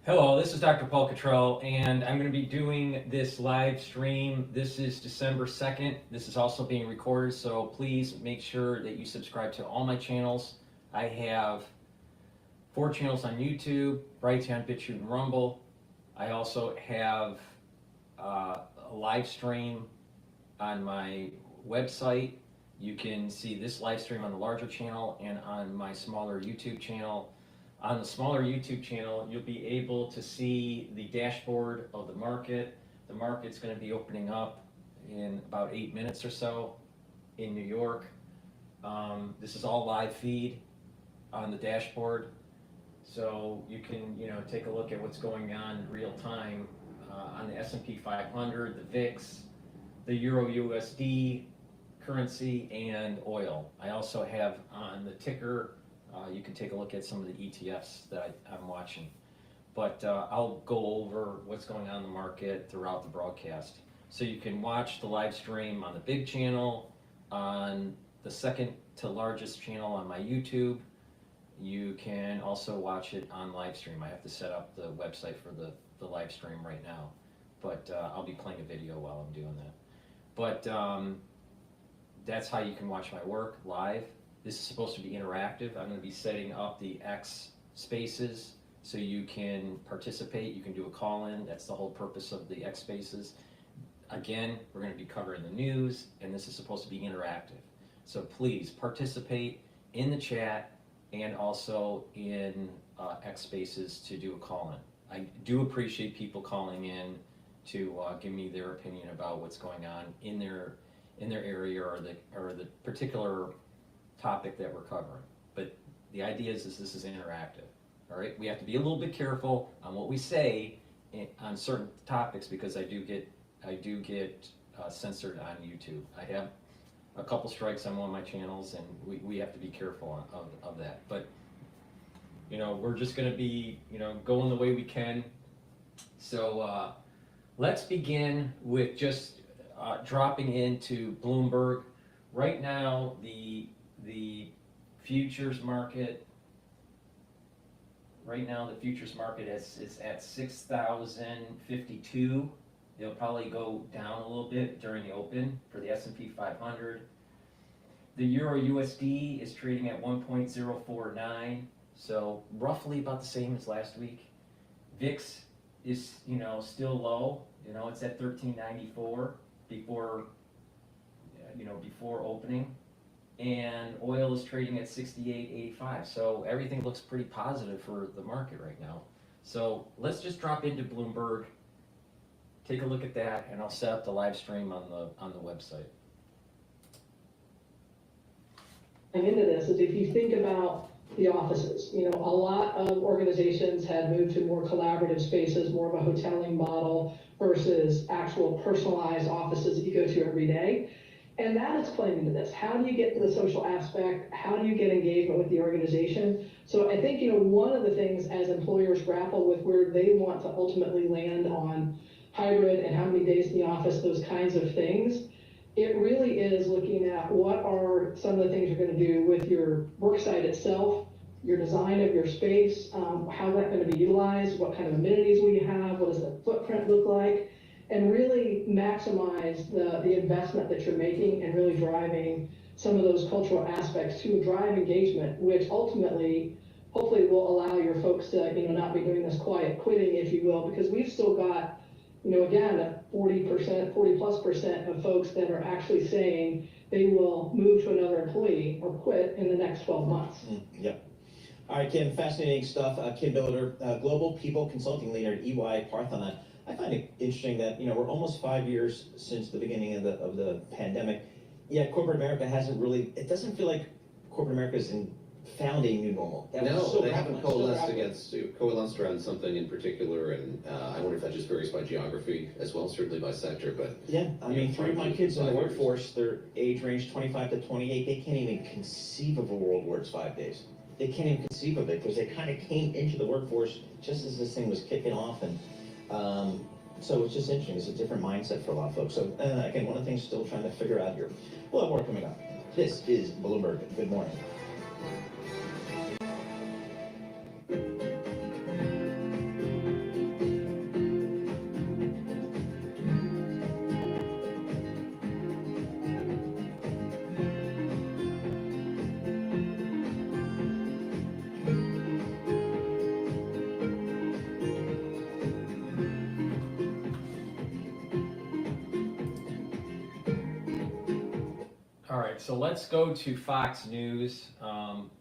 Hello, this is DrPaulCottrell, and I'm going to be doing this live stream. This is December 2nd. This is also being recorded, so please make sure that you subscribe to all my channels. I have 4 channels on YouTube, Brighteon, Bitchute, and Rumble. I also have a live stream on my website. You can see this live stream on the larger channel and on my smaller YouTube channel. On the smaller YouTube channel, you'll be able to see the dashboard of the market. The market's going to be opening up in about 8 minutes or so in New York. This is all live feed on the dashboard, so you can take a look at what's going on in real time on the S&P 500, the VIX, the Euro USD currency, and oil. I also have on the ticker. You can take a look at some of the ETFs that I'm watching. But I'll go over what's going on in the market throughout the broadcast. So you can watch the live stream on the big channel, on the second to largest channel on my YouTube. You can also watch it on live stream. I have to set up the website for the live stream right now. But I'll be playing a video while I'm doing that. But that's how you can watch my work live. This is supposed to be interactive. I'm going to be setting up the X spaces so you can participate. You can do a call-in. That's the whole purpose of the X spaces. Again, we're going to be covering the news, and this is supposed to be interactive. So please participate in the chat and also in X spaces to do a call-in. I do appreciate people calling in to give me their opinion about what's going on in their area or the particular topic that we're covering. But the idea is this is interactive. All right, we have to be a little bit careful on what we say on certain topics because I do get censored on YouTube. I have a couple strikes on one of my channels, and we have to be careful of that. But we're just going to be going the way we can. So let's begin with just dropping into Bloomberg. Right now, the futures market. Right now, the futures market is at 6,052. It'll probably go down a little bit during the open for the S&P 500. The Euro USD is trading at 1.049, so roughly about the same as last week. VIX is still low. It's at 1394 before opening. And oil is trading at 68.85. So everything looks pretty positive for the market right now. So let's just drop into Bloomberg, take a look at that, and I'll set up the live stream on the website. Into this is if you think about the offices, a lot of organizations had moved to more collaborative spaces, more of a hoteling model versus actual personalized offices that you go to every day. And that is playing into this. How do you get to the social aspect? How do you get engagement with the organization? So I think, one of the things as employers grapple with where they want to ultimately land on hybrid and how many days in the office, those kinds of things, it really is looking at what are some of the things you're going to do with your work site itself, your design of your space, how's that going to be utilized, what kind of amenities will you have, what does the footprint look like, and really maximize the investment that you're making and really driving some of those cultural aspects to drive engagement, which ultimately, hopefully will allow your folks to, not be doing this quiet quitting, if you will, because we've still got, again, 40% of folks that are actually saying they will move to another employee or quit in the next 12 months. Yep. All right, Kim, fascinating stuff. Kim Biller, Global People Consulting Leader at EY Parthenon. I find it interesting that we're almost 5 years since the beginning of the pandemic, yet corporate America hasn't really. It doesn't feel like corporate America is found a new normal. No, they haven't coalesced around something in particular, and I wonder if that just varies by geography as well, certainly by sector. But yeah, I mean, 3 of my kids in the workforce, their age range 25 to 28. They can't even conceive of a world where it's 5 days. They can't even conceive of it because they kind of came into the workforce just as this thing was kicking off, and so it's just interesting. It's a different mindset for a lot of folks. So again, one of the things still trying to figure out here. We'll have more coming up. This is Bloomberg. Good morning. right, so let's go to Fox News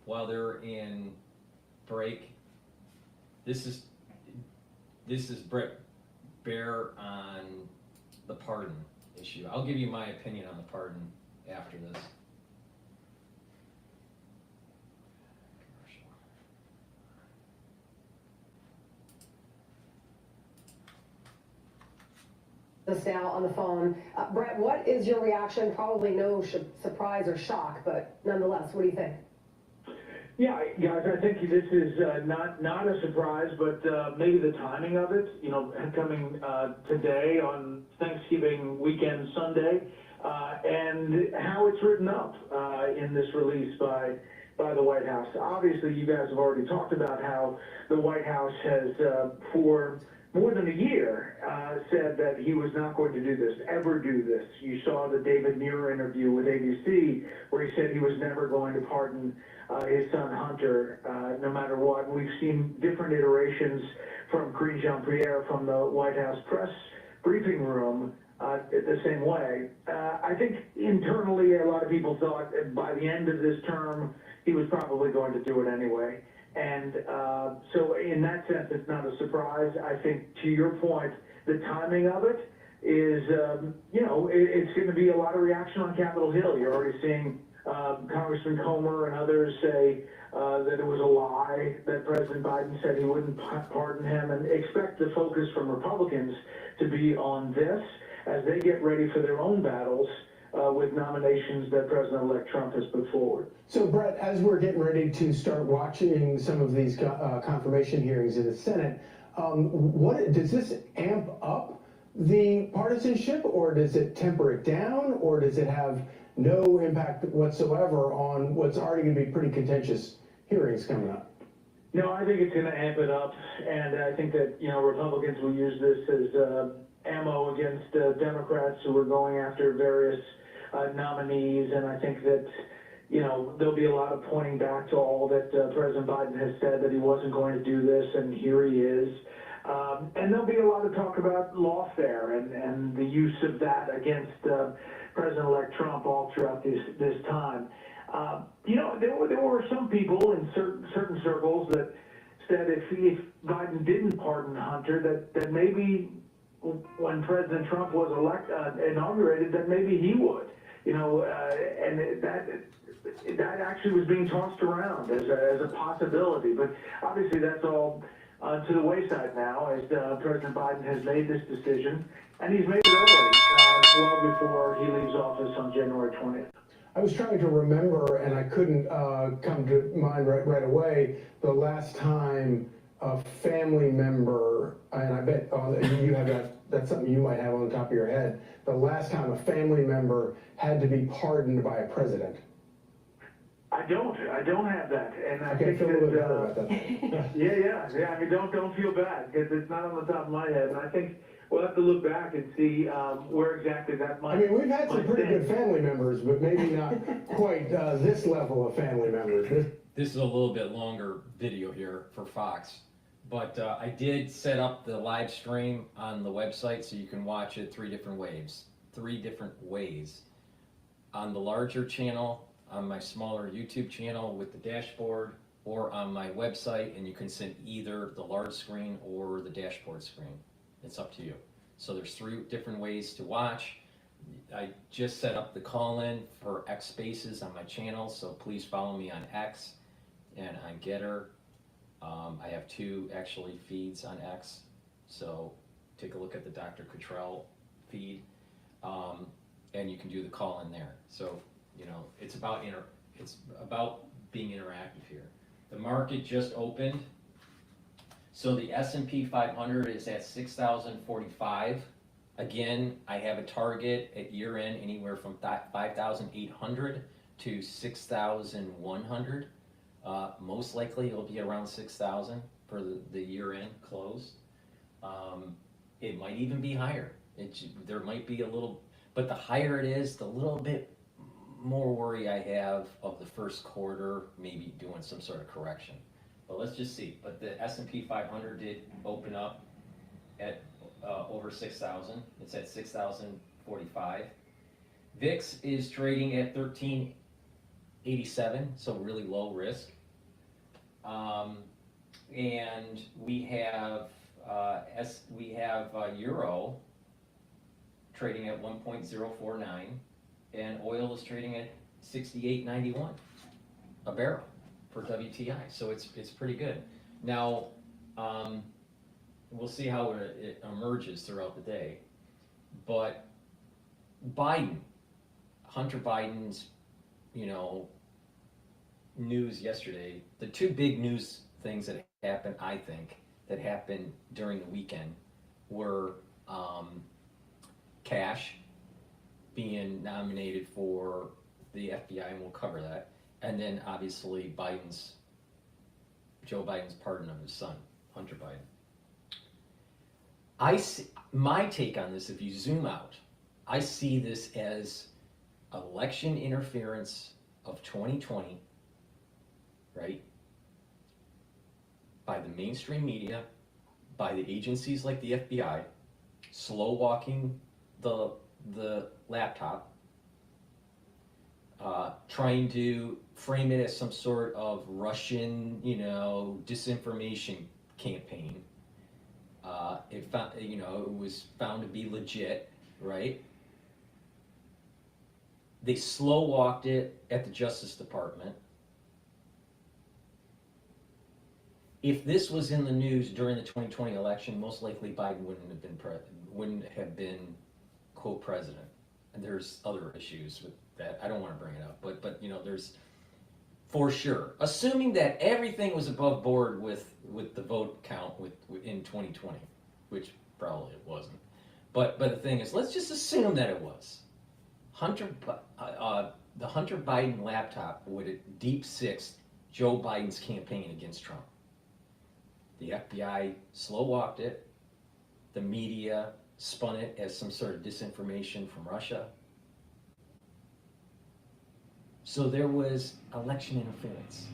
while they're in break. This is Brett Baer on the pardon issue. I'll give you my opinion on the pardon after this. Us now on the phone. Brett, what is your reaction? Probably no surprise or shock, but nonetheless, what do you think? Yeah, guys, I think this is not a surprise, but maybe the timing of it, you know, coming today on Thanksgiving weekend Sunday, and how it's written up in this release by the White House. Obviously, you guys have already talked about how the White House has, for more than a year, said that he was not going to do this, ever do this. You saw the David Muir interview with ABC where he said he was never going to pardon his son Hunter, no matter what. We've seen different iterations from Karine Jean-Pierre from the White House press briefing room the same way. I think internally a lot of people thought that by the end of this term he was probably going to do it anyway. And so in that sense, it's not a surprise. I think, to your point, the timing of it is, you know, it's going to be a lot of reaction on Capitol Hill. You're already seeing Congressman Comer and others say that it was a lie that President Biden said he wouldn't pardon him, and expect the focus from Republicans to be on this as they get ready for their own battles with nominations that President-elect Trump has put forward. So, Brett, as we're getting ready to start watching some of these confirmation hearings in the Senate, what does this amp up the partisanship, or does it temper it down, or does it have no impact whatsoever on what's already going to be pretty contentious hearings coming up? No, I think it's going to amp it up, and I think that, you know, Republicans will use this as ammo against Democrats who are going after various nominees, and I think that, you know, there'll be a lot of pointing back to all that President Biden has said, that he wasn't going to do this, and here he is. And there'll be a lot of talk about lawfare and the use of that against President-elect Trump all throughout this time. You know, there were some people in certain circles that said if Biden didn't pardon Hunter, that maybe when President Trump was inaugurated, that maybe he would. You know, and that actually was being tossed around as a possibility. But obviously that's all to the wayside now, as President Biden has made this decision, and he's made it early, well before he leaves office on January 20th. I was trying to remember, and I couldn't come to mind right away, the last time a family member, and I bet you have that's something you might have on the top of your head, the last time a family member had to be pardoned by a president. I don't have that, and I Okay, think feel a little bit better about that. yeah. I mean, don't feel bad, because it's not on the top of my head, and I think we'll have to look back and see where exactly that might. I mean, we've had some pretty stand. good family members, but maybe not quite this level of family members. This is a little bit longer video here for Fox, but I did set up the live stream on the website so you can watch it three different ways. On the larger channel, on my smaller YouTube channel with the dashboard, or on my website, and you can send either the large screen or the dashboard screen. It's up to you. So there's three different ways to watch. I just set up the call-in for X Spaces on my channel, so please follow me on X and on GETTR. I have two actually feeds on X, so take a look at the Dr. Cottrell feed, and you can do the call-in there. So, you know, it's about being interactive here. The market just opened. So the S&P 500 is at 6,045. Again, I have a target at year end anywhere from 5,800 to 6,100. Most likely it'll be around 6,000 for the year end close. It might even be higher. There might be a little, but the higher it is, the little bit more worry I have of the first quarter maybe doing some sort of correction. But let's just see. But the S&P 500 did open up at over 6,000. It's at 6,045. VIX is trading at 1387, so really low risk. And we have euro trading at 1.049, and oil is trading at 68.91 a barrel for WTI. So it's pretty good. Now, we'll see how it emerges throughout the day. But Hunter Biden's, news yesterday, the two big news things that happened, I think, that happened during the weekend were Kash being nominated for the FBI, and we'll cover that, and then obviously Joe Biden's pardon of his son, Hunter Biden. My take on this, if you zoom out, I see this as election interference of 2020, right? By the mainstream media, by the agencies like the FBI, slow walking the laptop, trying to frame it as some sort of Russian, disinformation campaign. It was found to be legit, right? They slow walked it at the Justice Department. If this was in the news during the 2020 election, most likely Biden wouldn't have been co-president. And there's other issues with that. I don't want to bring it up, but there's for sure. Assuming that everything was above board with the vote count in 2020, which probably it wasn't. But the thing is, let's just assume that it was. The Hunter Biden laptop would have deep sixed Joe Biden's campaign against Trump. The FBI slow walked it. The media spun it as some sort of disinformation from Russia. So there was election interference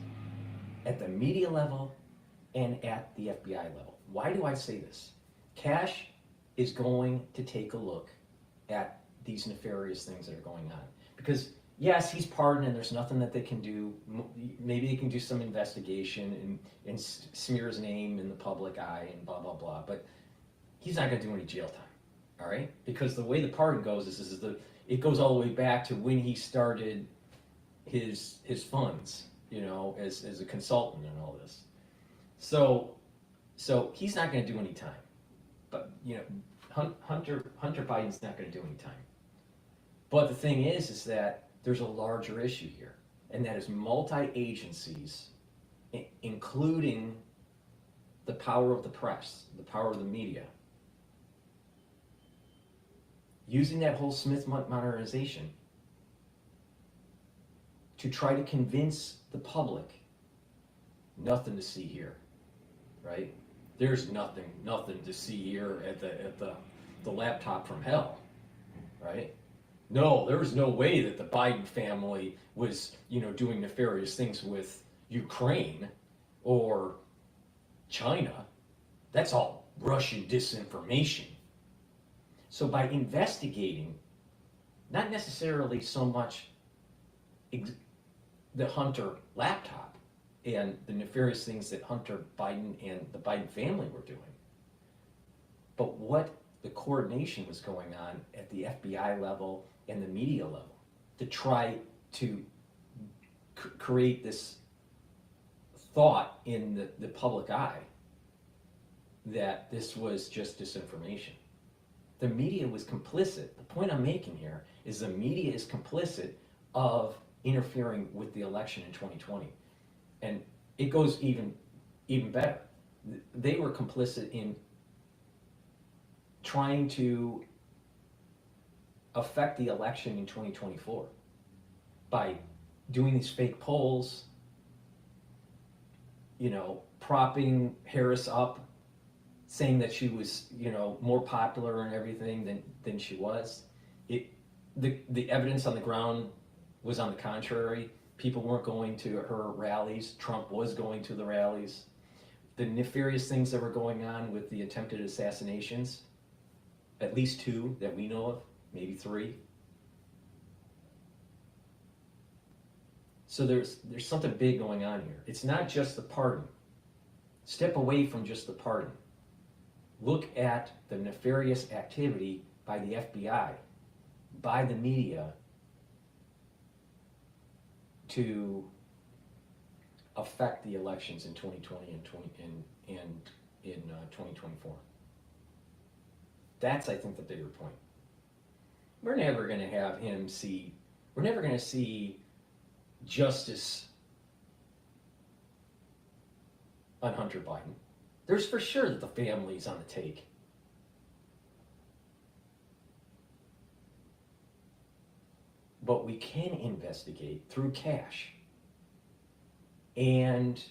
at the media level and at the FBI level. Why do I say this? Kash is going to take a look at these nefarious things that are going on. Because yes, he's pardoned and there's nothing that they can do. Maybe they can do some investigation and smear his name in the public eye and blah, blah, blah. But he's not going to do any jail time, all right? Because the way the pardon goes it goes all the way back to when he started his funds, as a consultant and all this. So he's not going to do any time. But, Hunter Biden's not going to do any time. But the thing is that there's a larger issue here, and that is multi-agencies, including the power of the press, the power of the media, using that whole Smith modernization to try to convince the public nothing to see here, right? There's nothing to see here at the laptop from hell, right? No, there was no way that the Biden family was, doing nefarious things with Ukraine or China. That's all Russian disinformation. So by investigating, not necessarily so much the Hunter laptop and the nefarious things that Hunter Biden and the Biden family were doing, but what the coordination was going on at the FBI level and the media level to try to create this thought in the public eye that this was just disinformation. The media was complicit. The point I'm making here is the media is complicit of interfering with the election in 2020. And it goes even better. They were complicit in trying to affect the election in 2024 by doing these fake polls, propping Harris up, saying that she was, more popular and everything than she was. The evidence on the ground was on the contrary. People weren't going to her rallies. Trump was going to the rallies. The nefarious things that were going on with the attempted assassinations, at least 2 that we know of, maybe 3. So there's something big going on here. It's not just the pardon. Step away from just the pardon. Look at the nefarious activity by the FBI, by the media, to affect the elections in 2020 and 2024. That's, I think, the bigger point. We're never going to have him see. We're never going to see justice on Hunter Biden. There's for sure that the family's on the take. But we can investigate through Kash and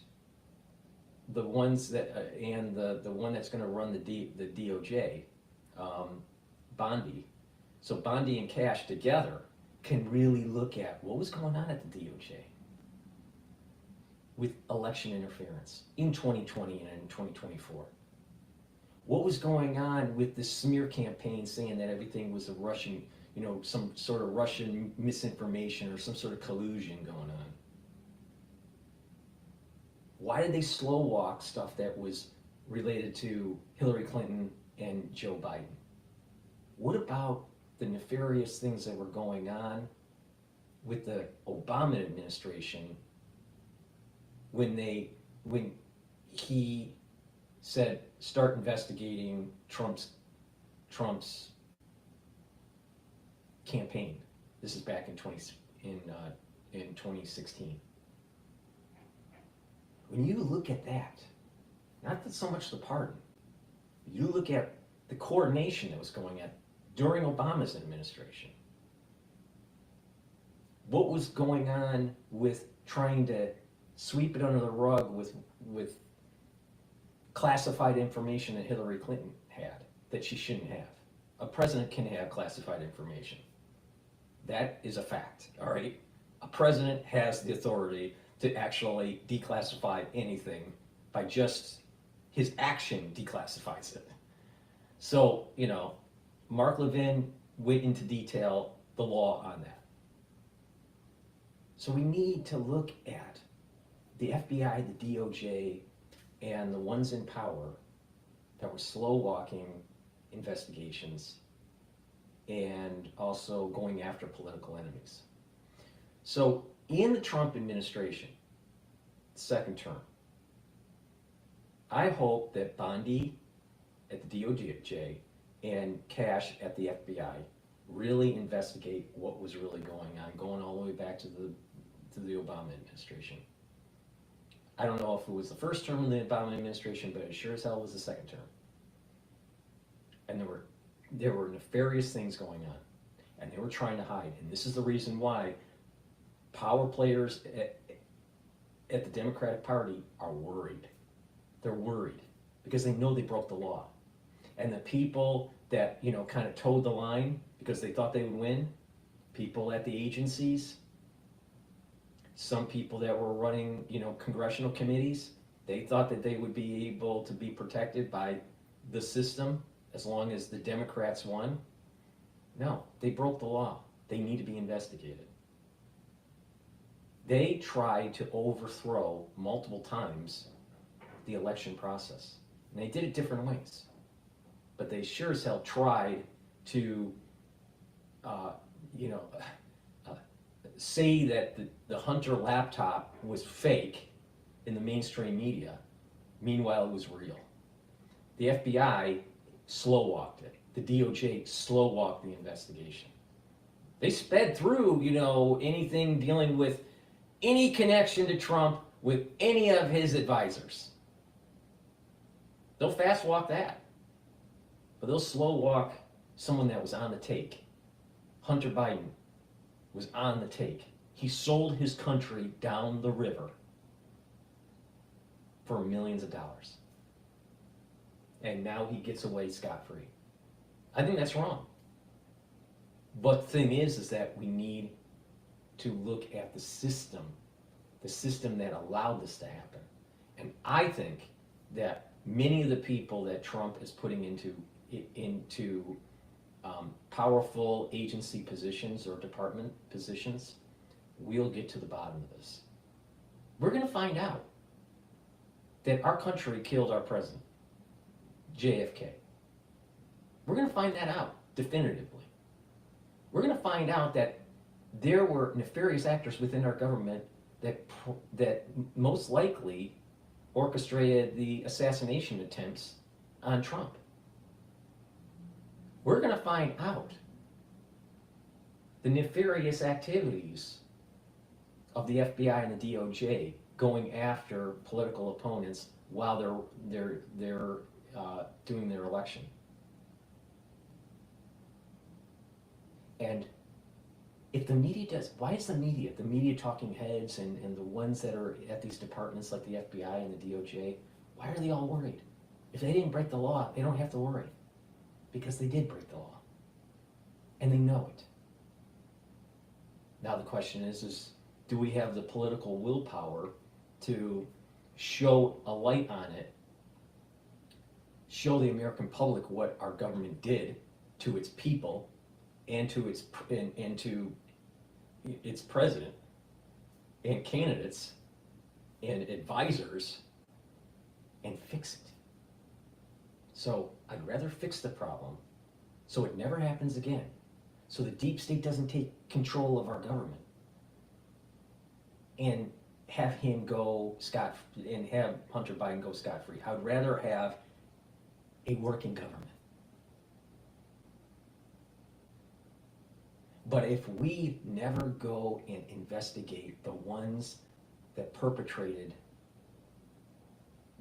the ones that and the one that's going to run the DOJ, Bondi. So Bondi and Kash together can really look at what was going on at the DOJ with election interference in 2020 and in 2024. What was going on with the smear campaign saying that everything was a Russian, some sort of Russian misinformation or some sort of collusion going on? Why did they slow walk stuff that was related to Hillary Clinton and Joe Biden? What about the nefarious things that were going on with the Obama administration when he said start investigating Trump's campaign? This is back in 2016. When you look at that, not so much the pardon, you look at the coordination that was going on during Obama's administration. What was going on with trying to sweep it under the rug with classified information that Hillary Clinton had that she shouldn't have? A president can have classified information. That is a fact, all right? A president has the authority to actually declassify anything by just his action declassifies it. So, Mark Levin went into detail the law on that. So we need to look at the FBI, the DOJ, and the ones in power that were slow walking investigations and also going after political enemies. So in the Trump administration, second term, I hope that Bondi at the DOJ and Kash at the FBI really investigate what was really going on, going all the way back to the Obama administration. I don't know if it was the first term of the Obama administration, but it sure as hell was the second term. And there were nefarious things going on, and they were trying to hide. And this is the reason why power players at the Democratic Party are worried. They're worried because they know they broke the law. And the people that, kind of towed the line because they thought they would win, people at the agencies, some people that were running, congressional committees, they thought that they would be able to be protected by the system as long as the Democrats won. No, they broke the law. They need to be investigated. They tried to overthrow multiple times the election process. And they did it different ways. But they sure as hell tried to, say that the Hunter laptop was fake in the mainstream media. Meanwhile, it was real. The FBI slow-walked it. The DOJ slow-walked the investigation. They sped through, anything dealing with any connection to Trump with any of his advisors. They'll fast-walk that. But they'll slow-walk someone that was on the take. Hunter Biden was on the take. He sold his country down the river for millions of dollars. And now he gets away scot-free. I think that's wrong. But the thing is that we need to look at the system that allowed this to happen. And I think that many of the people that Trump is putting into powerful agency positions or department positions we'll get to the bottom of this. We're going to find out that our country killed our president, JFK. We're going to find that out definitively. We're going to find out that there were nefarious actors within our government that most likely orchestrated the assassination attempts on Trump. We're going to find out the nefarious activities of the FBI and the DOJ going after political opponents while they're doing their election. And if the media does, why is the media talking heads and the ones that are at these departments like the FBI and the DOJ, why are they all worried? If they didn't break the law, they don't have to worry. Because they did break the law. And they know it. Now the question is do we have the political willpower to show a light on it, show the American public what our government did to its people and to its president and candidates and advisors, and fix it? So I'd rather fix the problem so it never happens again, so the deep state doesn't take control of our government, and have him go and have Hunter Biden go scot-free. I'd rather have a working government. But if we never go and investigate the ones that perpetrated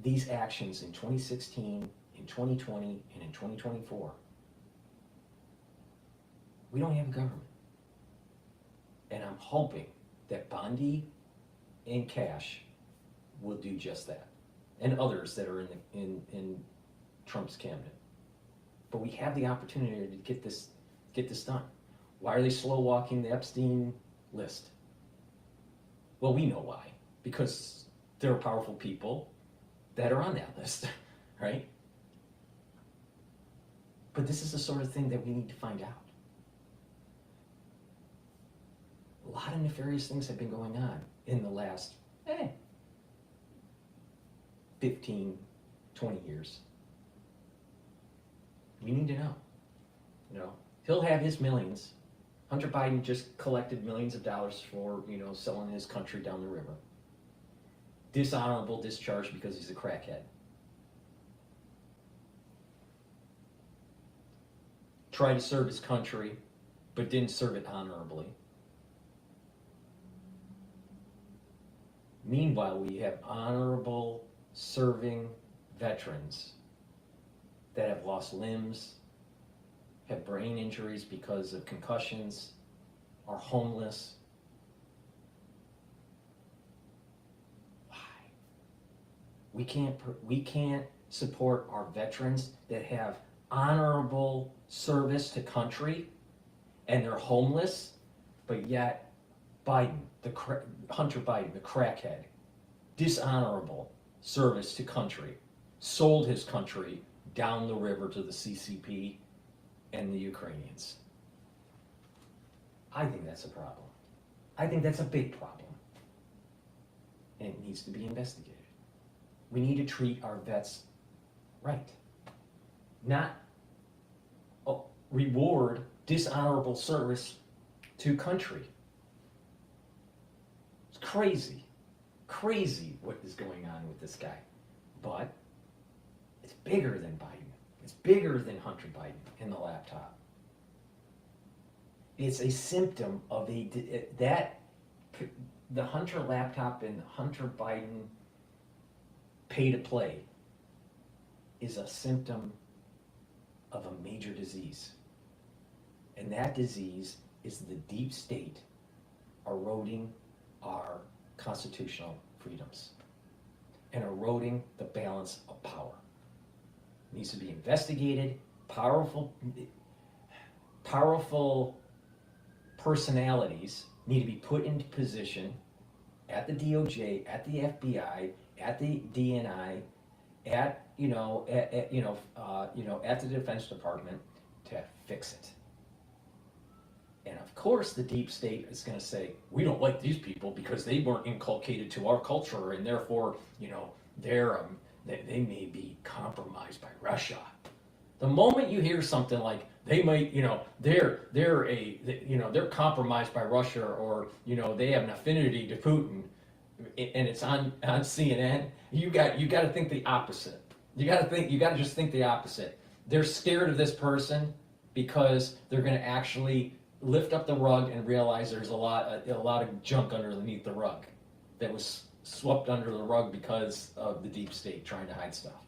these actions in 2016, in 2020, and in 2024, we don't have a government. And I'm hoping that Bondi and Kash will do just that, and others that are in Trump's cabinet. But we have the opportunity to get this done. Why are they slow walking the Epstein list? Well, we know why. Because there are powerful people that are on that list, right? But this is the sort of thing that we need to find out. A lot of nefarious things have been going on in the last 15, 20 years. We need to know. He'll have his millions. Hunter Biden just collected millions of dollars for, selling his country down the river. Dishonorable discharge because he's a crackhead. Tried to serve his country, but didn't serve it honorably. Meanwhile, we have honorable serving veterans that have lost limbs, have brain injuries because of concussions, are homeless. Why? We can't support our veterans that have honorable service to country and they're homeless, but yet Hunter Biden, the crackhead, dishonorable service to country, sold his country down the river to the CCP and the Ukrainians. I think that's a problem. I think that's a big problem. And it needs to be investigated. We need to treat our vets right. Not reward dishonorable service to country. It's crazy what is going on with this guy. But it's bigger than Biden. It's bigger than Hunter Biden and the laptop. It's a symptom of the Hunter laptop and Hunter Biden pay to play is a symptom of a major disease. And that disease is the deep state eroding our constitutional freedoms and eroding the balance of power. It needs to be investigated. Powerful personalities need to be put into position at the DOJ, at the FBI, at the DNI, at the Defense Department to fix it. And of course, the deep state is going to say, we don't like these people because they weren't inculcated to our culture, and therefore, they may be compromised by Russia. The moment you hear something like they might, they're compromised by Russia, or they have an affinity to Putin, and it's on CNN, you got to think the opposite. You got to just think the opposite. They're scared of this person because they're going to actually lift up the rug and realize there's a lot of junk underneath the rug that was swept under the rug because of the deep state trying to hide stuff.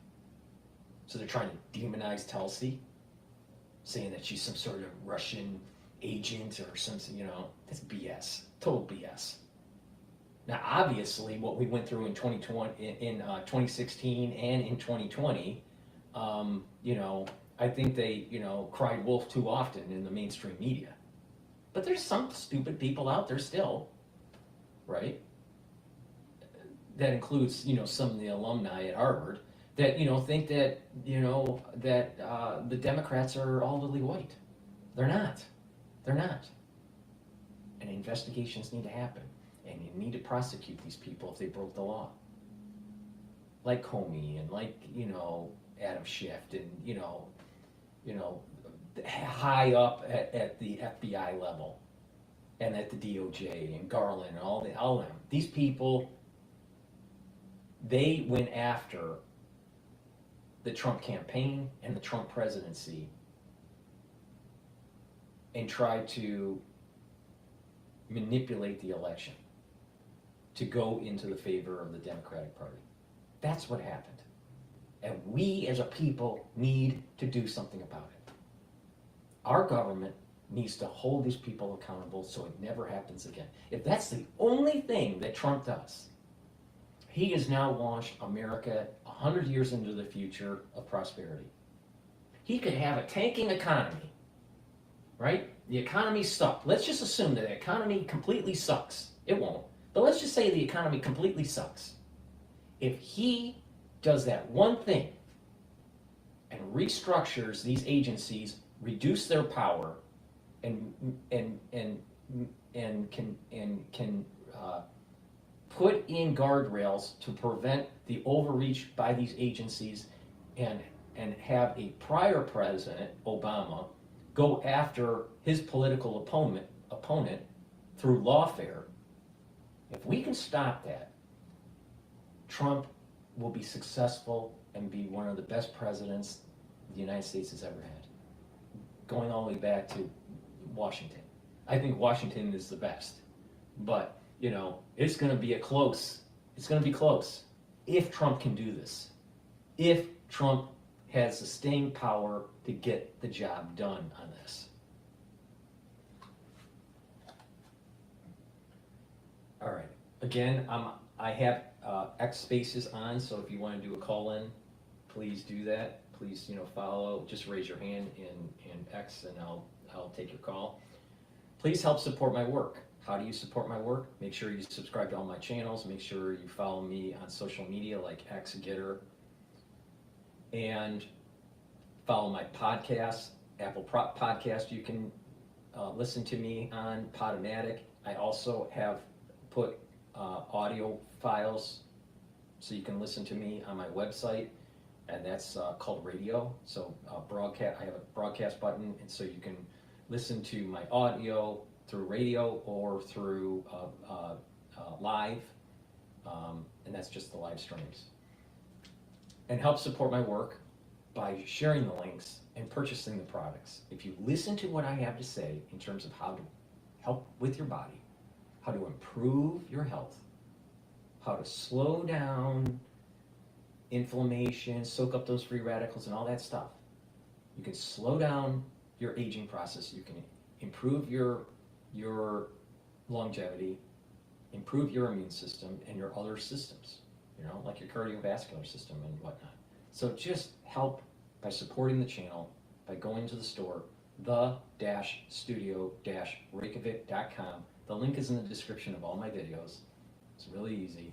So they're trying to demonize Tulsi, saying that she's some sort of Russian agent or something, that's BS, total BS. Now, obviously, what we went through in 2016 and in 2020, I think they, cried wolf too often in the mainstream media. But there's some stupid people out there still, right? That includes, some of the alumni at Harvard that, think that, the Democrats are all lily white. They're not. They're not. And investigations need to happen. And you need to prosecute these people if they broke the law. Like Comey and like, Adam Schiff and, high up at the FBI level and at the DOJ and Garland and all them. These people, they went after the Trump campaign and the Trump presidency and tried to manipulate the election to go into the favor of the Democratic Party. That's what happened. And we as a people need to do something about it. Our government needs to hold these people accountable so it never happens again. If that's the only thing that Trump does, he has now launched America 100 years into the future of prosperity. He could have a tanking economy, right? The economy sucked. Let's just assume that the economy completely sucks. It won't. But let's just say the economy completely sucks. If he does that one thing and restructures these agencies, reduce their power, and can put in guardrails to prevent the overreach by these agencies, and have a prior president, Obama, go after his political opponent through lawfare. If we can stop that, Trump will be successful and be one of the best presidents the United States has ever had. Going all the way back to Washington. I think Washington is the best. But, it's going to be close if Trump can do this. If Trump has the staying power to get the job done on this. All right. Again, I have X spaces on, so if you want to do a call-in, please do that. Please, follow. Just raise your hand in X, and I'll take your call. Please help support my work. How do you support my work? Make sure you subscribe to all my channels. Make sure you follow me on social media like X, GETTR, and follow my podcast, Apple Podcast. You can listen to me on Podomatic. I also have put audio files so you can listen to me on my website, and that's called radio. So broadcast. I have a broadcast button, and so you can listen to my audio through radio or through live, and that's just the live streams. And help support my work by sharing the links and purchasing the products. If you listen to what I have to say in terms of how to help with your body, how to improve your health, how to slow down inflammation, soak up those free radicals and all that stuff, you can slow down your aging process. You can improve your longevity, improve your immune system and your other systems, like your cardiovascular system and whatnot. So just help by supporting the channel by going to the store, the-studio-reykjavik.com. The link is in the description of all my videos. It's really easy.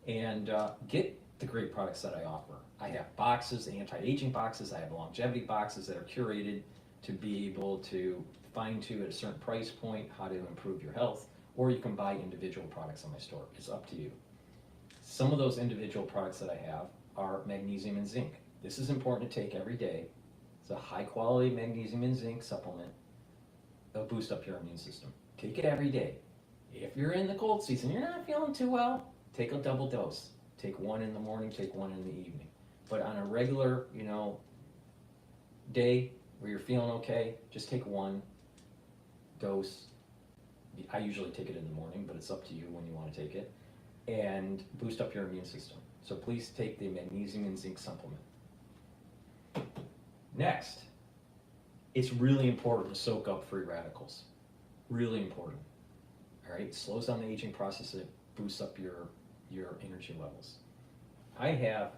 And get the great products that I offer. I have boxes, anti-aging boxes. I have longevity boxes that are curated to be able to fine tune at a certain price point, how to improve your health, or you can buy individual products on my store. It's up to you. Some of those individual products that I have are magnesium and zinc. This is important to take every day. It's a high quality magnesium and zinc supplement. It'll boost up your immune system. Take it every day. If you're in the cold season, you're not feeling too well, take a double dose. Take one in the morning, take one in the evening. But on a regular, day where you're feeling okay, just take one dose. I usually take it in the morning, but it's up to you when you want to take it, and boost up your immune system. So please take the magnesium and zinc supplement. Next, it's really important to soak up free radicals. Really important. All right, it slows down the aging process. It boosts up your energy levels. I have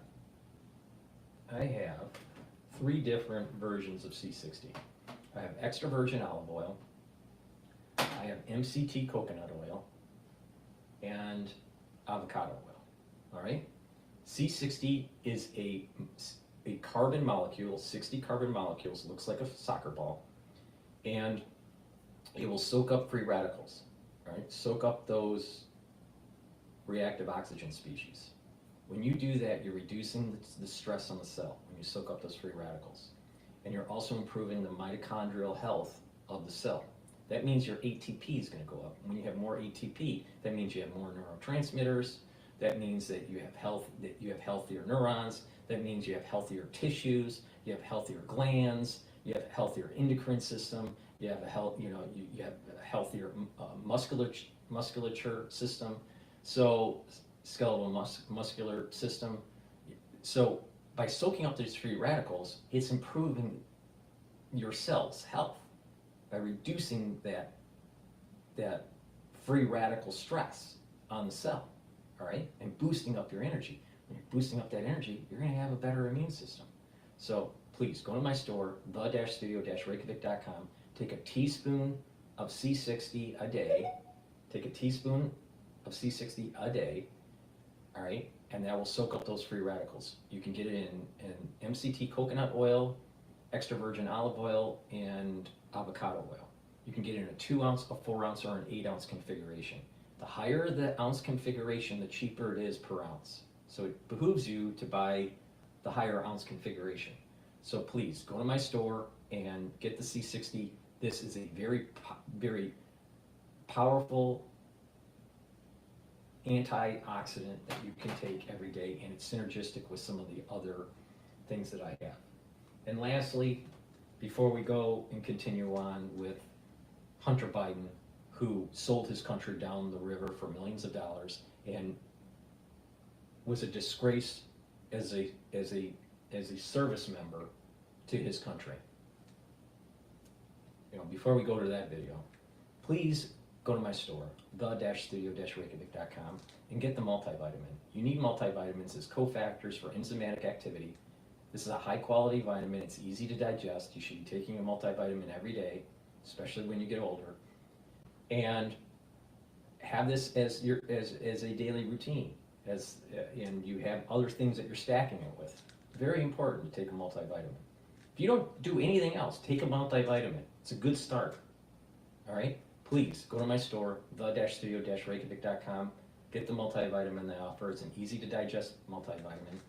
3 different versions of C60. I have extra virgin olive oil, I have MCT coconut oil, and avocado oil. All right, C60 is a carbon molecule, 60 carbon molecules, looks like a soccer ball, and it will soak up free radicals. All right, soak up those reactive oxygen species. When you do that, you're reducing the stress on the cell when you soak up those free radicals. And you're also improving the mitochondrial health of the cell. That means your ATP is going to go up. When you have more ATP, that means you have more neurotransmitters. That means that you have healthier neurons. That means you have healthier tissues. You have healthier glands. You have a healthier endocrine system. You have you have a healthier musculature system. So skeletal muscular system. So by soaking up these free radicals, it's improving your cell's health by reducing that free radical stress on the cell, all right, and boosting up your energy. When you're boosting up that energy, you're going to have a better immune system. So please go to my store, the-studio-reykjavik.com. Take a teaspoon of C60 a day. Take a teaspoon of C60 a day, all right, and that will soak up those free radicals. You can get it in MCT coconut oil, extra virgin olive oil, and avocado oil. You can get it in a 2 ounce, a 4 ounce, or an 8 ounce configuration. The higher the ounce configuration, the cheaper it is per ounce. So it behooves you to buy the higher ounce configuration. So please go to my store and get the C60. This is a very, very powerful antioxidant that you can take every day, and it's synergistic with some of the other things that I have. And lastly, before we go and continue on with Hunter Biden, who sold his country down the river for millions of dollars and was a disgrace as a service member to his country. Before we go to that video, please go to my store, the-studio-reykjavik.com, and get the multivitamin. You need multivitamins as cofactors for enzymatic activity. This is a high quality vitamin. It's easy to digest. You should be taking a multivitamin every day, especially when you get older. And have this as a daily routine, and you have other things that you're stacking it with. Very important to take a multivitamin. If you don't do anything else, take a multivitamin. It's a good start. All right? Please go to my store, the-studio-reykjavik.com. Get the multivitamin they offer. It's an easy to digest multivitamin.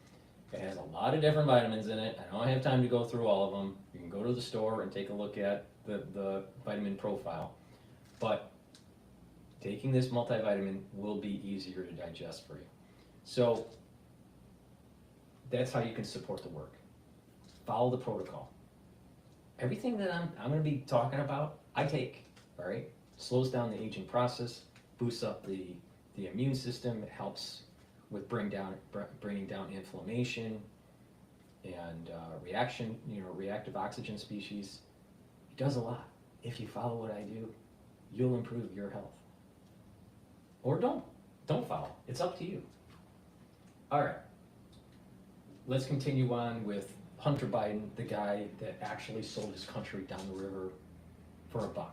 It has a lot of different vitamins in it. I don't have time to go through all of them. You can go to the store and take a look at the vitamin profile. But taking this multivitamin will be easier to digest for you. So that's how you can support the work. Follow the protocol. Everything that I'm going to be talking about, I take, all right? Slows down the aging process, boosts up the immune system. It helps with bringing down inflammation and reactive oxygen species. It does a lot. If you follow what I do, you'll improve your health. Or don't follow. It's up to you. All right. Let's continue on with Hunter Biden, the guy that actually sold his country down the river for $1.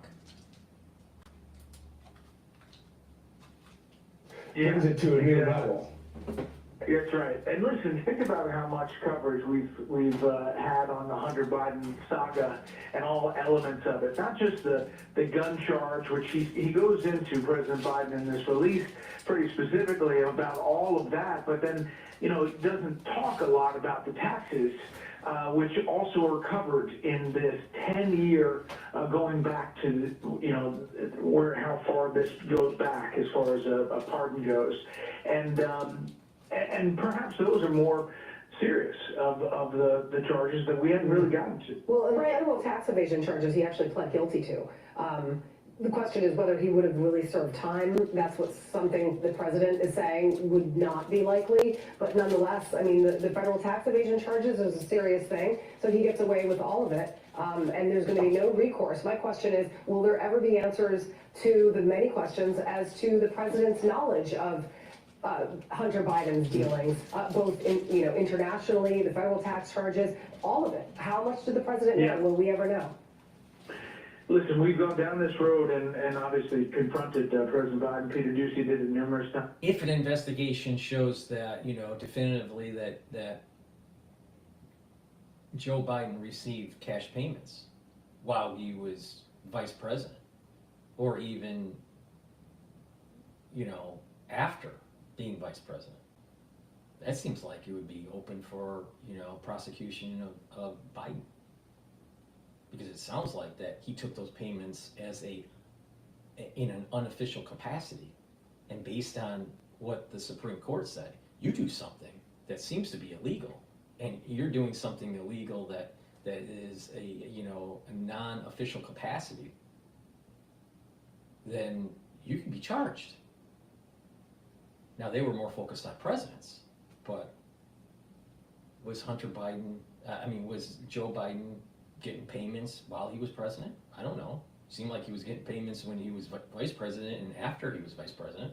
Brings it to a new level. That's right. And listen, think about how much coverage we've had on the Hunter Biden saga and all elements of it. Not just the gun charge, which he goes into, President Biden, in this release pretty specifically about all of that, but then, doesn't talk a lot about the taxes, which also are covered in this 10-year going back to, how far this goes back as far as a pardon goes. And perhaps those are more serious of the charges that we hadn't really gotten to. Well, in the federal tax evasion charges, he actually pled guilty to. The question is whether he would have really served time. That's what something the president is saying would not be likely. But nonetheless, I mean, the federal tax evasion charges is a serious thing. So he gets away with all of it. And there's going to be no recourse. My question is, will there ever be answers to the many questions as to the president's knowledge of Hunter Biden's dealings, both internationally, the federal tax charges, all of it? How much did the president know? Will we ever know? Listen, we've gone down this road and obviously confronted President Biden. Peter Ducey did it numerous times. If an investigation shows that, definitively that Joe Biden received cash payments while he was vice president, or even, after being vice president, that seems like it would be open for, prosecution of Biden. Because it sounds like that he took those payments in an unofficial capacity. And based on what the Supreme Court said, you do something that seems to be illegal, and you're doing something illegal that is a non-official capacity, then you can be charged. Now, they were more focused on presidents, but was was Joe Biden getting payments while he was president? I don't know. Seemed like he was getting payments when he was vice president and after he was vice president.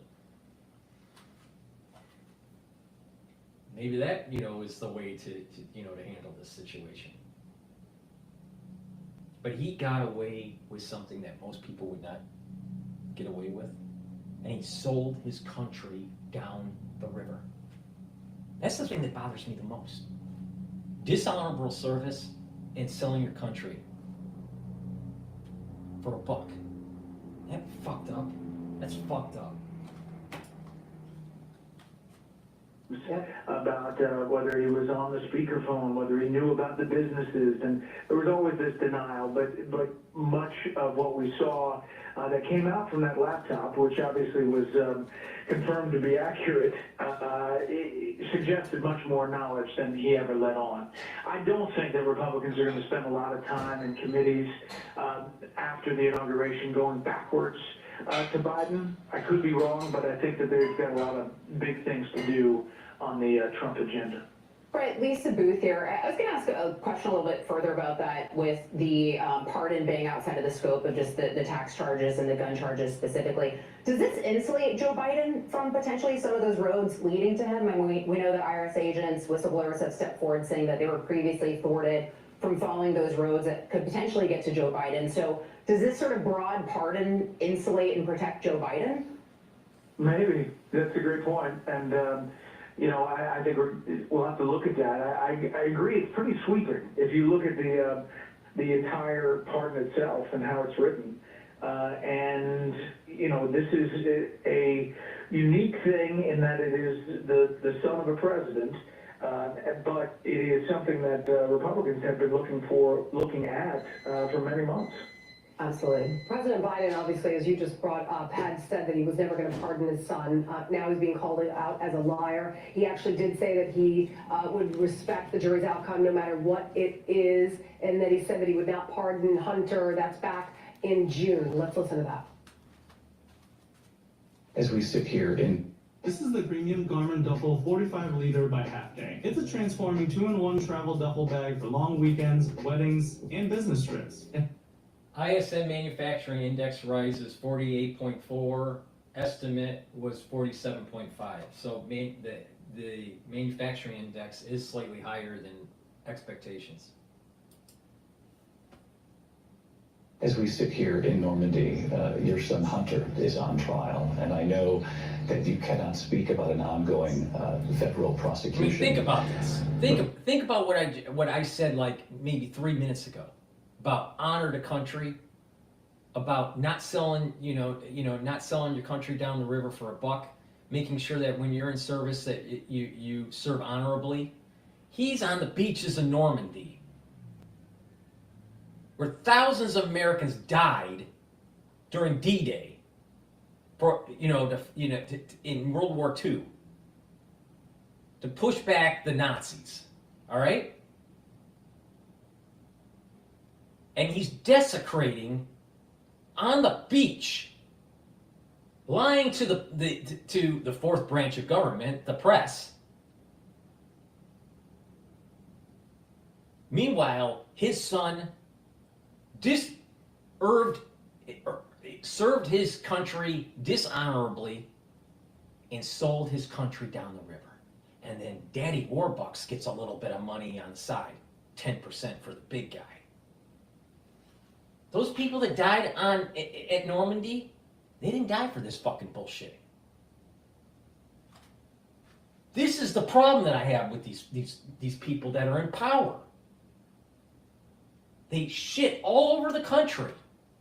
Maybe that, is the way to handle this situation. But he got away with something that most people would not get away with. And he sold his country down the river. That's the thing that bothers me the most. Dishonorable service and selling your country for $1. That fucked up. That's fucked up. About whether he was on the speakerphone, whether he knew about the businesses, and there was always this denial, but much of what we saw that came out from that laptop, which obviously was confirmed to be accurate, it suggested much more knowledge than he ever let on. I don't think that Republicans are going to spend a lot of time in committees after the inauguration going backwards to Biden. I could be wrong, but I think that they've got a lot of big things to do on the Trump agenda. Right, Lisa Booth here. I was going to ask a question a little bit further about that with the pardon being outside of the scope of just the tax charges and the gun charges specifically. Does this insulate Joe Biden from potentially some of those roads leading to him? I mean, we know that IRS agents, whistleblowers have stepped forward saying that they were previously thwarted from following those roads that could potentially get to Joe Biden. So does this sort of broad pardon insulate and protect Joe Biden? Maybe. That's a great point. And, I think we'll have to look at that. I agree, it's pretty sweeping. If you look at the entire pardon itself and how it's written. This is a unique thing in that it is the son of a president, but it is something that Republicans have been looking at for many months. Absolutely. President Biden, obviously, as you just brought up, had said that he was never going to pardon his son. Now he's being called out as a liar. He actually did say that he would respect the jury's outcome no matter what it is, and that he said that he would not pardon Hunter. That's back in June. Let's listen to that. As we sit here This is the premium Garmin Duffel 45-liter by Half Day. It's a transforming 2-in-1 travel duffel bag for long weekends, weddings, and business trips. ISM manufacturing index rises 48.4. Estimate was 47.5. So the manufacturing index is slightly higher than expectations. As we sit here in Normandy, your son Hunter is on trial, and I know that you cannot speak about an ongoing federal prosecution. I mean, think about this. Think about what I said like maybe 3 minutes ago about honor to country, about not selling, not selling your country down the river for a buck, making sure that when you're in service that you serve honorably. He's on the beaches of Normandy, where thousands of Americans died during D-Day, in World War II, to push back the Nazis. All right, and he's desecrating on the beach, lying to the fourth branch of government, the press. Meanwhile, his son served his country dishonorably and sold his country down the river. And then Daddy Warbucks gets a little bit of money on the side, 10% for the big guy. Those people that died at Normandy, they didn't die for this fucking bullshit. This is the problem that I have with these people that are in power. They shit all over the country.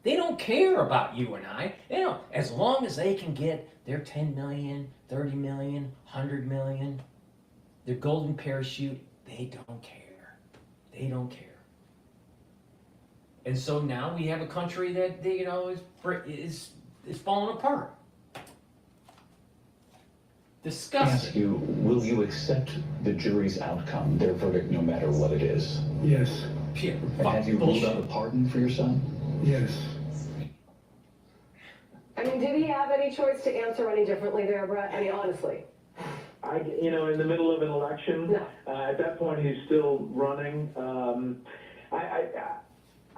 They don't care about you and I. They don't. As long as they can get their 10 million, 30 million, 100 million, their golden parachute, they don't care. They don't care. And so now we have a country that is falling apart. Disgusting. Ask you, will you accept the jury's outcome, their verdict, no matter what it is? Yes. Yeah, And have you ruled out a pardon for your son? Yes. I mean, did he have any choice to answer any differently there, Brett? I mean, honestly. In the middle of an election, No. at that point he's still running.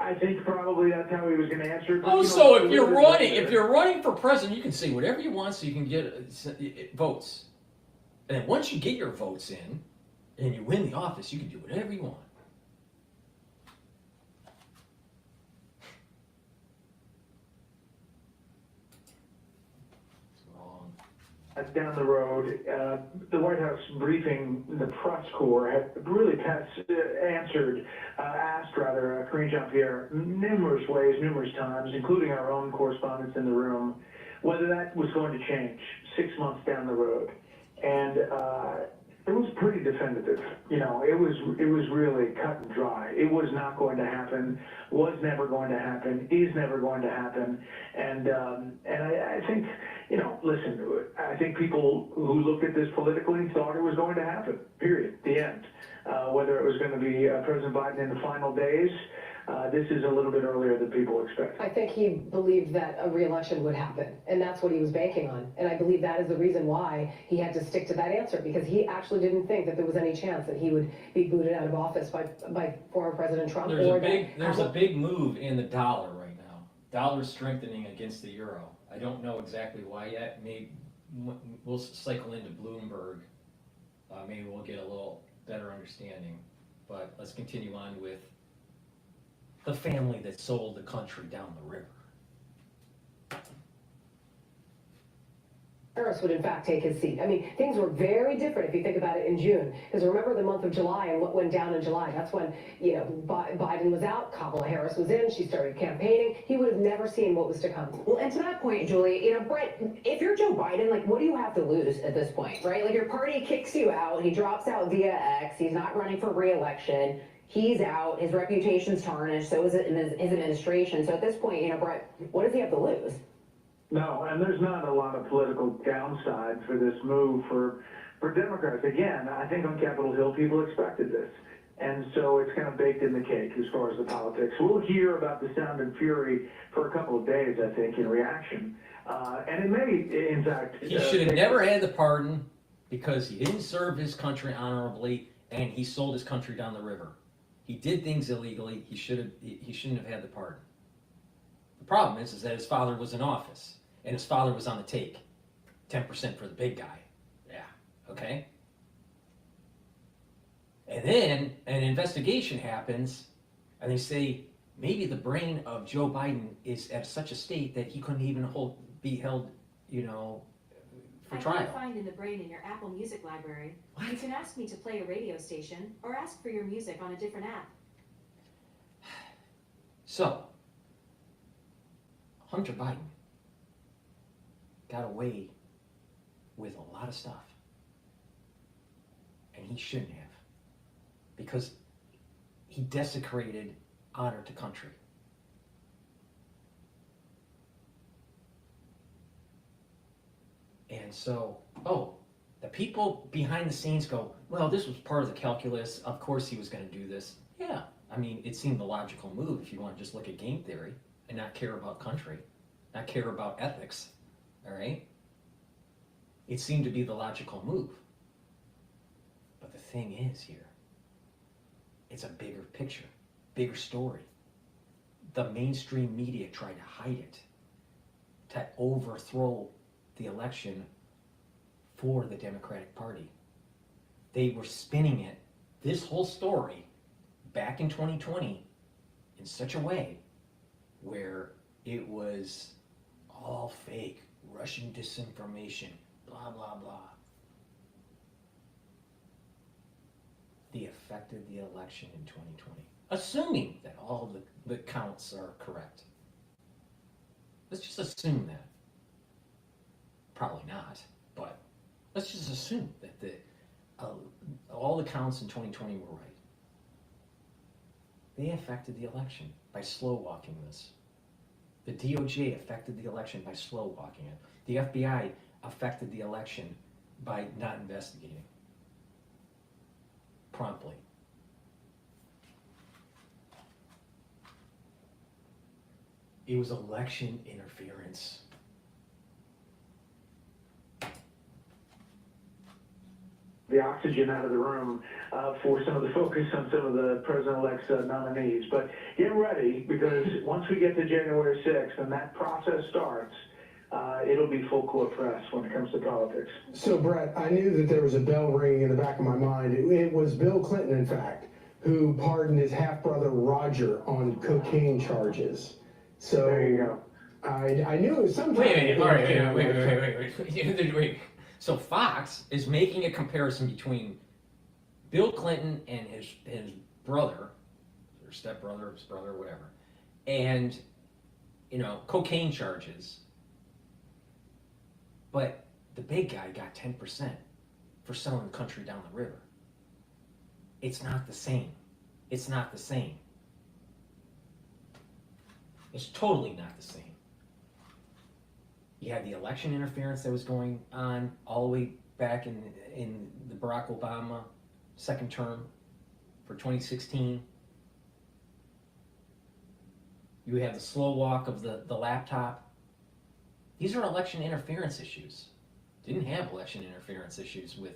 I think probably that's how he was going to answer it. Oh, so if you're running for president, you can say whatever you want so you can get votes. And then once you get your votes in and you win the office, you can do whatever you want. Down the road, the White House briefing, the press corps had really asked Karine Jean-Pierre numerous ways, numerous times, including our own correspondents in the room, whether that was going to change 6 months down the road. And it was pretty definitive. It was really cut and dry. It was not going to happen, was never going to happen, is never going to happen. And I think, listen, I think people who looked at this politically thought it was going to happen, period, the end. Whether it was going to be President Biden in the final days, this is a little bit earlier than people expect. I think he believed that a re-election would happen, and that's what he was banking on. And I believe that is the reason why he had to stick to that answer, because he actually didn't think that there was any chance that he would be booted out of office by former President Trump. There's a big move in the dollar right now. Dollar's strengthening against the euro. I don't know exactly why yet. Maybe we'll cycle into Bloomberg. Maybe we'll get a little better understanding. But let's continue on with the family that sold the country down the river. Harris would in fact take his seat. I mean, things were very different if you think about it in June. Because remember the month of July and what went down in July. That's when, Biden was out, Kamala Harris was in, she started campaigning. He would have never seen what was to come. Well, and to that point, Julie, Brett, if you're Joe Biden, what do you have to lose at this point, right? Your party kicks you out, he drops out via X, he's not running for re-election. He's out, his reputation's tarnished, so is it in his administration. So at this point, Brett, what does he have to lose? No, and there's not a lot of political downside for this move for Democrats. Again, I think on Capitol Hill, people expected this. And so it's kind of baked in the cake as far as the politics. We'll hear about the sound and fury for a couple of days, I think, in reaction. And it may, in fact... He should have never had the pardon because he didn't serve his country honorably and he sold his country down the river. He did things illegally. He shouldn't have had the pardon. The problem is that his father was in office and his father was on the take. 10% for the big guy. Yeah, okay? And then an investigation happens and they say, maybe the brain of Joe Biden is at such a state that he couldn't even be held, for I trial. can't find in the brain in your Apple Music library. What? You can ask me to play a radio station or ask for your music on a different app. So, Hunter Biden got away with a lot of stuff. And he shouldn't have. Because he desecrated honor to country. And so, the people behind the scenes go, well, this was part of the calculus. Of course he was going to do this. Yeah, I mean, it seemed the logical move if you want to just look at game theory and not care about country, not care about ethics, all right? It seemed to be the logical move. But the thing is here, it's a bigger picture, bigger story. The mainstream media tried to hide it, to overthrow the election for the Democratic Party. They were spinning it, this whole story, back in 2020 in such a way where it was all fake, Russian disinformation, blah, blah, blah. They affected the election in 2020, assuming that all the counts are correct. Let's just assume that. Probably not, but let's just assume that all the counts in 2020 were right. They affected the election by slow walking this. The DOJ affected the election by slow walking it. The FBI affected the election by not investigating promptly. It was election interference. The oxygen out of the room for some of the focus on some of the president-elect's nominees. But get ready, because once we get to January 6th and that process starts, it'll be full court press when it comes to politics. So, Brett, I knew that there was a bell ringing in the back of my mind. It was Bill Clinton, in fact, who pardoned his half-brother Roger on cocaine charges. So There you go. I knew it was sometime. Wait. So Fox is making a comparison between Bill Clinton and his brother, or stepbrother, his brother, whatever, and cocaine charges. But the big guy got 10% for selling the country down the river. It's not the same. It's not the same. It's totally not the same. You had the election interference that was going on all the way back in the Barack Obama second term for 2016. You have the slow walk of the laptop. These are election interference issues. Didn't have election interference issues with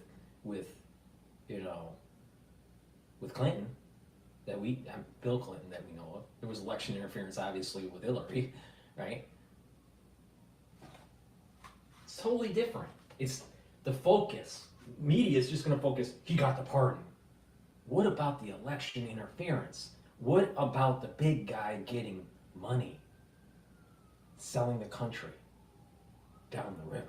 Clinton Bill Clinton that we know of. There was election interference obviously with Hillary, right? It's totally different. It's the focus. Media is just going to focus, he got the pardon. What about the election interference? What about the big guy getting money, selling the country down the river?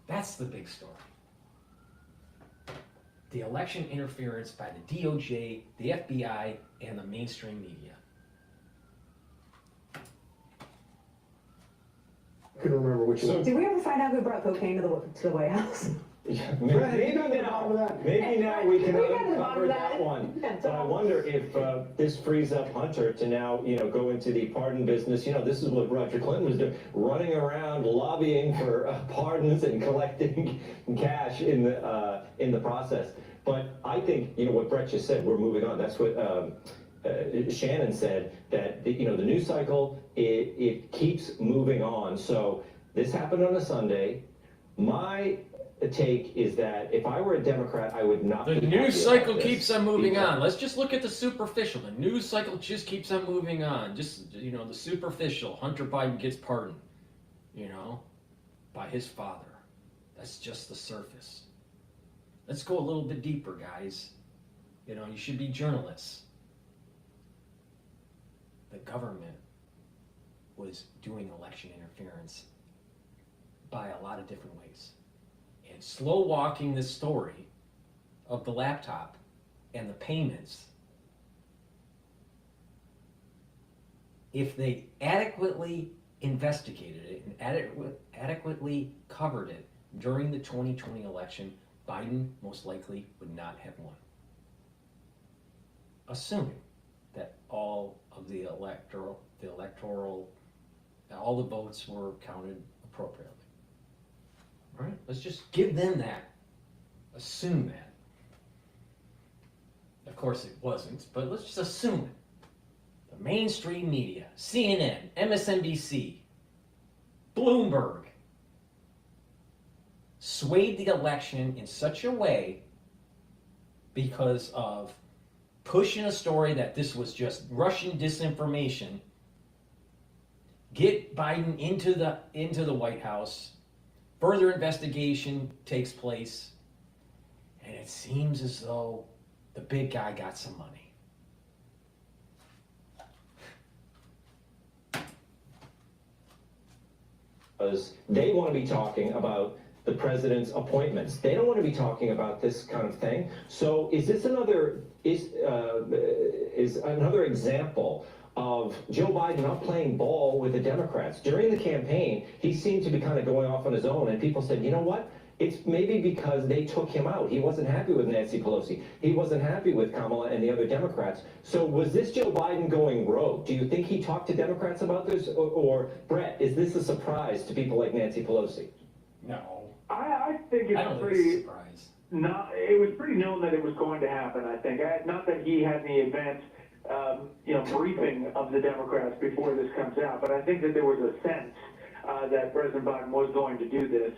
That's the big story. The election interference by the DOJ, the FBI, and the mainstream media. I couldn't remember which one. Did we ever find out who brought cocaine to the White House? Maybe now we can uncover that one. Yeah, But I wonder if this frees up Hunter to now, go into the pardon business. This is what Roger Clinton was doing, running around lobbying for pardons and collecting cash in the process. But I think, what Brett just said, we're moving on. That's what Shannon said, that the news cycle, it keeps moving on. So this happened on a Sunday. My take is that if I were a Democrat, I would not. The news cycle keeps on moving on. Let's just look at the superficial. The news cycle just keeps on moving on. Just, the superficial. Hunter Biden gets pardoned, by his father. That's just the surface. Let's go a little bit deeper, guys. You should be journalists. the government was doing election interference by a lot of different ways. And slow walking this story of the laptop and the payments, if they adequately investigated it and adequately covered it during the 2020 election, Biden most likely would not have won. Assuming that all of the electoral, all the votes were counted appropriately. Right? Let's just give them that. Assume that. Of course it wasn't, but let's just assume it. The mainstream media, CNN, MSNBC, Bloomberg, swayed the election in such a way because of pushing a story that this was just Russian disinformation, get Biden into the White House, further investigation takes place, and it seems as though the big guy got some money. Because they want to be talking about the president's appointments. They don't want to be talking about this kind of thing. So is this another example of Joe Biden not playing ball with the Democrats? During the campaign, he seemed to be kind of going off on his own, and people said, you know what? It's maybe because they took him out. He wasn't happy with Nancy Pelosi. He wasn't happy with Kamala and the other Democrats. So was this Joe Biden going rogue? Do you think he talked to Democrats about this? Or Brett, is this a surprise to people like Nancy Pelosi? No. I think I it's don't think it's a pretty, surprise. it was pretty known that it was going to happen, I think. Not that he had the advance, briefing of the Democrats before this comes out, but I think that there was a sense that President Biden was going to do this.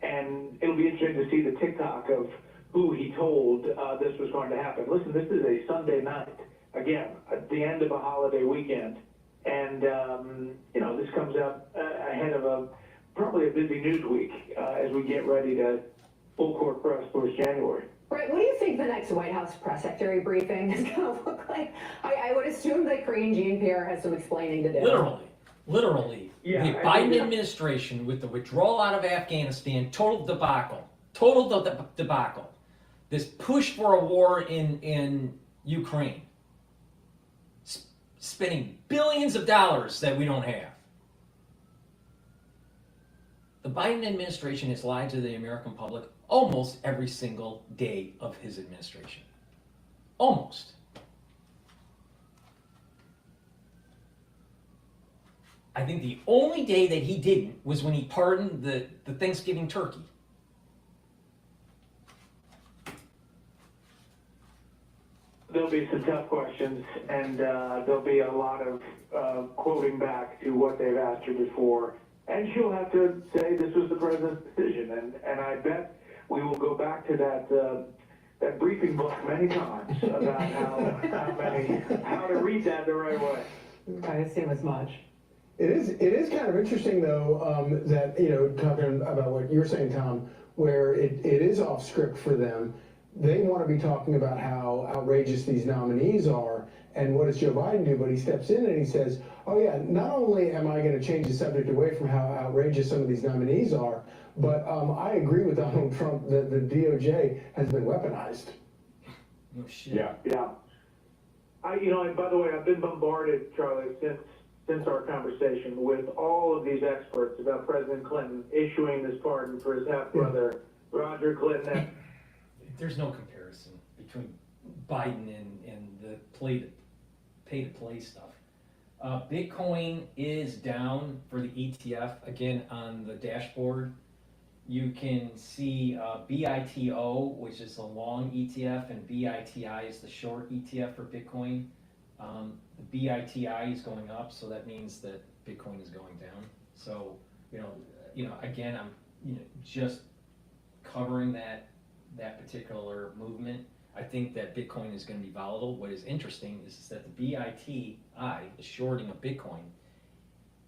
And it'll be interesting to see the TikTok of who he told this was going to happen. Listen, this is a Sunday night, again, at the end of a holiday weekend. And, this comes up ahead of probably a busy news week as we get ready to full court press towards January. Right, what do you think the next White House press secretary briefing is going to look like? I would assume that Karine Jean-Pierre has some explaining to do. Literally, Yeah, the Biden administration with the withdrawal out of Afghanistan, total debacle. This push for a war in Ukraine, spending billions of dollars that we don't have. The Biden administration has lied to the American public almost every single day of his administration. Almost. I think the only day that he didn't was when he pardoned the Thanksgiving turkey. There'll be some tough questions, and there'll be a lot of quoting back to what they've asked her before. And she'll have to say this was the president's decision. And I bet we will go back to that briefing book many times about how to read that the right way. I assume as much. It is kind of interesting though, that, talking about what you're saying, Tom, where it is off script for them. They want to be talking about how outrageous these nominees are, and what does Joe Biden do? But he steps in and he says, oh yeah, not only am I going to change the subject away from how outrageous some of these nominees are, but I agree with Donald Trump that the DOJ has been weaponized. No shit. Yeah. And by the way, I've been bombarded, Charlie, since our conversation with all of these experts about President Clinton issuing this pardon for his half-brother, Roger Clinton. There's no comparison between Biden and the pay-to-play stuff. Bitcoin is down for the ETF. Again, on the dashboard, you can see BITO, which is the long ETF, and BITI is the short ETF for Bitcoin. The BITI is going up, so that means that Bitcoin is going down. So, again, I'm just covering that particular movement. I think that Bitcoin is going to be volatile. What is interesting is that the BITI, the shorting of Bitcoin,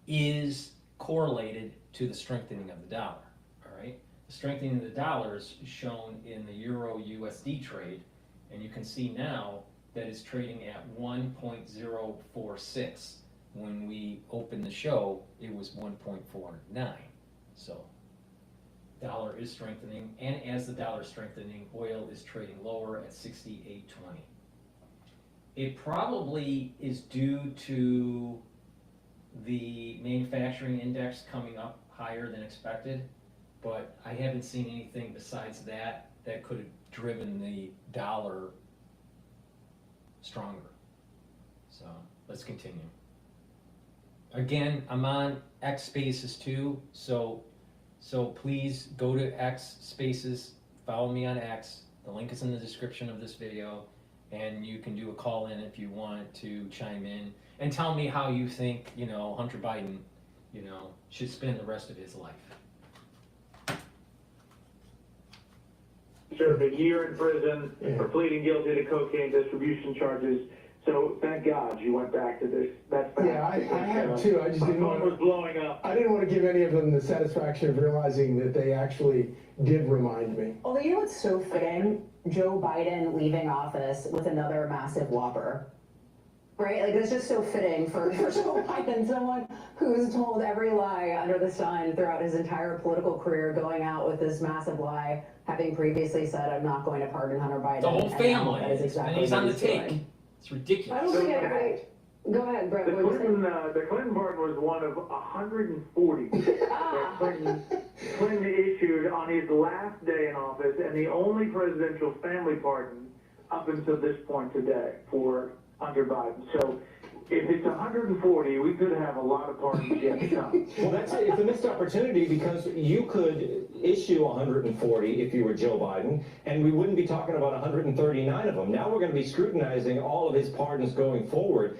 is correlated to the strengthening of the dollar. All right, the strengthening of the dollar is shown in the Euro USD trade, and you can see now that is trading at 1.046. When we opened the show, it was 1.49. So dollar is strengthening, and as the dollar is strengthening, oil is trading lower at 68.20. It probably is due to the manufacturing index coming up higher than expected, but I haven't seen anything besides that that could have driven the dollar stronger. So let's continue. Again, I'm on X Spaces too, so please go to X Spaces, follow me on X. The link is in the description of this video, and you can do a call in if you want to chime in and tell me how you think, Hunter Biden, should spend the rest of his life. Served a year in prison for pleading guilty to cocaine distribution charges. So thank God you went back to this. That's fact. Yeah, I have too. I just didn't my phone want was blowing up. I didn't want to give any of them the satisfaction of realizing that they actually did remind me. Although, you know what's so fitting? Joe Biden leaving office with another massive whopper. Right? Like, it's just so fitting for Joe Biden, someone who's told every lie under the sun throughout his entire political career, going out with this massive lie, having previously said, I'm not going to pardon Hunter Biden. The whole family, that is exactly and he's what on the doing. take. It's ridiculous. I don't think anybody, go ahead, Brett. The what were you saying? Clinton pardon was one of 140 that Clinton issued on his last day in office, and the only presidential family pardon up until this point today for Hunter Biden. So if it's 140, we could have a lot of pardons yet to come. Well, it's a missed opportunity because you could issue 140 if you were Joe Biden, and we wouldn't be talking about 139 of them. Now we're going to be scrutinizing all of his pardons going forward.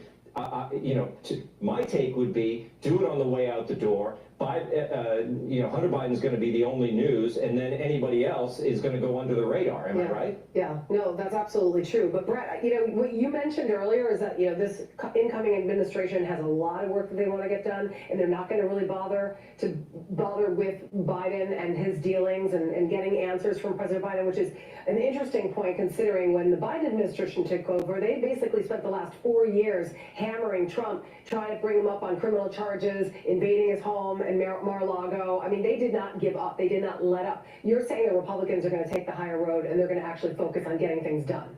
My take would be do it on the way out the door. Hunter Biden's going to be the only news, and then anybody else is going to go under the radar. Am I right? Yeah, no, that's absolutely true. But Brett, what you mentioned earlier is that, this incoming administration has a lot of work that they want to get done, and they're not going to really bother with Biden and his dealings and getting answers from President Biden, which is an interesting point considering when the Biden administration took over, they basically spent the last 4 years hammering Trump, trying to bring him up on criminal charges, invading his home in Mar-a-Lago. I mean, they did not give up. They did not let up. You're saying the Republicans are going to take the higher road and they're going to actually focus on getting things done.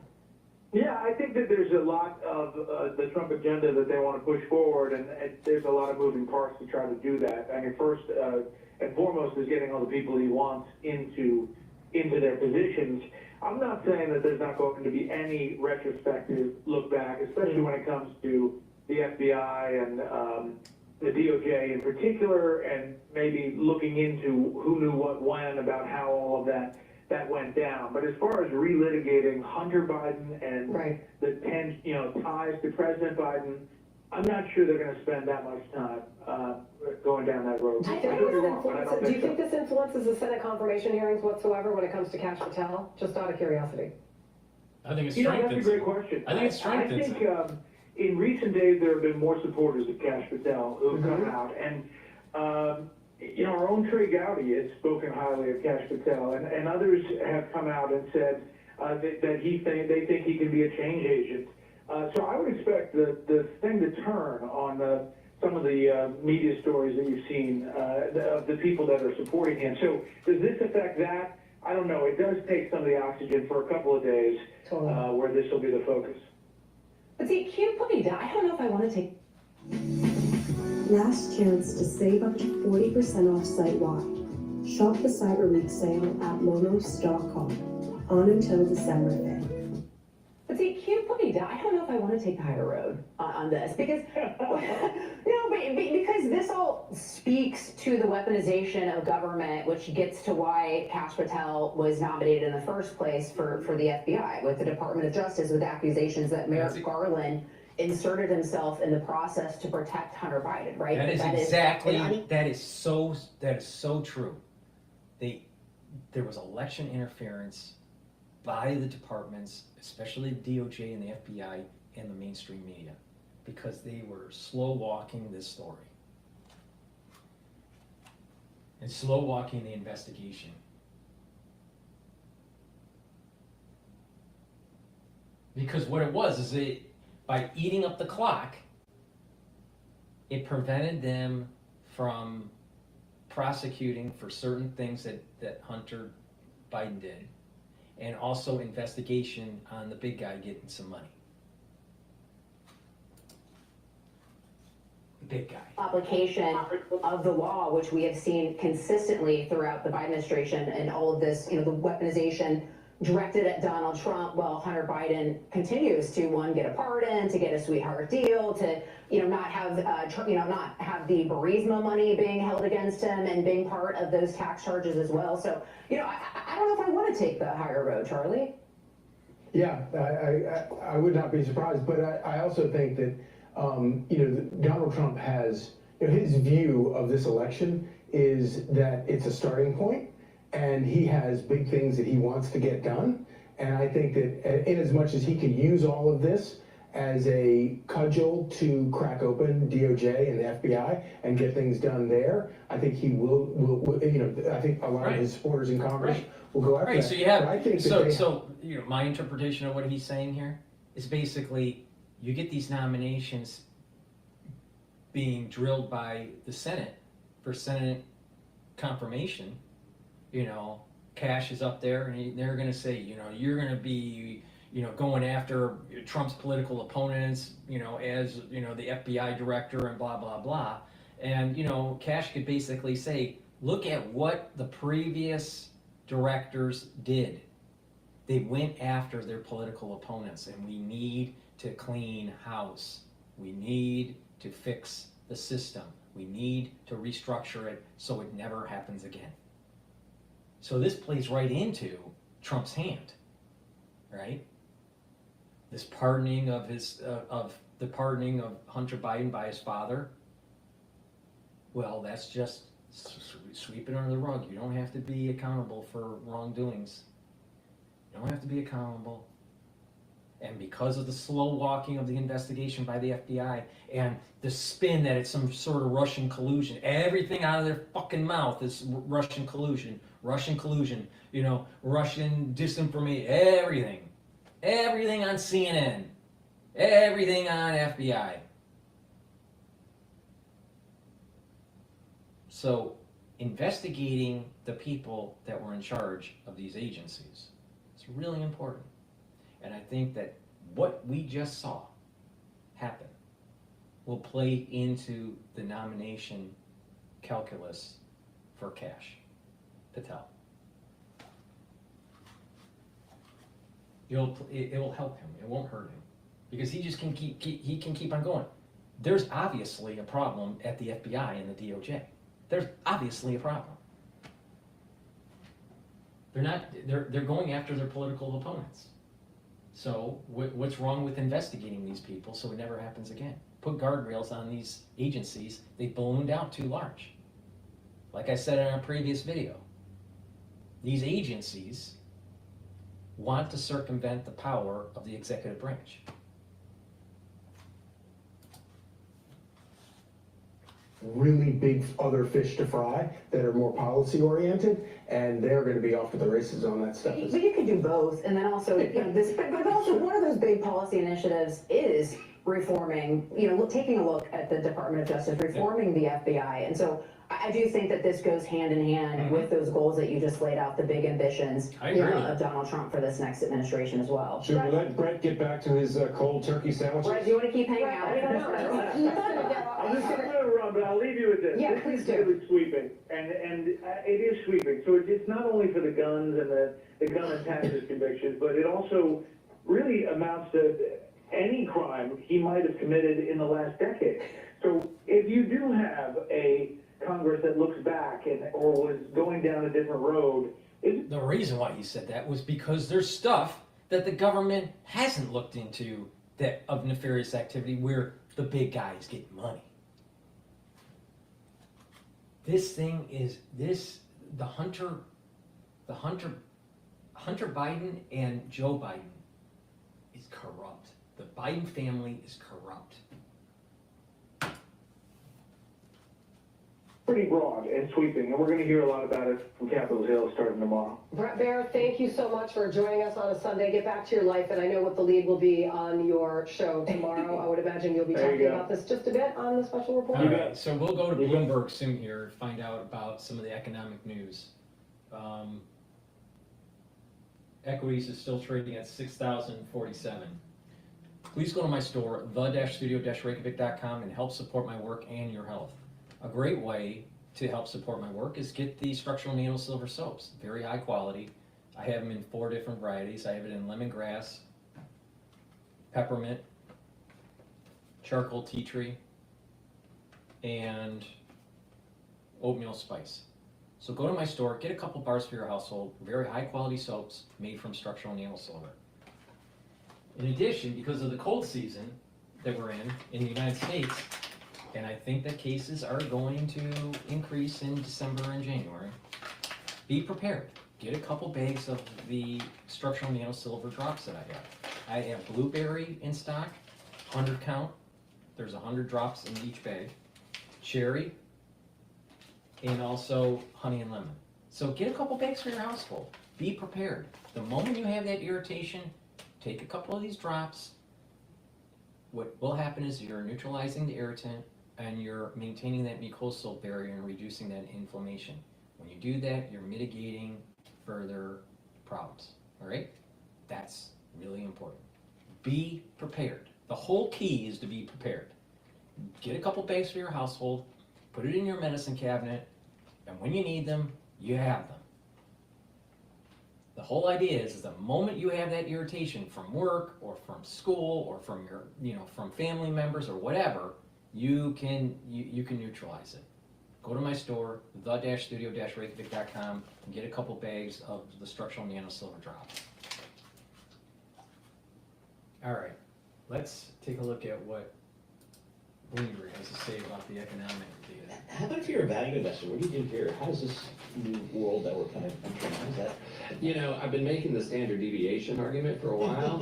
Yeah, I think that there's a lot of the Trump agenda that they want to push forward, and there's a lot of moving parts to try to do that. I mean, first and foremost is getting all the people he wants into their positions. I'm not saying that there's not going to be any retrospective look back, especially when it comes to the FBI and the DOJ in particular, and maybe looking into who knew what when about how all of that went down. But as far as relitigating Hunter Biden and the ties to President Biden, I'm not sure they're going to spend that much time going down that road. Do you think this influences the Senate confirmation hearings whatsoever when it comes to Kash Patel? Just out of curiosity. I think it strengthens. That's a great question. I think it strengthens. I think in recent days there have been more supporters of Kash Patel who have come out, and our own Trey Gowdy has spoken highly of Kash Patel, and others have come out and said that they think he can be a change agent. So I would expect the thing to turn on some of the media stories that you've seen of the people that are supporting him. So does this affect that? I don't know. It does take some of the oxygen for a couple of days where this will be the focus. But see, can you put me down? I don't know if I want to take... Last chance to save up to 40% off site-wide. Shop the Cyber Week sale at monos.com on until December 5th. But see, can you put me down? I don't know if I want to take the higher road on this, because because this all speaks to the weaponization of government, which gets to why Kash Patel was nominated in the first place for the FBI with the Department of Justice, with accusations that Merrick Garland inserted himself in the process to protect Hunter Biden. Right? That is so true. There was election interference by the departments, especially the DOJ and the FBI and the mainstream media, because they were slow walking this story and slow walking the investigation. Because what it was is by eating up the clock, it prevented them from prosecuting for certain things that Hunter Biden did, and also investigation on the big guy getting some money. The big guy. Application of the law, which we have seen consistently throughout the Biden administration and all of this, the weaponization directed at Donald Trump, while Hunter Biden continues to, one, get a pardon, to get a sweetheart deal, to, not have the Burisma money being held against him and being part of those tax charges as well. So, I don't know if I want to take the higher road, Charlie. Yeah, I would not be surprised, but I also think that, Donald Trump has, his view of this election is that it's a starting point, and he has big things that he wants to get done. And I think that in as much as he can use all of this as a cudgel to crack open DOJ and the FBI and get things done there, I think he will I think a lot of his supporters in Congress will go after that. So you have, I think my interpretation of what he's saying here is basically, you get these nominations being drilled by the Senate for Senate confirmation. Kash is up there, and they're going to say, you're going to be, going after Trump's political opponents, as, the FBI director and blah, blah, blah. And, Kash could basically say, look at what the previous directors did. They went after their political opponents, and we need to clean house. We need to fix the system. We need to restructure it so it never happens again. So this plays right into Trump's hand, right? This pardoning of the pardoning of Hunter Biden by his father. Well, that's just sweeping under the rug. You don't have to be accountable for wrongdoings. You don't have to be accountable. And because of the slow walking of the investigation by the FBI and the spin that it's some sort of Russian collusion, everything out of their fucking mouth is Russian collusion, Russian disinformation, everything on CNN, everything on FBI. So investigating the people that were in charge of these agencies is really important. And I think that what we just saw happen will play into the nomination calculus for Kash Patel. It will help him. It won't hurt him, because he just can keep on going. There's obviously a problem at the FBI and the DOJ. There's obviously a problem. They're going after their political opponents. So what's wrong with investigating these people so it never happens again? Put guardrails on these agencies. They ballooned out too large. Like I said in our previous video, these agencies want to circumvent the power of the executive branch. Really big other fish to fry that are more policy oriented, and they're going to be off to the races on that stuff. But you could do both, and then also, but also one of those big policy initiatives is reforming, taking a look at the Department of Justice, reforming the FBI. And so I do think that this goes hand in hand with those goals that you just laid out, the big ambitions of Donald Trump for this next administration as well. Should we let Brett get back to his cold turkey sandwiches? Brett, do you want to keep hanging out? I'm just going to run, but I'll leave you with this. Yeah, this please is do. really sweeping, and it is sweeping. So it's not only for the guns and the gun and taxes convictions, but it also really amounts to any crime he might have committed in the last decade. So if you do have a Congress that looks back or was going down a different road. The reason why he said that was because there's stuff that the government hasn't looked into that of nefarious activity where the big guys get money. This thing is the Hunter Biden and Joe Biden is corrupt. The Biden family is corrupt. pretty broad and sweeping, and we're going to hear a lot about it from Capitol Hill starting tomorrow. Brett Baer, thank you so much for joining us on a Sunday. Get back to your life, and I know what the lead will be on your show tomorrow. I would imagine you'll be talking about this just a bit on the special report. All right, so we'll go to Bloomberg soon here to find out about some of the economic news. Equities is still trading at 6,047. Please go to my store, the-studio-reykjavik.com, and help support my work and your health. A great way to help support my work is get the structural nano silver soaps. Very high quality. I have them in 4 different varieties. I have it in lemongrass, peppermint, charcoal tea tree, and oatmeal spice. So go to my store, get a couple bars for your household. Very high quality soaps made from structural nano silver. In addition, because of the cold season that we're in the United States, and I think that cases are going to increase in December and January, be prepared. Get a couple bags of the structural nano silver drops that I have. I have blueberry in stock, 100 count. There's 100 drops in each bag. Cherry, and also honey and lemon. So get a couple bags for your household. Be prepared. The moment you have that irritation, take a couple of these drops. What will happen is you're neutralizing the irritant and you're maintaining that mucosal barrier and reducing that inflammation. When you do that, you're mitigating further problems, all right? That's really important. Be prepared. The whole key is to be prepared. Get a couple bags for your household, put it in your medicine cabinet, and when you need them, you have them. The whole idea is the moment you have that irritation from work or from school or from your, from family members or whatever, you can neutralize it. Go to my store, the-studio-reykjavik.com, and get a couple bags of the structural nano silver drops. All right, let's take a look at what Bloomberg has to say about the economic data. How about if you're a value investor? What do you do here? How does this new world that we're kind of entering, how does that? I've been making the standard deviation argument for a while,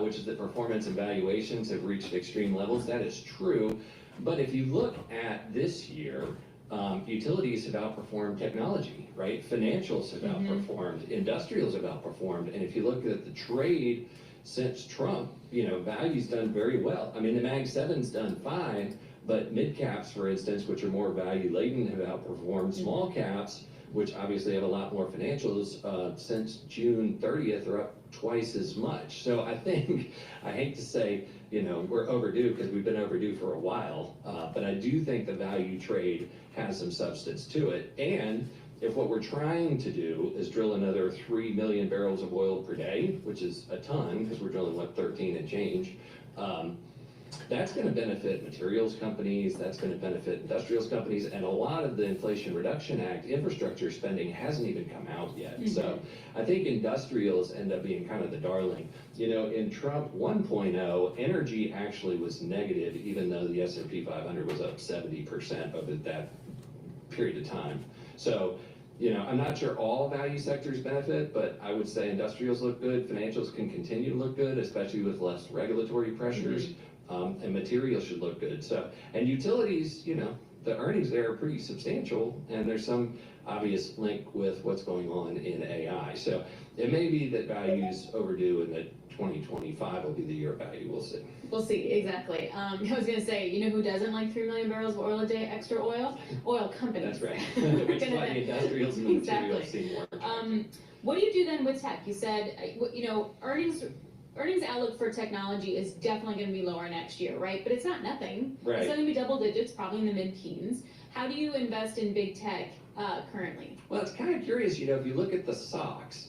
which is that performance and valuations have reached extreme levels. That is true. But if you look at this year, utilities have outperformed technology, right? Financials have outperformed, industrials have outperformed. And if you look at the trade since Trump, value's done very well. I mean, the Mag 7's done fine, but mid caps, for instance, which are more value laden, have outperformed. Small caps, which obviously have a lot more financials, since June 30th are up twice as much. So I think, I hate to say, we're overdue because we've been overdue for a while, but I do think the value trade has some substance to it. And if what we're trying to do is drill another 3 million barrels of oil per day, which is a ton, because we're drilling, 13 and change, that's going to benefit materials companies, that's going to benefit industrials companies, and a lot of the Inflation Reduction Act infrastructure spending hasn't even come out yet. So I think industrials end up being kind of the darling. In Trump 1.0, energy actually was negative, even though the S&P 500 was up 70% over that period of time. So, I'm not sure all value sectors benefit, but I would say industrials look good, financials can continue to look good, especially with less regulatory pressures, and materials should look good. So, and utilities, the earnings there are pretty substantial, and there's some obvious link with what's going on in AI. So it may be that value's overdue and that 2025 will be the year of value. We'll see. We'll see, exactly. I was going to say, who doesn't like 3 million barrels of oil a day, extra oil? Oil companies. That's right. Which is why the industrials and the materials seem more attractive. What do you do then with tech? You said, earnings outlook for technology is definitely going to be lower next year, right? But it's not nothing. Right. It's going to be double digits, probably in the mid-teens. How do you invest in big tech currently? Well, it's kind of curious, if you look at the stocks,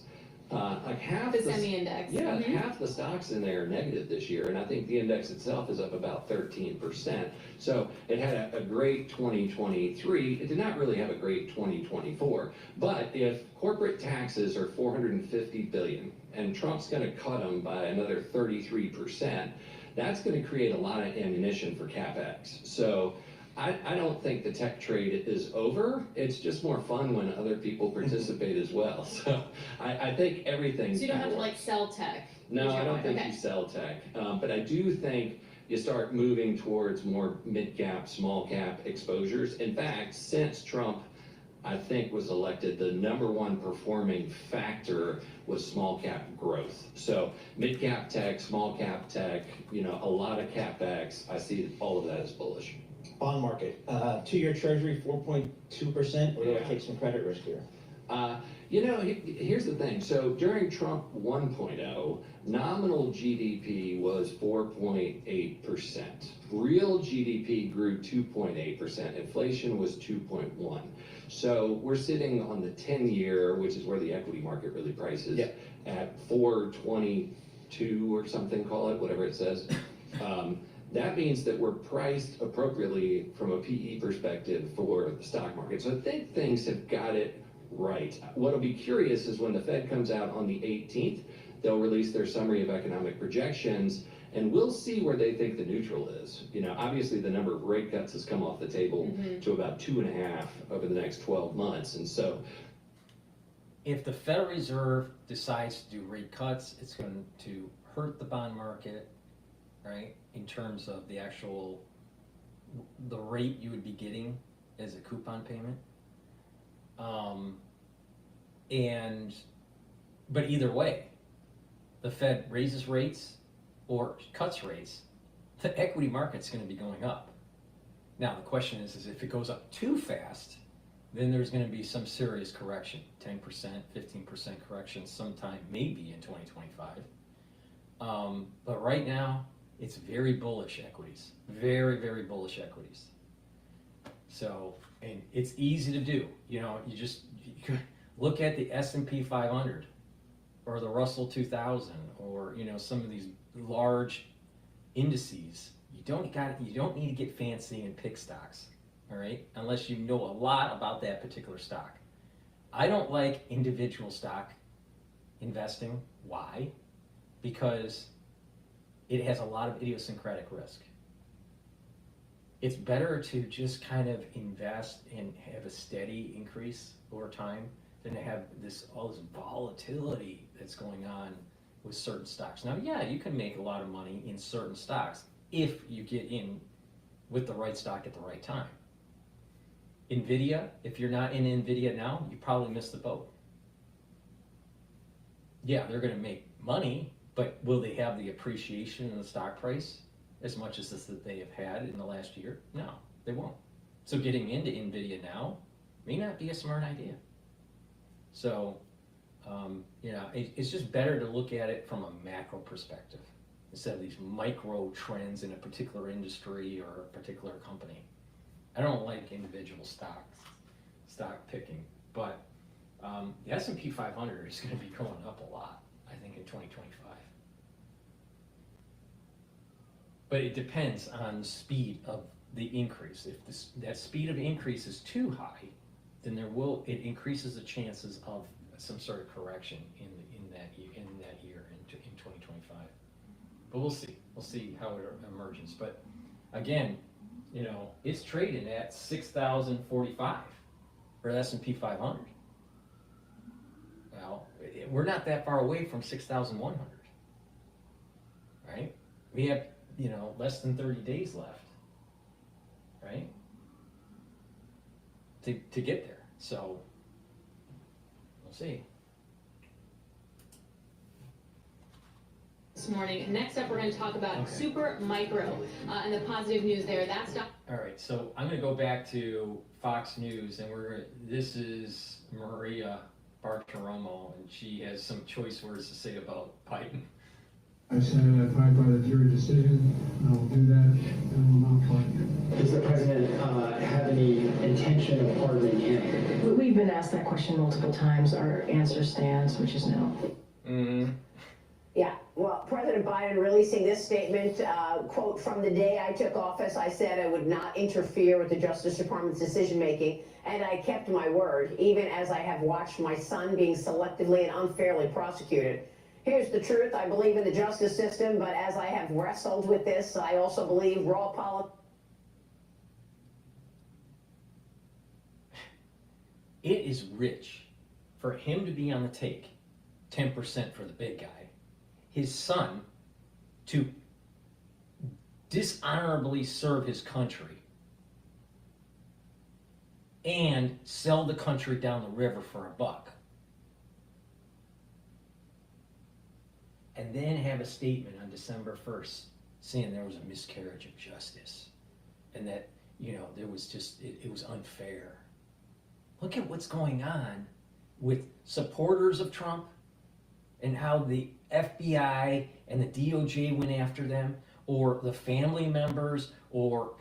like half the semi-index. Yeah, half the stocks in there are negative this year, and I think the index itself is up about 13%. So it had a great 2023. It did not really have a great 2024. But if corporate taxes are $450 billion, and Trump's going to cut them by another 33%, that's going to create a lot of ammunition for CapEx. So I don't think the tech trade is over. It's just more fun when other people participate as well. So I think everything. So you don't have to sell tech? No, I don't think you sell tech. But I do think you start moving towards more mid-cap, small-cap exposures. In fact, since Trump, I think, was elected, the #1 performing factor was small cap growth. So mid-cap tech, small-cap tech, a lot of CapEx. I see all of that as bullish. Bond market, 2-year treasury, 4.2%, or do I take some credit risk here? Here's the thing. So during Trump 1.0, nominal GDP was 4.8%. Real GDP grew 2.8%. Inflation was 2.1. So we're sitting on the 10-year, which is where the equity market really prices, at 422 or something, call it, whatever it says. That means that we're priced appropriately from a PE perspective for the stock market. So I think things have got it right. What'll be curious is when the Fed comes out on the 18th, they'll release their summary of economic projections, and we'll see where they think the neutral is. Obviously the number of rate cuts has come off the table to about 2.5 over the next 12 months. And so if the Federal Reserve decides to do rate cuts, it's going to hurt the bond market, right? In terms of the rate you would be getting as a coupon payment. But either way, the Fed raises rates or cuts rates, the equity market's going to be going up. Now the question is if it goes up too fast, then there's going to be some serious correction, 10%, 15% correction sometime maybe in 2025. But right now, it's very bullish equities, very, very bullish equities. So, and it's easy to do. You look at the S&P 500 or the Russell 2000 or some of these large indices. You don't need to get fancy and pick stocks, all right? Unless you know a lot about that particular stock. I don't like individual stock investing. Why? Because it has a lot of idiosyncratic risk. It's better to just kind of invest and have a steady increase over time than to have all this volatility that's going on with certain stocks. Now, yeah, you can make a lot of money in certain stocks if you get in with the right stock at the right time. NVIDIA, if you're not in NVIDIA now, you probably missed the boat. Yeah, they're going to make money, but will they have the appreciation in the stock price as much as this that they have had in the last year? No, they won't. So getting into NVIDIA now may not be a smart idea. So, it's just better to look at it from a macro perspective instead of these micro trends in a particular industry or a particular company. I don't like individual stock picking, but the S&P 500 is going to be going up a lot, I think, in 2025. But it depends on the speed of the increase. If that speed of increase is too high, then it increases the chances of some sort of correction in that year in 2025. But we'll see how it emerges. But again, it's trading at 6,045 for the S&P 500. Well, we're not that far away from 6,100, right? We have less than 30 days left, right? To get there. So we'll see. This morning. Next up, we're going to talk about Super Micro and the positive news there. That's not. All right, so I'm going to go back to Fox News, and this is Maria Bartiromo, and she has some choice words to say about Biden. I said I abide by the jury decision, and I will do that, and will not pardon. Does the president have any intention of pardoning him? We've been asked that question multiple times. Our answer stands, which is no. Yeah, well, President Biden releasing this statement, quote, "From the day I took office, I said I would not interfere with the Justice Department's decision-making, and I kept my word, even as I have watched my son being selectively and unfairly prosecuted. Here's the truth. I believe in the justice system, but as I have wrestled with this, I also believe raw politics." It is rich for him to be on the take, 10% for the big guy, his son to dishonorably serve his country and sell the country down the river for $1. And then have a statement on December 1st saying there was a miscarriage of justice and that, there was just, it was unfair. Look at what's going on with supporters of Trump and how the FBI and the DOJ went after them, or the family members, or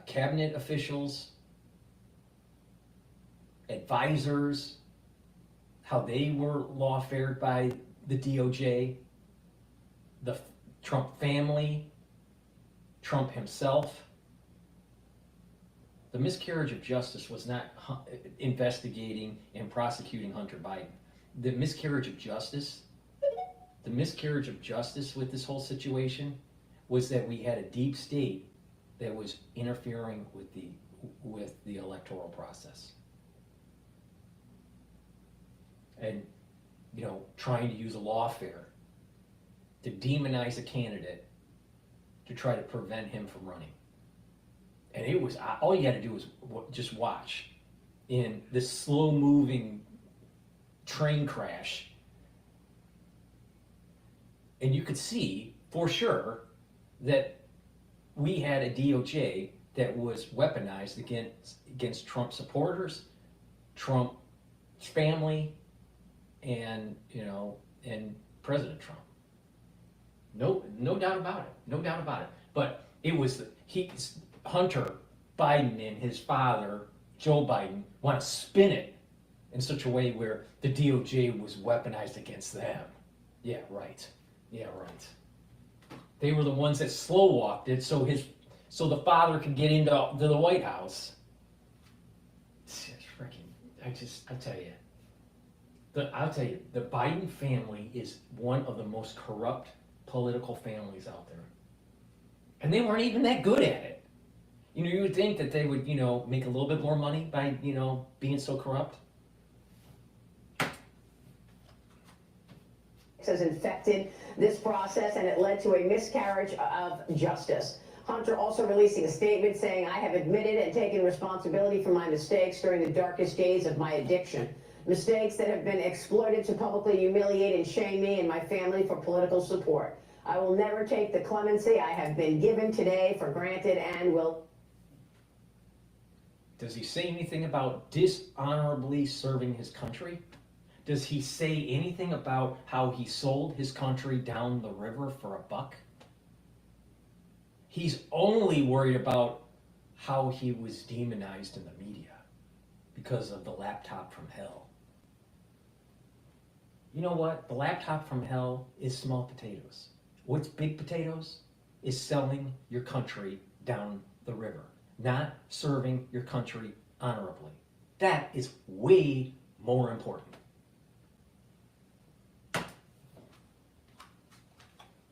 cabinet officials, advisors, how they were lawfared by the DOJ, the Trump family, Trump himself. The miscarriage of justice was not investigating and prosecuting Hunter Biden. The miscarriage of justice with this whole situation was that we had a deep state that was interfering with the electoral process. And, trying to use a lawfare to demonize a candidate to try to prevent him from running. And it was, all you had to do was just watch in this slow-moving train crash, and you could see for sure that we had a DOJ that was weaponized against Trump supporters, Trump's family, and and President Trump. No doubt about it. No doubt about it. But it was Hunter Biden and his father, Joe Biden, want to spin it in such a way where the DOJ was weaponized against them. Yeah, right. They were the ones that slow walked it so the father could get into the White House. It's freaking, I'll tell you, the Biden family is one of the most corrupt political families out there. And they weren't even that good at it. You would think that they would, make a little bit more money by, being so corrupt. Has infected this process, and it led to a miscarriage of justice. Hunter also releasing a statement saying, "I have admitted and taken responsibility for my mistakes during the darkest days of my addiction. Mistakes that have been exploited to publicly humiliate and shame me and my family for political support. I will never take the clemency I have been given today for granted and will..." Does he say anything about dishonorably serving his country? Does he say anything about how he sold his country down the river for $1? He's only worried about how he was demonized in the media because of the laptop from hell. You know what? The laptop from hell is small potatoes. What's big potatoes is selling your country down the river, not serving your country honorably. That is way more important.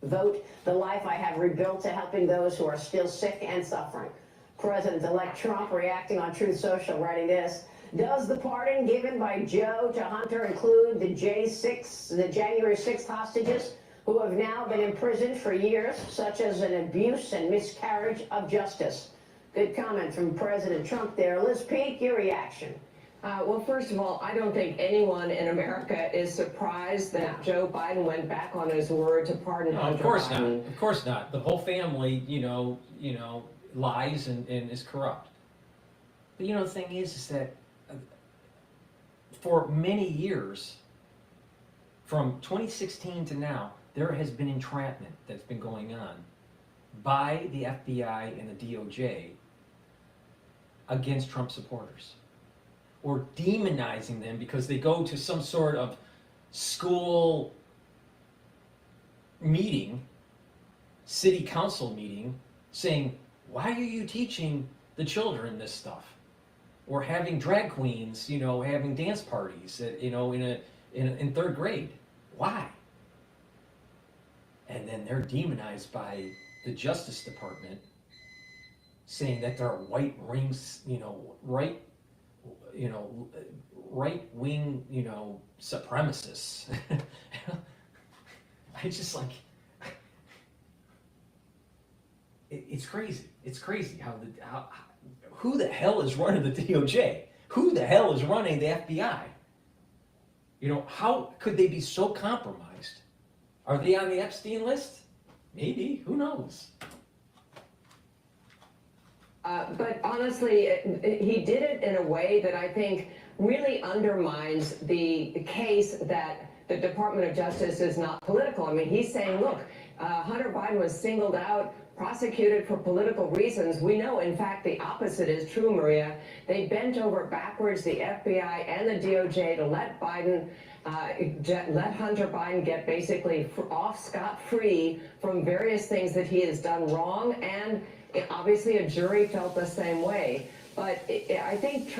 Vote the life I have rebuilt to helping those who are still sick and suffering. President-elect Trump reacting on Truth Social, writing this: "Does the pardon given by Joe to Hunter include the January 6th hostages who have now been imprisoned for years, such as an abuse and miscarriage of justice?" Good comment from President Trump there. Liz Peek, your reaction. Well, first of all, I don't think anyone in America is surprised that Joe Biden went back on his word to pardon Hunter Of course Biden. not. Of course not. The whole family, lies and is corrupt. But the thing is that for many years, from 2016 to now, there has been entrapment that's been going on by the FBI and the DOJ against Trump supporters, or demonizing them because they go to some sort of school meeting, city council meeting, saying, "Why are you teaching the children this stuff?" Or having drag queens, having dance parties, in third grade. Why? And then they're demonized by the Justice Department, saying that they're white rings, right-wing, supremacists. I just it's crazy. It's crazy how who the hell is running the DOJ? Who the hell is running the FBI? You know, how could they be so compromised? Are they on the Epstein list? Maybe, who knows? But honestly, he did it in a way that I think really undermines the case that the Department of Justice is not political. I mean, he's saying, look, Hunter Biden was singled out, prosecuted for political reasons. We know, in fact, the opposite is true, Maria. They bent over backwards, the FBI and the DOJ, to let Hunter Biden get basically off scot-free from various things that he has done wrong, and obviously a jury felt the same way. But I think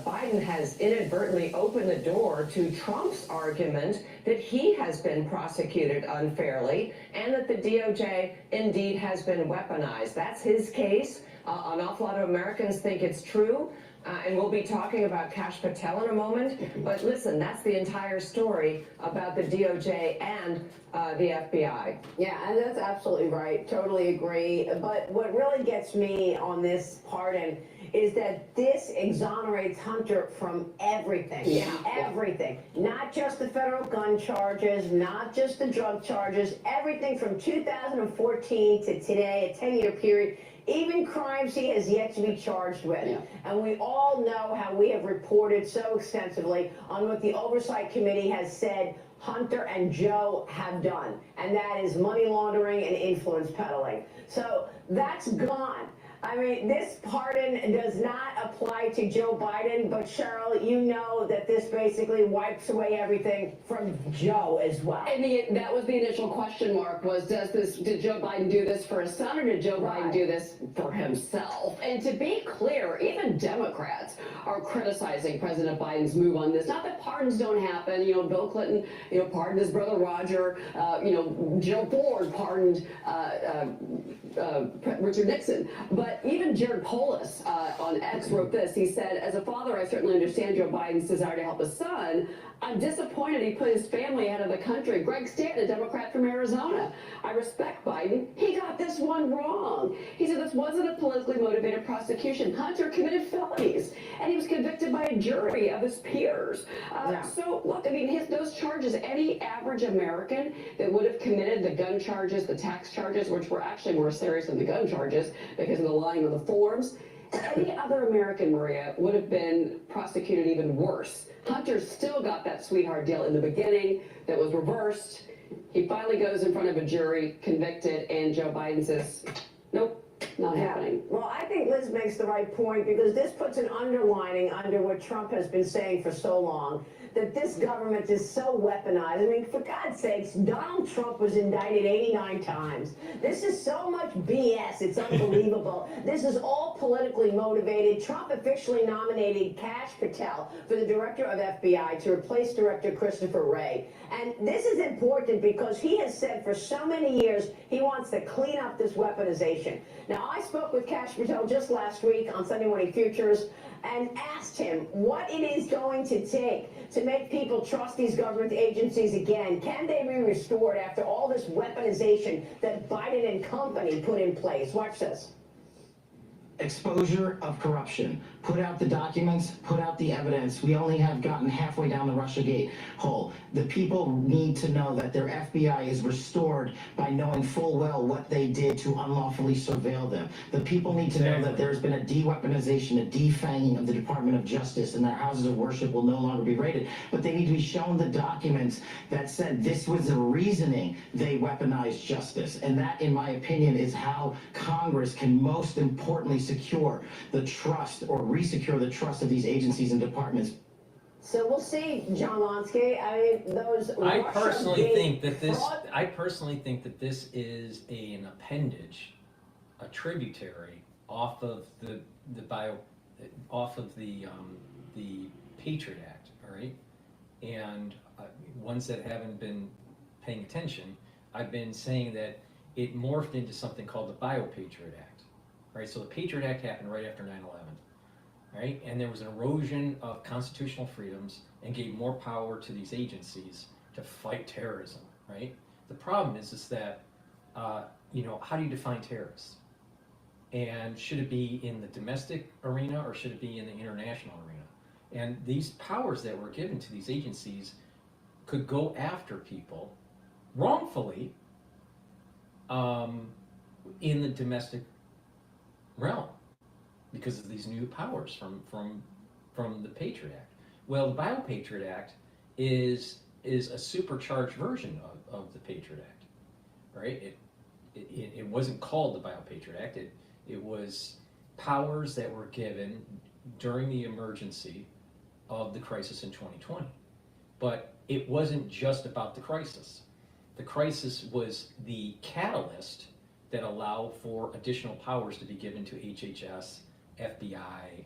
Biden has inadvertently opened the door to Trump's argument that he has been prosecuted unfairly and that the DOJ indeed has been weaponized. That's his case. An awful lot of Americans think it's true. And we'll be talking about Kash Patel in a moment. But listen, that's the entire story about the DOJ and the FBI. Yeah, and that's absolutely right. Totally agree. But what really gets me on this pardon is that this exonerates Hunter from everything. Yeah. Everything. Not just the federal gun charges, not just the drug charges, everything from 2014 to today, a 10-year period. Even crimes he has yet to be charged with. Yeah. And we all know how we have reported so extensively on what the Oversight Committee has said Hunter and Joe have done, and that is money laundering and influence peddling. So that's gone. I mean, this pardon does not apply to Joe Biden, but Cheryl, you know that this basically wipes away everything from Joe as well. And that was the initial question mark, was did Joe Biden do this for his son, or did Joe Biden do this for himself? And to be clear, even Democrats are criticizing President Biden's move on this. Not that pardons don't happen. You know, Bill Clinton, pardoned his brother Roger. Joe Ford pardoned Richard Nixon. But even Jared Polis on X wrote this. He said, as a father, I certainly understand Joe Biden's desire to help his son. I'm disappointed he put his family ahead of the country. Greg Stanton, a Democrat from Arizona. I respect Biden. He got this one wrong. He said this wasn't a politically motivated prosecution. Hunter committed felonies, and he was convicted by a jury of his peers. So, look, I mean, those charges, any average American that would have committed the gun charges, the tax charges, which were actually more serious than the gun charges because of the lying on the forms, any other American, Maria, would have been prosecuted even worse. Hunter still got that sweetheart deal in the beginning that was reversed. He finally goes in front of a jury, convicted, and Joe Biden says, nope, not happening. Well, I think Liz makes the right point, because this puts an underlining under what Trump has been saying for so long, that this government is so weaponized. I mean, for God's sakes, Donald Trump was indicted 89 times. This is so much BS, it's unbelievable. This is all politically motivated. Trump officially nominated Kash Patel for the director of FBI to replace Director Christopher Wray. And this is important because he has said for so many years he wants to clean up this weaponization. Now, I spoke with Kash Patel just last week on Sunday Morning Futures and asked him what it is going to take to make people trust these government agencies again. Can they be restored after all this weaponization that Biden and company put in place? Watch this. Exposure of corruption. Put out the documents, put out the evidence. We only have gotten halfway down the Russiagate hole. The people need to know that their FBI is restored by knowing full well what they did to unlawfully surveil them. The people need to know that there's been a de-weaponization, a defanging of the Department of Justice, and their houses of worship will no longer be raided. But they need to be shown the documents that said this was the reasoning they weaponized justice. And that, in my opinion, is how Congress can most importantly secure the trust, or re-secure the trust, of these agencies and departments. So we'll see, John Lonsky. I mean, those. I personally think that this is an appendage, a tributary off of the Patriot Act. All right, and ones that haven't been paying attention, I've been saying that it morphed into something called the Bio-Patriot Act. Right, so the Patriot Act happened right after 9/11, right? And there was an erosion of constitutional freedoms and gave more power to these agencies to fight terrorism, right? The problem is that, how do you define terrorists? And should it be in the domestic arena or should it be in the international arena? And these powers that were given to these agencies could go after people wrongfully in the domestic realm because of these new powers from the Patriot Act. Well, the Bio-Patriot Act is a supercharged version of the Patriot Act, right? It wasn't called the Bio-Patriot Act. It was powers that were given during the emergency of the crisis in 2020. But it wasn't just about the crisis. The crisis was the catalyst that allowed for additional powers to be given to HHS, FBI,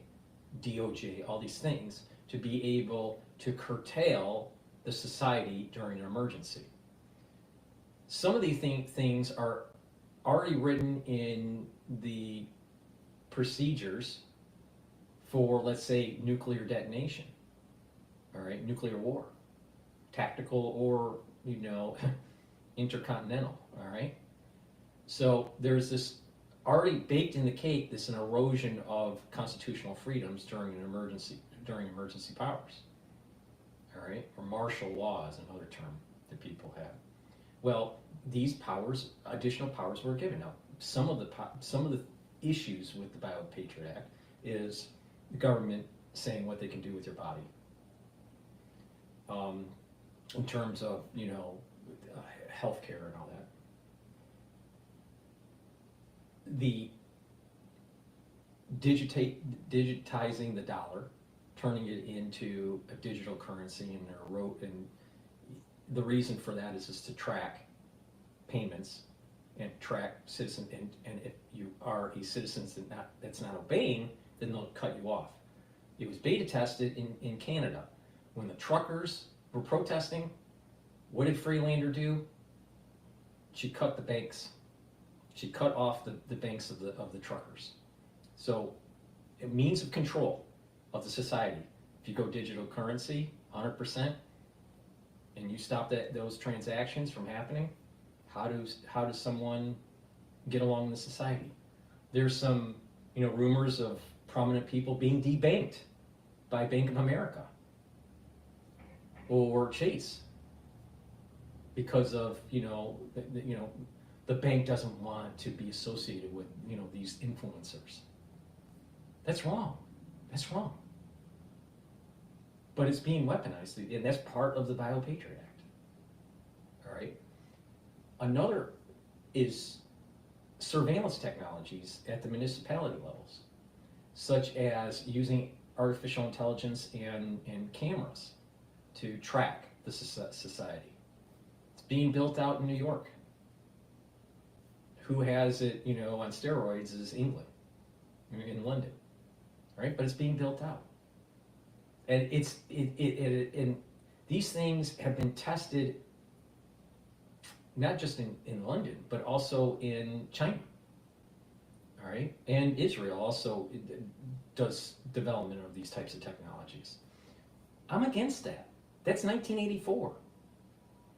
DOJ, all these things, to be able to curtail the society during an emergency. Some of these things are already written in the procedures for, let's say, nuclear detonation, all right, nuclear war, tactical or, intercontinental, all right? So there's this already baked in the cake, an erosion of constitutional freedoms during emergency powers, all right? Or martial law is another term that people have. Well, these powers, additional powers were given. Now, some of the issues with the Bio-Patriot Act is the government saying what they can do with your body. In terms of, healthcare and all that. The digitizing the dollar, turning it into a digital currency, and the reason for that is to track payments and track citizens, and if you are a citizen that's not obeying, then they'll cut you off. It was beta tested in Canada. When the truckers were protesting, what did Freelander do? She cut the banks. She cut off the banks of the truckers. So a means of control of the society. If you go digital currency, 100%, and you stop those transactions from happening, how does someone get along in the society? There's some rumors of prominent people being debanked by Bank of America or Chase because of the bank doesn't want to be associated with these influencers. That's wrong. That's wrong. But it's being weaponized, and that's part of the Bio-Patriot Act. All right. Another is surveillance technologies at the municipality levels, such as using artificial intelligence and cameras to track the society. It's being built out in New York. Who has it, on steroids is England, in London, right? But it's being built out. And and these things have been tested not just in London, but also in China, all right? And Israel also does development of these types of technologies. I'm against that. That's 1984.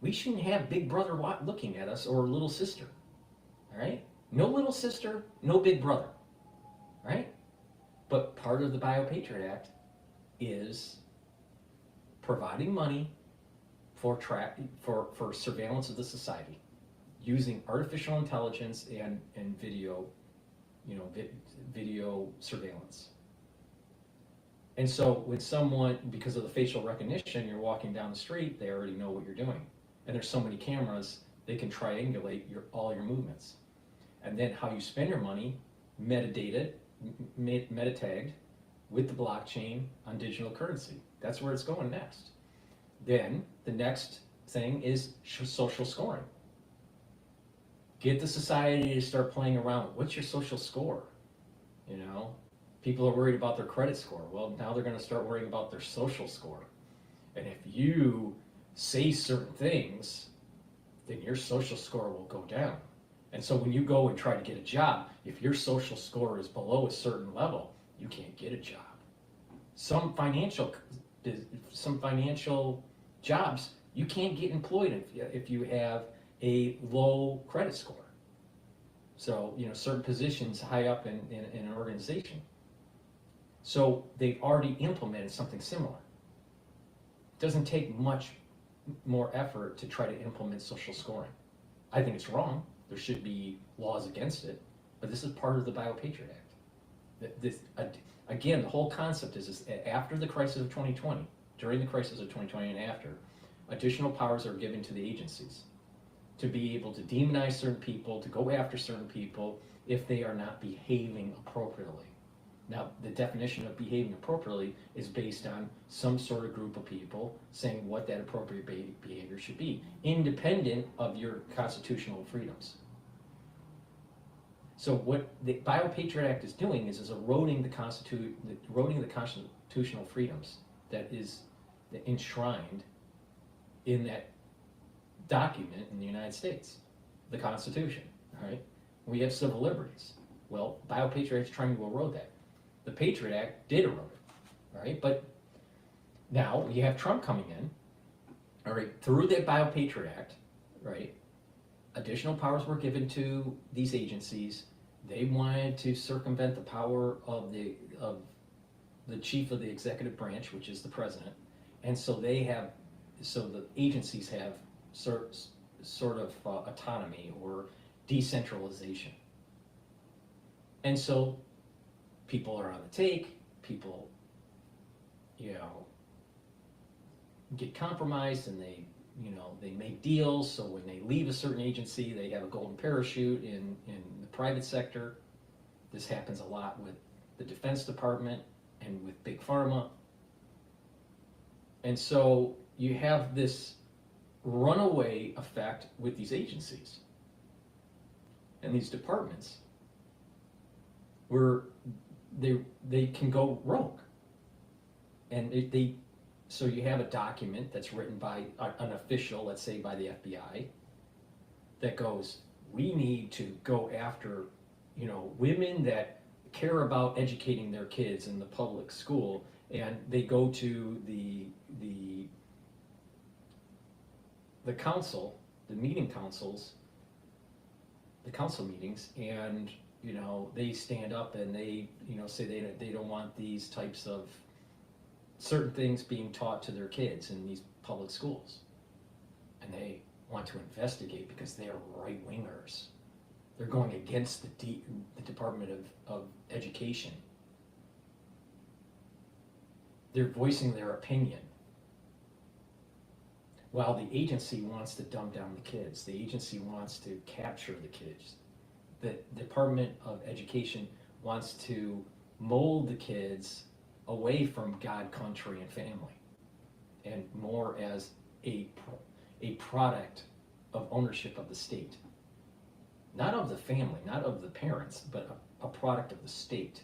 We shouldn't have Big Brother looking at us or little sister, all right? No little sister, no Big Brother, right? But part of the Bio-Patriot Act is providing money for surveillance of the society using artificial intelligence and video, video surveillance. And so when someone, because of the facial recognition, you're walking down the street, they already know what you're doing. And there's so many cameras, they can triangulate all your movements. And then how you spend your money, metadata, meta-tagged with the blockchain on digital currency. That's where it's going next. Then the next thing is social scoring. Get the society to start playing around. What's your social score? People are worried about their credit score. Well, now they're going to start worrying about their social score. And if you say certain things, then your social score will go down. And so when you go and try to get a job, if your social score is below a certain level, you can't get a job. Some financial jobs, you can't get employed if you have a low credit score. So, certain positions high up in an organization. So they've already implemented something similar. It doesn't take much more effort to try to implement social scoring. I think it's wrong. There should be laws against it, but this is part of the Bio-Patriot Act. Again, the whole concept is after the crisis of 2020, during the crisis of 2020 and after, additional powers are given to the agencies to be able to demonize certain people, to go after certain people if they are not behaving appropriately. Now, the definition of behaving appropriately is based on some sort of group of people saying what that appropriate behavior should be, independent of your constitutional freedoms. So what the Bio-Patriot Act is doing is eroding the constitutional freedoms that is enshrined in that document in the United States, the Constitution, right? We have civil liberties. Well, Bio-Patriot Act is trying to erode that. The Patriot Act did erode it, right? But now you have Trump coming in, all right, through the Bio-Patriot Act, right? Additional powers were given to these agencies. They wanted to circumvent the power of the chief of the executive branch, which is the president, and so the agencies have sort of autonomy or decentralization, and so people are on the take. People, get compromised, and they make deals. So when they leave a certain agency, they have a golden parachute in the private sector. This happens a lot with the Defense Department and with Big Pharma. And so you have this runaway effect with these agencies and these departments where they can go rogue. And so you have a document that's written by an official, let's say by the FBI, that goes, we need to go after, women that care about educating their kids in the public school, and they go to the council, the council meetings, and they stand up and they say they don't want these types of certain things being taught to their kids in these public schools, and they want to investigate because they are right-wingers. They're going against the Department of Education. They're voicing their opinion, while the agency wants to dumb down the kids. The agency wants to capture the kids. The Department of Education wants to mold the kids away from God, country, and family, and more as a product of ownership of the state. Not of the family, not of the parents, but a product of the state.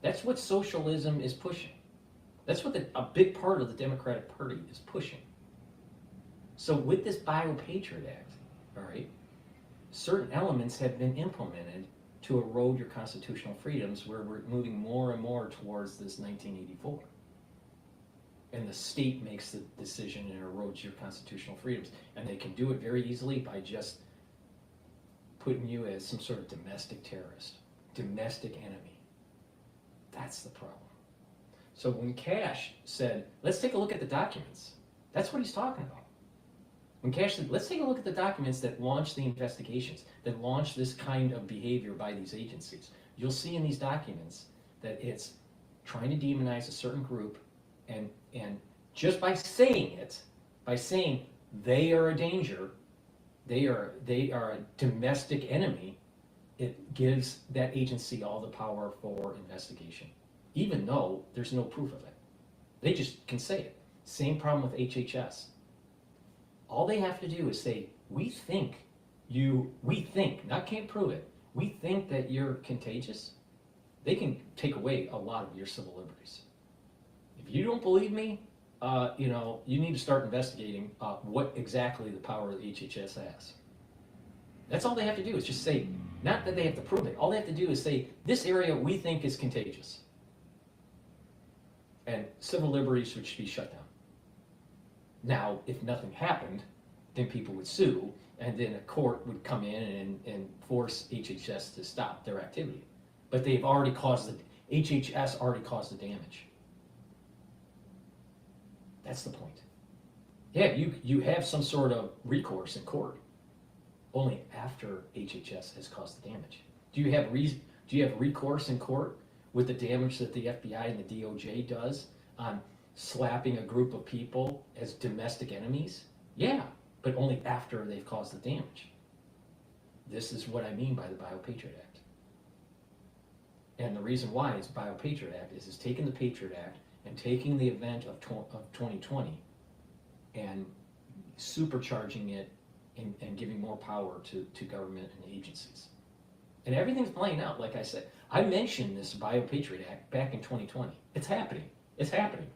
That's what socialism is pushing. That's what a big part of the Democratic Party is pushing. So with this Bio-Patriot Act, all right, certain elements have been implemented to erode your constitutional freedoms, where we're moving more and more towards this 1984. And the state makes the decision and erodes your constitutional freedoms. And they can do it very easily by just putting you as some sort of domestic terrorist, domestic enemy. That's the problem. So when Kash said, let's take a look at the documents, that's what he's talking about. When Kash said, let's take a look at the documents that launch the investigations, that launch this kind of behavior by these agencies, you'll see in these documents that it's trying to demonize a certain group, and just by saying it, by saying they are a danger, they are a domestic enemy, it gives that agency all the power for investigation, even though there's no proof of it. They just can say it. Same problem with HHS. All they have to do is say, we think, not can't prove it, we think that you're contagious. They can take away a lot of your civil liberties. If you don't believe me, you need to start investigating what exactly the power of the HHS has. That's all they have to do, is just say, not that they have to prove it, all they have to do is say, this area we think is contagious. And civil liberties should be shut down. Now, if nothing happened, then people would sue, And then a court would come in and force HHS to stop their activity. But they've already HHS already caused the damage. That's the point. Yeah, you have some sort of recourse in court, only after HHS has caused the damage. Do you have recourse in court with the damage that the FBI and the DOJ does on slapping a group of people as domestic enemies? Yeah, but only after they've caused the damage. This is what I mean by the Bio-Patriot Act. And the reason why it's Bio-Patriot Act is it's taking the Patriot Act and taking the event of 2020 and supercharging it and giving more power to government and agencies. And everything's playing out, like I said. I mentioned this Bio-Patriot Act back in 2020. It's happening. It's happening.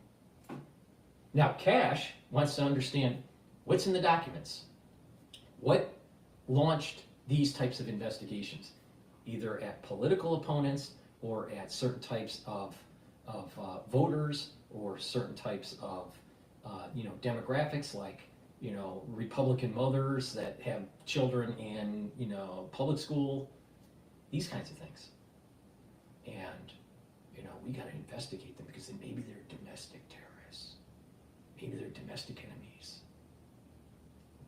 Now, Kash wants to understand what's in the documents. What launched these types of investigations, either at political opponents or at certain types of voters or certain types of demographics, like Republican mothers that have children in public school, these kinds of things. And we got to investigate them because maybe they're domestic terrorists, maybe they're domestic enemies.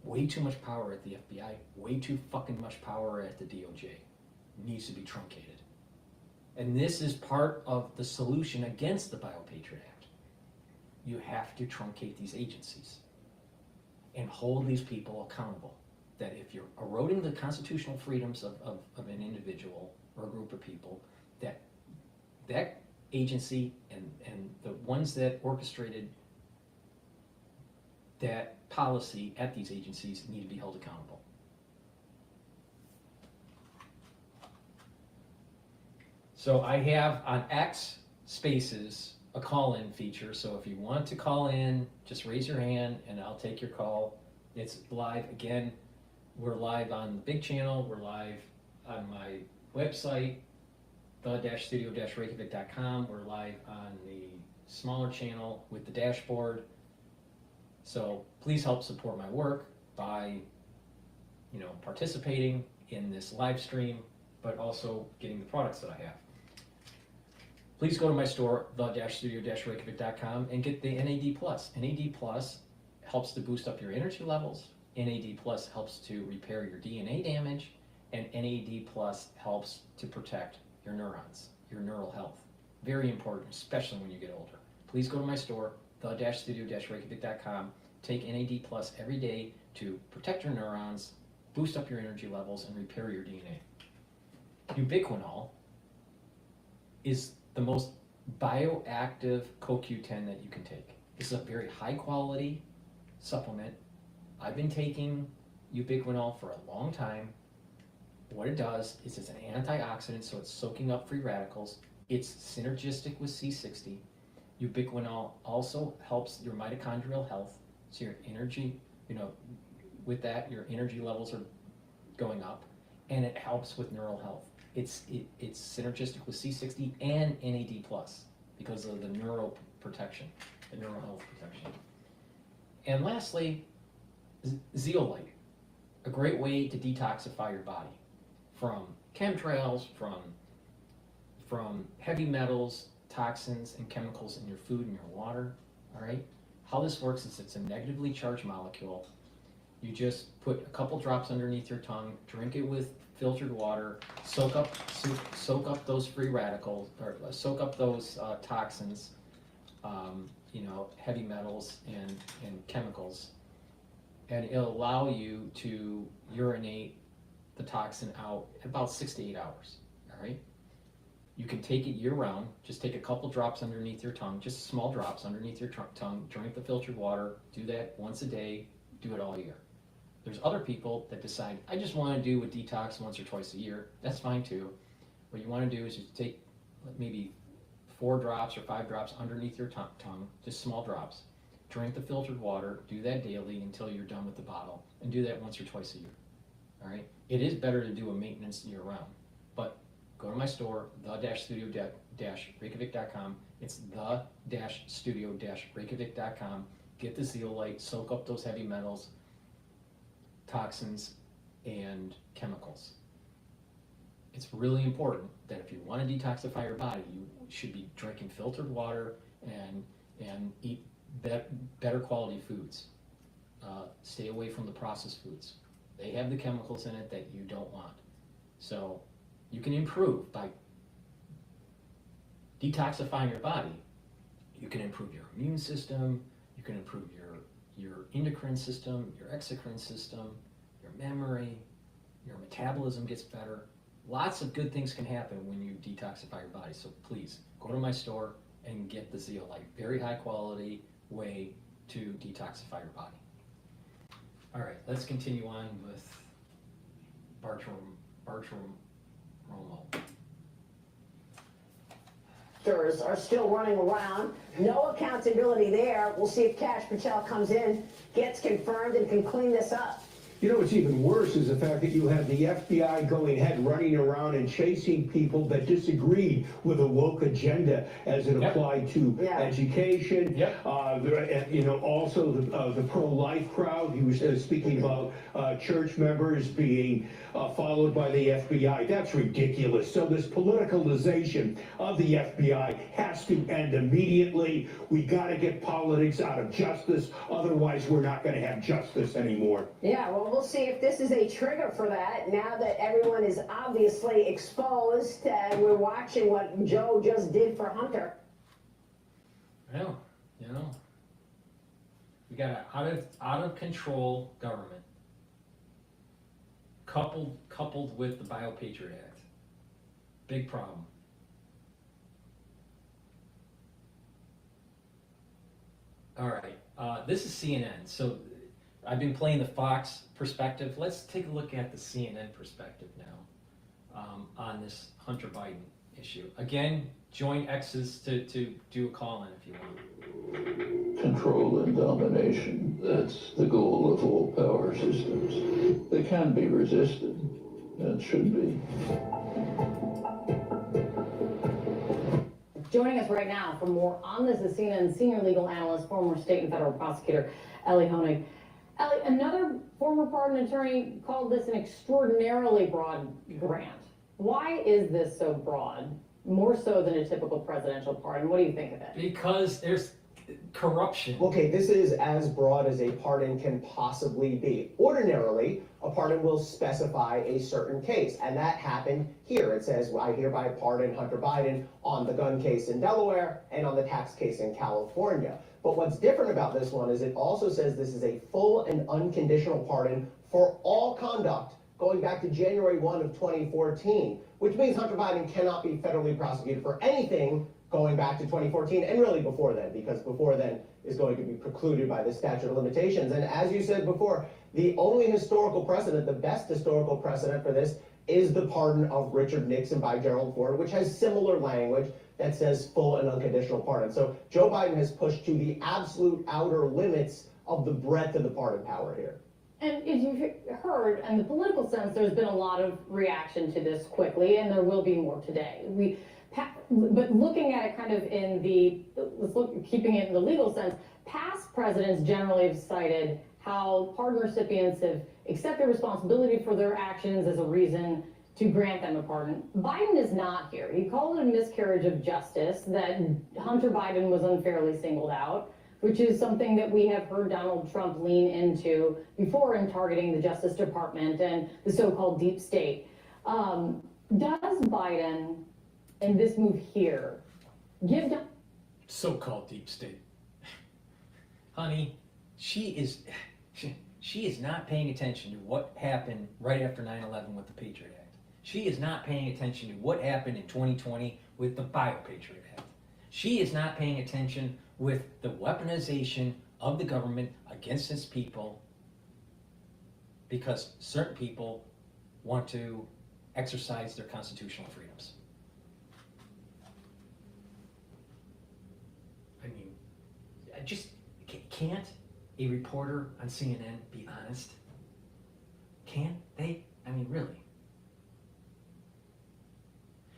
Way too much power at the FBI, way too fucking much power at the DOJ. Needs to be truncated. And this is part of the solution against the Bio-Patriot Act. You have to truncate these agencies and hold these people accountable. That if you're eroding the constitutional freedoms of an individual or a group of people, that agency and the ones that orchestrated that policy at these agencies need to be held accountable. So I have on X Spaces a call-in feature, so if you want to call in, just raise your hand and I'll take your call. It's live. Again, we're live on the big channel, we're live on my website, the-studio-reykjavik.com. We're live on the smaller channel with the dashboard. So please help support my work by participating in this live stream, but also getting the products that I have. Please go to my store, the-studio-reykjavik.com, and get the NAD+. NAD+ helps to boost up your energy levels. NAD+ helps to repair your DNA damage, and NAD+ helps to protect your neurons, your neural health. Very important, especially when you get older. Please go to my store, the-studio-reykjavik.com. Take NAD+ every day to protect your neurons, boost up your energy levels, and repair your DNA. Ubiquinol is the most bioactive CoQ10 that you can take. This is a very high quality supplement. I've been taking ubiquinol for a long time. What it does is it's an antioxidant, so it's soaking up free radicals. It's synergistic with C60. Ubiquinol also helps your mitochondrial health, so your energy, with that, your energy levels are going up, and it helps with neural health. It's synergistic with C60 and NAD+, because of the neural protection, the neural health protection. And lastly, zeolite, a great way to detoxify your body from chemtrails, from heavy metals, toxins, and chemicals in your food and your water. All right. How this works is it's a negatively charged molecule. You just put a couple drops underneath your tongue, drink it with filtered water, soak up those free radicals, or soak up those toxins, heavy metals and chemicals, and it'll allow you to urinate the toxin out in about 6 to 8 hours. All right. You can take it year-round. Just take a couple drops underneath your tongue, just small drops underneath your tongue, drink the filtered water, do that once a day, do it all year. There's other people that decide, I just want to do a detox once or twice a year. That's fine too. What you want to do is you take maybe 4 drops or 5 drops underneath your tongue, just small drops. Drink the filtered water, do that daily until you're done with the bottle, and do that once or twice a year. All right? It is better to do a maintenance year-round, but go to my store, the-studio-reykjavik.com. It's the-studio-reykjavik.com. Get the zeolite, soak up those heavy metals, toxins, and chemicals. It's really important that if you want to detoxify your body, you should be drinking filtered water and eat better quality foods. Stay away from the processed foods. They have the chemicals in it that you don't want. So you can improve by detoxifying your body. You can improve your immune system, you can improve your endocrine system, your exocrine system, your memory, your metabolism gets better. Lots of good things can happen when you detoxify your body. So please go to my store and get the Zeolite. Very high quality way to detoxify your body. All right, let's continue on with Bartram Romo. Are still running around. No accountability there. We'll see if Kash Patel comes in, gets confirmed, and can clean this up. You know what's even worse is the fact that you have the FBI going ahead, running around and chasing people that disagreed with a woke agenda as it applied to education. Also the pro-life crowd. He was speaking about church members being followed by the FBI. That's ridiculous. So this politicalization of the FBI has to end immediately. We got to get politics out of justice. Otherwise, we're not going to have justice anymore. Yeah, well, we'll see if this is a trigger for that. Now that everyone is obviously exposed, and we're watching what Joe just did for Hunter. Well, we got an out of control government, coupled with the BioPatriot Act. Big problem. All right, this is CNN. So I've been playing the Fox perspective. Let's take a look at the CNN perspective now on this Hunter Biden issue. Again, join X's to do a call-in if you want. Control and domination, that's the goal of all power systems. They can be resisted, and should be. Joining us right now for more on this is CNN senior legal analyst, former state and federal prosecutor, Ellie Honig. Ellie, another former pardon attorney called this an extraordinarily broad grant. Why is this so broad, more so than a typical presidential pardon? What do you think of it? Because there's corruption. Okay, this is as broad as a pardon can possibly be. Ordinarily, a pardon will specify a certain case, and that happened here. It says, I hereby pardon Hunter Biden on the gun case in Delaware and on the tax case in California. But what's different about this one is it also says this is a full and unconditional pardon for all conduct going back to January 1 of 2014, which means Hunter Biden cannot be federally prosecuted for anything going back to 2014 and really before then, because before then is going to be precluded by the statute of limitations. And as you said before, the only historical precedent, the best historical precedent for this is the pardon of Richard Nixon by Gerald Ford, which has similar language that says full and unconditional pardon. So Joe Biden has pushed to the absolute outer limits of the breadth of the pardon power here. And as you've heard, in the political sense, there's been a lot of reaction to this quickly, and there will be more today. But looking at it kind of in the, keeping it in the legal sense, past presidents generally have cited how pardon recipients have accepted responsibility for their actions as a reason to grant them a pardon. Biden is not here. He called it a miscarriage of justice that Hunter Biden was unfairly singled out, which is something that we have heard Donald Trump lean into before in targeting the Justice Department and the so-called deep state. Does Biden, in this move here, give... So-called deep state. Honey, she is not paying attention to what happened right after 9/11 with the Patriot Act. She is not paying attention to what happened in 2020 with the BioPatriot Act. She is not paying attention with the weaponization of the government against its people because certain people want to exercise their constitutional freedoms. I mean, can't a reporter on CNN be honest? Can't they? I mean, really?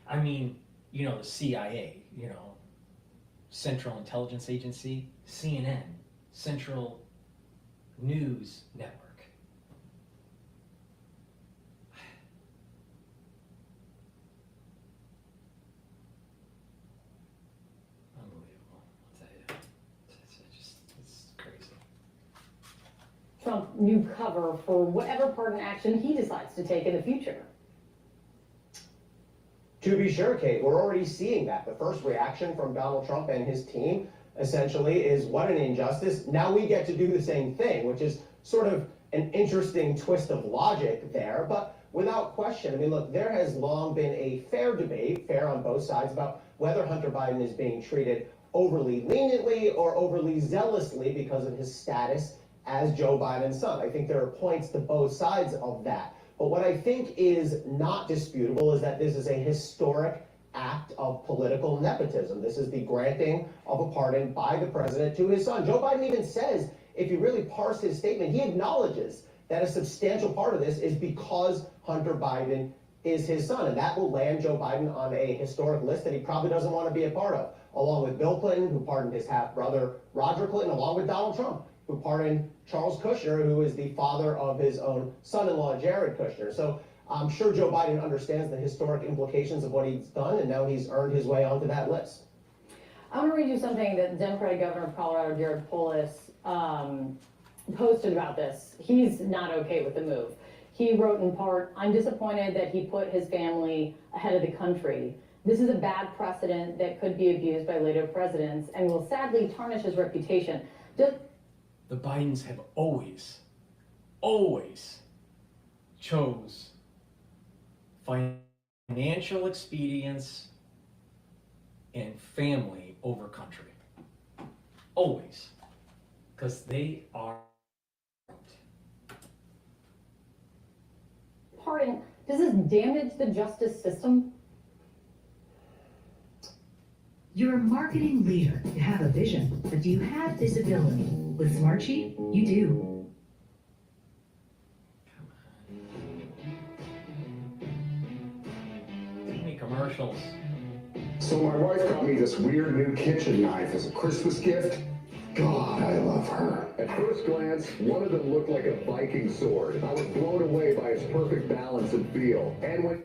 I mean, the CIA, Central Intelligence Agency, CNN, Central News Network. Trump new cover for whatever pardon action he decides to take in the future. To be sure, Kate, we're already seeing that. The first reaction from Donald Trump and his team essentially is, what an injustice. Now we get to do the same thing, which is sort of an interesting twist of logic there. But without question, I mean, look, there has long been a fair debate, fair on both sides, about whether Hunter Biden is being treated overly leniently or overly zealously because of his status as Joe Biden's son. I think there are points to both sides of that. But what I think is not disputable is that this is a historic act of political nepotism. This is the granting of a pardon by the president to his son. Joe Biden even says, if you really parse his statement, he acknowledges that a substantial part of this is because Hunter Biden is his son. And that will land Joe Biden on a historic list that he probably doesn't want to be a part of, along with Bill Clinton, who pardoned his half-brother Roger Clinton, along with Donald Trump, who pardoned Charles Kushner, who is the father of his own son-in-law, Jared Kushner. So I'm sure Joe Biden understands the historic implications of what he's done, and now he's earned his way onto that list. I want to read you something that the Democratic governor of Colorado, DrPaulCottrell, posted about this. He's not okay with the move. He wrote in part, "I'm disappointed that he put his family ahead of the country. This is a bad precedent that could be abused by later presidents and will sadly tarnish his reputation." The Bidens have always chose financial expedience and family over country. Always. Because they are. Pardon, does this damage the justice system? You're a marketing leader. You have a vision, but do you have visibility? With Smartsheet, you do. Too many commercials. So my wife got me this weird new kitchen knife as a Christmas gift. God, I love her. At first glance, one of them looked like a Viking sword. I was blown away by its perfect balance and feel. And when...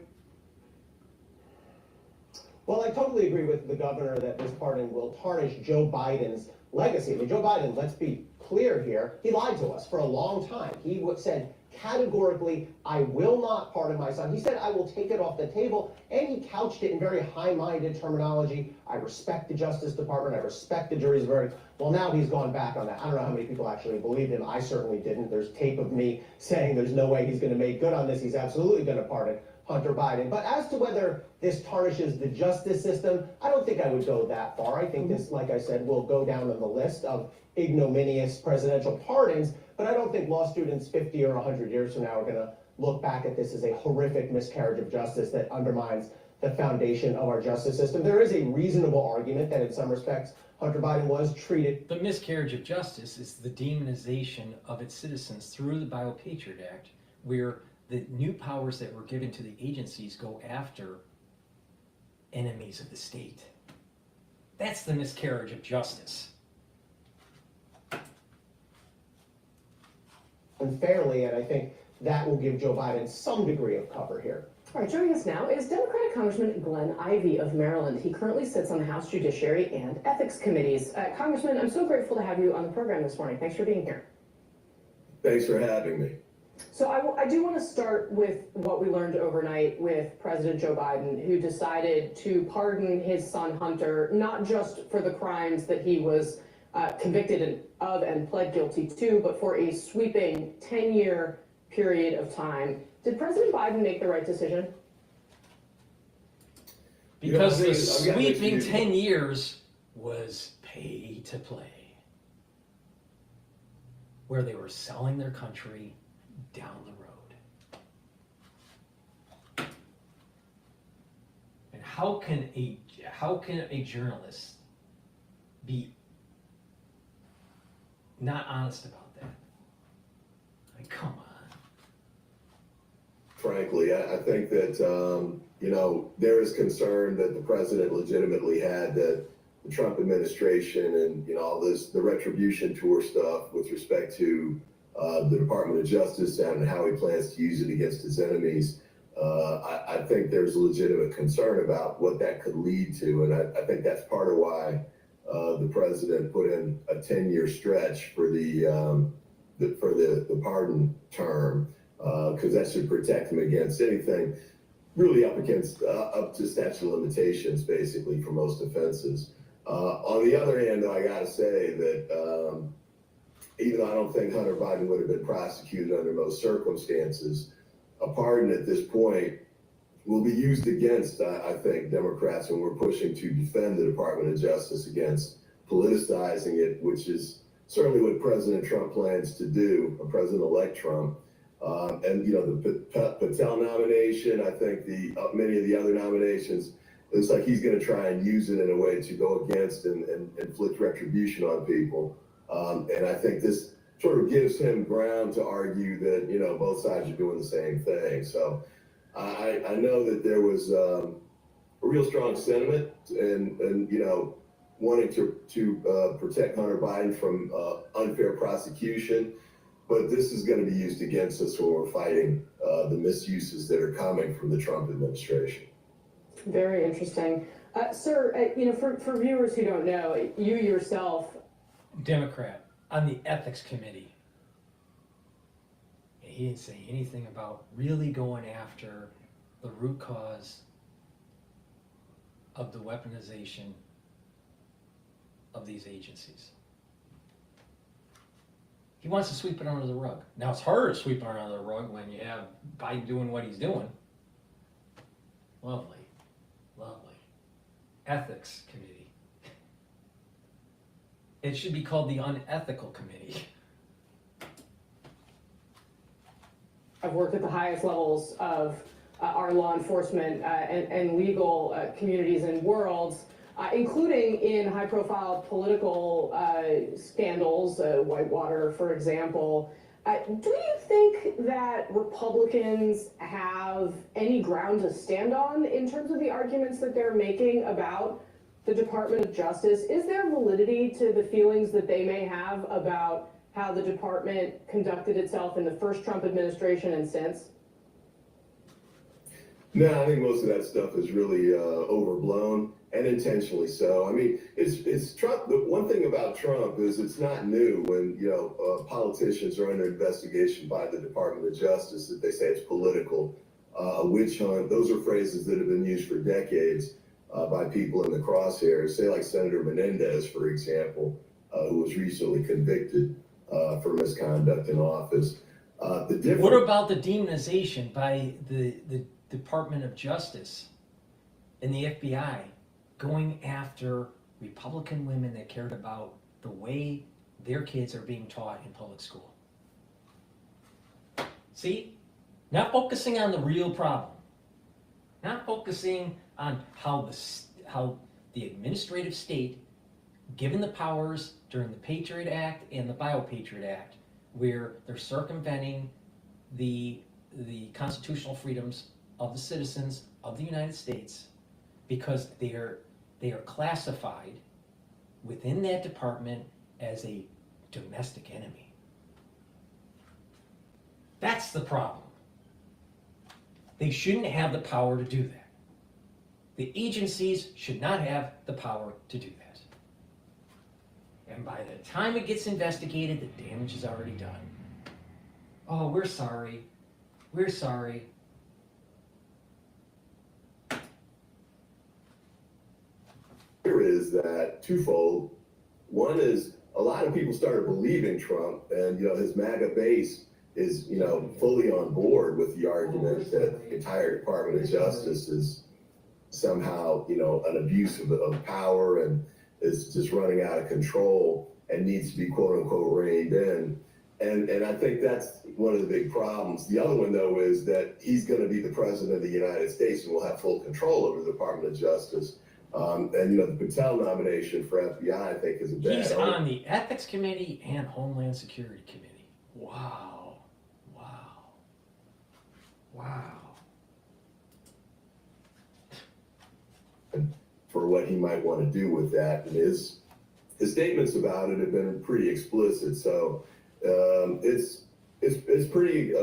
Well, I totally agree with the governor that this pardon will tarnish Joe Biden's legacy. I mean, Joe Biden, let's be clear here, he lied to us for a long time. He said categorically, I will not pardon my son. He said, I will take it off the table, and he couched it in very high-minded terminology. I respect the Justice Department. I respect the jury's verdict. Well, now he's gone back on that. I don't know how many people actually believed him. I certainly didn't. There's tape of me saying there's no way he's going to make good on this. He's absolutely going to pardon Hunter Biden. But as to whether this tarnishes the justice system, I don't think I would go that far. I think this, like I said, will go down on the list of ignominious presidential pardons, but I don't think law students 50 or 100 years from now are going to look back at this as a horrific miscarriage of justice that undermines the foundation of our justice system. There is a reasonable argument that in some respects Hunter Biden was treated. The miscarriage of justice is the demonization of its citizens through the Bio-Patriot Act, where the new powers that were given to the agencies go after enemies of the state. That's the miscarriage of justice. Unfairly, and I think that will give Joe Biden some degree of cover here. All right, joining us now is Democratic Congressman Glenn Ivey of Maryland. He currently sits on the House Judiciary and Ethics Committees. Congressman, I'm so grateful to have you on the program this morning. Thanks for being here. Thanks for having me. So I do want to start with what we learned overnight with President Joe Biden, who decided to pardon his son Hunter, not just for the crimes that he was convicted of and pled guilty to, but for a sweeping 10-year period of time. Did President Biden make the right decision? Because the sweeping 10 years was pay to play, where they were selling their country down the road. And how can a journalist be not honest about that? I mean, come on. Frankly, I think that, there is concern that the president legitimately had that the Trump administration and, all this, the retribution tour stuff with respect to the Department of Justice and how he plans to use it against his enemies. I think there's a legitimate concern about what that could lead to. And I think that's part of why the president put in a 10-year stretch for the the pardon term, because that should protect him against anything really up to statute of limitations, basically, for most offenses. On the other hand, though, I got to say that even though I don't think Hunter Biden would have been prosecuted under most circumstances, a pardon at this point will be used against, I think, Democrats when we're pushing to defend the Department of Justice against politicizing it, which is certainly what President Trump plans to do, President-elect Trump. And, you know, the Patel nomination, I think many of the other nominations, it looks like he's going to try and use it in a way to go against and inflict retribution on people. And I think this sort of gives him ground to argue that, you know, both sides are doing the same thing. So I know that there was a real strong sentiment and you know, wanting to protect Hunter Biden from unfair prosecution. But this is going to be used against us when we're fighting the misuses that are coming from the Trump administration. Very interesting. Sir, you know, for viewers who don't know, you yourself... Democrat on the ethics committee. And he didn't say anything about really going after the root cause of the weaponization of these agencies. He wants to sweep it under the rug. Now, it's harder to sweep it under the rug when you have Biden doing what he's doing. Lovely, lovely. Ethics committee. It should be called the unethical committee. I've worked at the highest levels of our law enforcement and legal communities and worlds, including in high-profile political scandals, Whitewater, for example. Do you think that Republicans have any ground to stand on in terms of the arguments that they're making about the Department of Justice? Is there validity to the feelings that they may have about how the department conducted itself in the first Trump administration and since? No, I think most of that stuff is really overblown and intentionally so. I mean, it's Trump. The one thing about Trump is it's not new when, you know, politicians are under investigation by the Department of Justice that they say it's political, a witch hunt. Those are phrases that have been used for decades by people in the crosshairs. Say like Senator Menendez, for example, who was recently convicted for misconduct in office. What about the demonization by the Department of Justice and the FBI going after Republican women that cared about the way their kids are being taught in public school? See? Not focusing on the real problem. Not focusing on how the administrative state, given the powers during the Patriot Act and the Bio-Patriot Act, where they're circumventing the constitutional freedoms of the citizens of the United States because they are classified within that department as a domestic enemy. That's the problem. They shouldn't have the power to do that. The agencies should not have the power to do that. And by the time it gets investigated, the damage is already done. Oh, we're sorry. We're sorry. Here is that twofold. One is a lot of people started believing Trump, and, you know, his MAGA base is, you know, fully on board with the argument that the entire Department of Justice is somehow, you know, an abuse of power and is just running out of control and needs to be quote unquote reined in. And I think that's one of the big problems. The other one, though, is that he's going to be the president of the United States and will have full control over the Department of Justice. And, you know, the Patel nomination for FBI, I think, is a bad He's on the Ethics Committee and Homeland Security Committee. Wow. Wow. Wow. For what he might want to do with that. And his statements about it have been pretty explicit. So it's pretty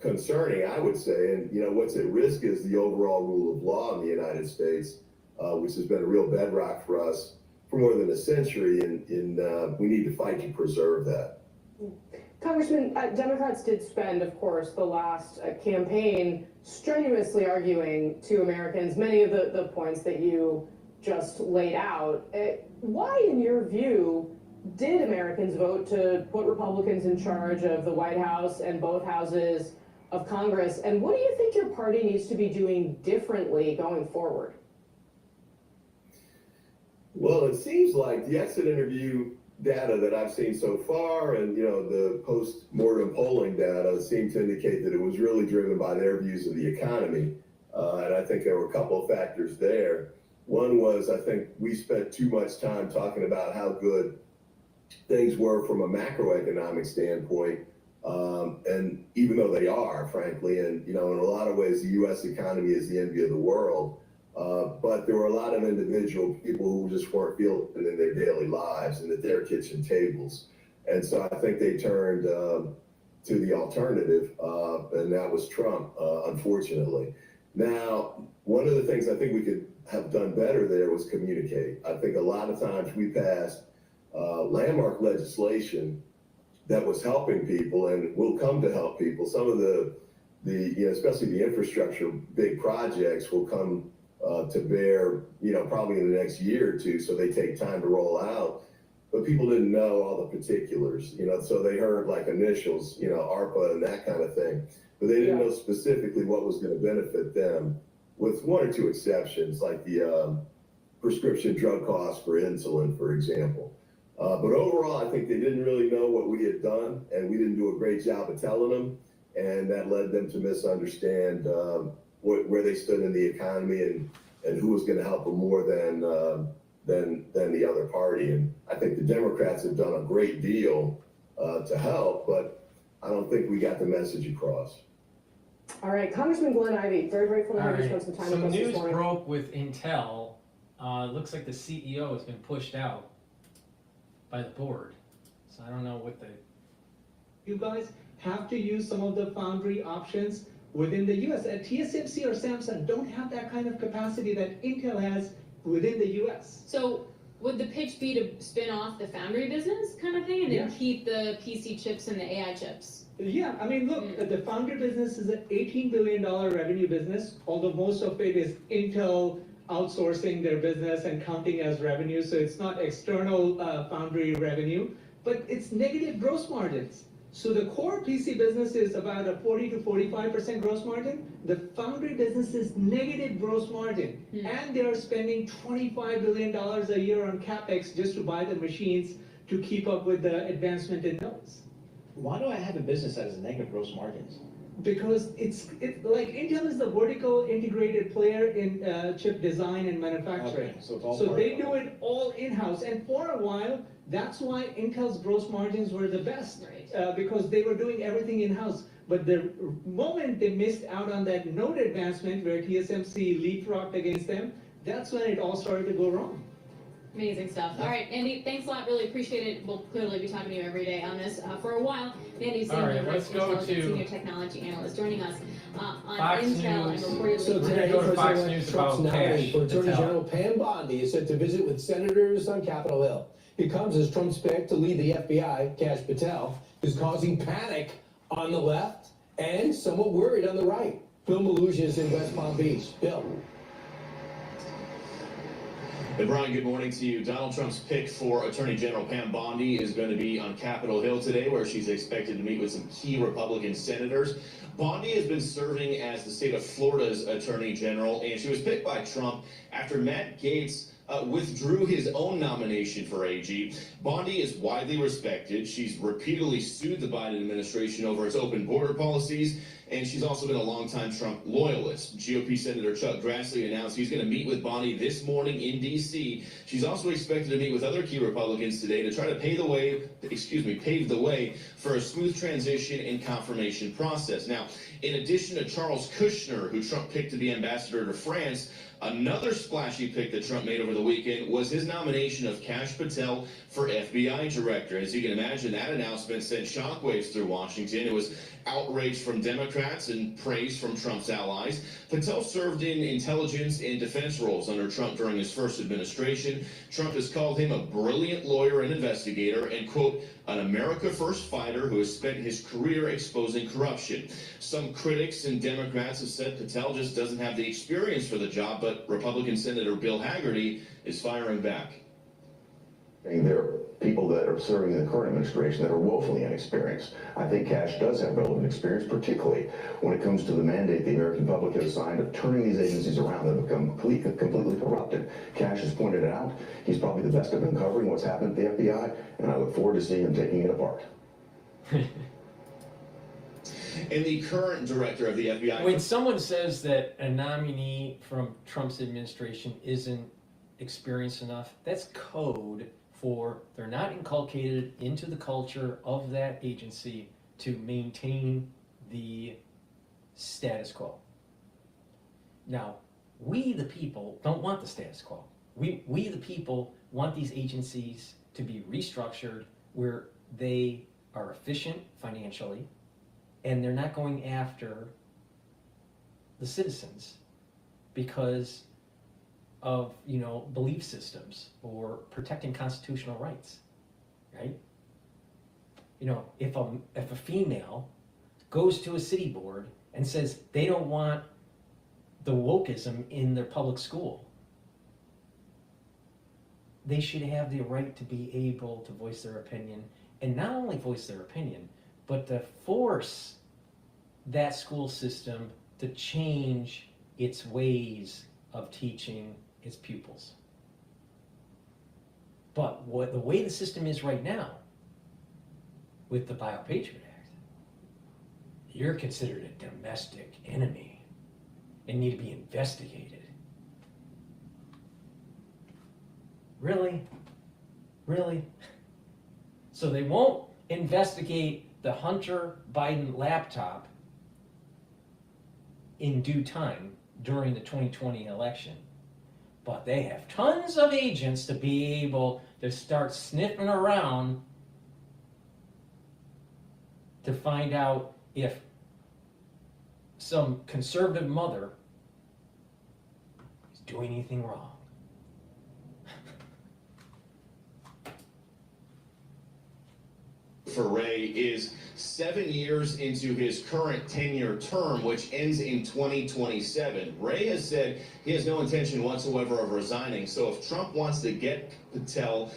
concerning, I would say. And, you know, what's at risk is the overall rule of law in the United States, which has been a real bedrock for us for more than a century. And we need to fight to preserve that. Congressman, Democrats did spend, of course, the last campaign strenuously arguing to Americans many of the points that you just laid out. Why, in your view, did Americans vote to put Republicans in charge of the White House and both houses of Congress? And what do you think your party needs to be doing differently going forward? Well, it seems like the exit interview data that I've seen so far and, the post-mortem polling data seem to indicate that it was really driven by their views of the economy. And I think there were a couple of factors there. One was, I think we spent too much time talking about how good things were from a macroeconomic standpoint. And even though they are, frankly, and, in a lot of ways, the U.S. economy is the envy of the world. But there were a lot of individual people who just weren't feeling it in their daily lives and at their kitchen tables. And so I think they turned to the alternative, and that was Trump, unfortunately. Now, one of the things I think we could have done better there was communicate. I think a lot of times we passed landmark legislation that was helping people and will come to help people. Some of the especially the infrastructure big projects will come to bear, probably in the next year or two, so they take time to roll out. But people didn't know all the particulars, so they heard like initials, ARPA and that kind of thing. But they didn't know specifically what was going to benefit them, with one or two exceptions, like the prescription drug costs for insulin, for example. But overall, I think they didn't really know what we had done, and we didn't do a great job of telling them, and that led them to misunderstand where they stood in the economy and who was going to help them more than the other party. And I think the Democrats have done a great deal to help, but I don't think we got the message across. All right, Congressman Glenn Ivey, very grateful to have you spend some time with us this News morning. broke with Intel. Looks like the CEO has been pushed out by the board. So I don't know what the... You guys have to use some of the foundry options within the US. TSMC or Samsung don't have that kind of capacity that Intel has within the US. So would the pitch be to spin off the foundry business kind of thing and then keep the PC chips and the AI chips? Yeah, I mean, look, the foundry business is an $18 billion revenue business, although most of it is Intel outsourcing their business and counting as revenue, so it's not external foundry revenue, but it's negative gross margins. So the core PC business is about a 40 to 45% gross margin. The foundry business is negative gross margin, and they are spending $25 billion a year on CapEx just to buy the machines to keep up with the advancement in nodes. Why do I have a business that has negative gross margins? Because it's like Intel is the vertical integrated player in chip design and manufacturing. Okay, so they do it all in-house, and for a while, that's why Intel's gross margins were the best, because they were doing everything in-house. But the moment they missed out on that node advancement where TSMC leapfrogged against them, that's when it all started to go wrong. Amazing stuff. All right, Andy, thanks a lot. Really appreciate it. We'll clearly be talking to you every day on this for a while. Andy, Senior Technology Analyst, joining us on Fox Intel News. and reportedly. So today, President Trump's nominee for Attorney General Pam Bondi is set to visit with senators on Capitol Hill. He comes as Trump's pick to lead the FBI, Kash Patel, is causing panic on the left and somewhat worried on the right. Bill Malusia is in West Palm Beach. Bill. And Brian, good morning to you. Donald Trump's pick for Attorney General Pam Bondi is going to be on Capitol Hill today, where she's expected to meet with some key Republican senators. Bondi has been serving as the state of Florida's Attorney General, and she was picked by Trump after Matt Gaetz withdrew his own nomination for AG. Bondi is widely respected. She's repeatedly sued the Biden administration over its open border policies, and she's also been a longtime Trump loyalist. GOP Senator Chuck Grassley announced he's going to meet with Bondi this morning in D.C. She's also expected to meet with other key Republicans today to try to pave the way for a smooth transition and confirmation process. Now, in addition to Charles Kushner, who Trump picked to be ambassador to France, another splashy pick that Trump made over the weekend was his nomination of Kash Patel for FBI director. As you can imagine, that announcement sent shockwaves through Washington. It was outrage from Democrats and praise from Trump's allies. Patel served in intelligence and defense roles under Trump during his first administration. Trump has called him a brilliant lawyer and investigator and, quote, an America First fighter who has spent his career exposing corruption. Some critics and Democrats have said Patel just doesn't have the experience for the job, but Republican Senator Bill Hagerty is firing back. There are people that are serving in the current administration that are woefully inexperienced. I think Kash does have relevant experience, particularly when it comes to the mandate the American public has assigned of turning these agencies around that have become completely corrupted. Kash has pointed it out. He's probably the best at uncovering what's happened at the FBI, and I look forward to seeing him taking it apart. And the current director of the FBI... When someone says that a nominee from Trump's administration isn't experienced enough, that's code for they're not inculcated into the culture of that agency to maintain the status quo. Now, we the people don't want the status quo. We the people want these agencies to be restructured where they are efficient financially and they're not going after the citizens because of, belief systems or protecting constitutional rights, right? If a female goes to a city board and says they don't want the wokeism in their public school, they should have the right to be able to voice their opinion, and not only voice their opinion, but to force that school system to change its ways of teaching its pupils. But the way the system is right now, with the Patriot Act, you're considered a domestic enemy and need to be investigated. Really? Really? So they won't investigate the Hunter Biden laptop in due time during the 2020 election. But they have tons of agents to be able to start sniffing around to find out if some conservative mother is doing anything wrong. For Wray is 7 years into his current 10-year term, which ends in 2027. Wray has said he has no intention whatsoever of resigning. So if Trump wants to get Patel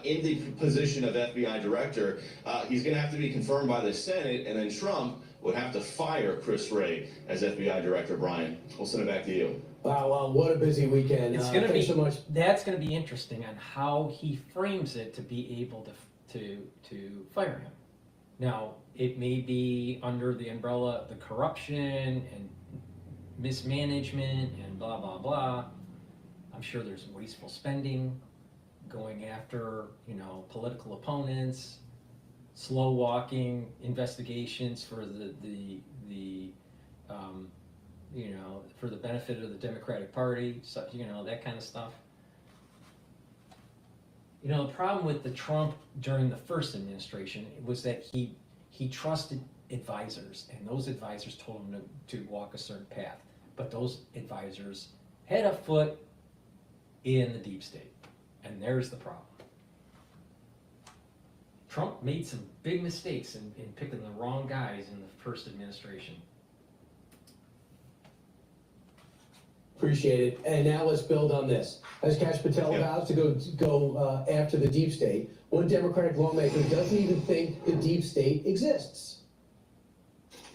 in the position of FBI director, he's going to have to be confirmed by the Senate, and then Trump would have to fire Chris Wray as FBI director. Brian, we'll send it back to you. Wow, what a busy weekend. It's going to be so much. That's going to be interesting on how he frames it to be able to fire him. Now, it may be under the umbrella of the corruption and mismanagement and blah, blah, blah. I'm sure there's wasteful spending, going after, political opponents, slow walking investigations for for the benefit of the Democratic Party, so, that kind of stuff. The problem with the Trump during the first administration was that he trusted advisors, and those advisors told him to walk a certain path. But those advisors had a foot in the deep state, and there's the problem. Trump made some big mistakes in picking the wrong guys in the first administration. Appreciate it. And now let's build on this. As Kash Patel vows to go after the deep state, one Democratic lawmaker doesn't even think the deep state exists.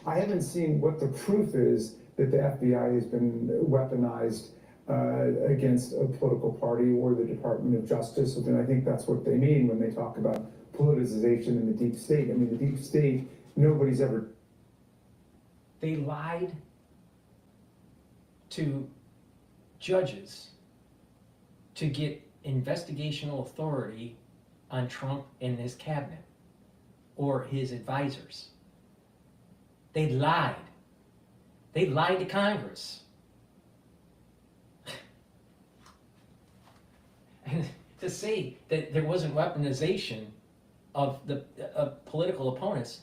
I haven't seen what the proof is that the FBI has been weaponized against a political party or the Department of Justice. And I think that's what they mean when they talk about politicization in the deep state. I mean, the deep state, nobody's ever... They lied to judges to get investigational authority on Trump and his cabinet or his advisors. They lied. They lied to Congress. And to say that there wasn't weaponization of the political opponents,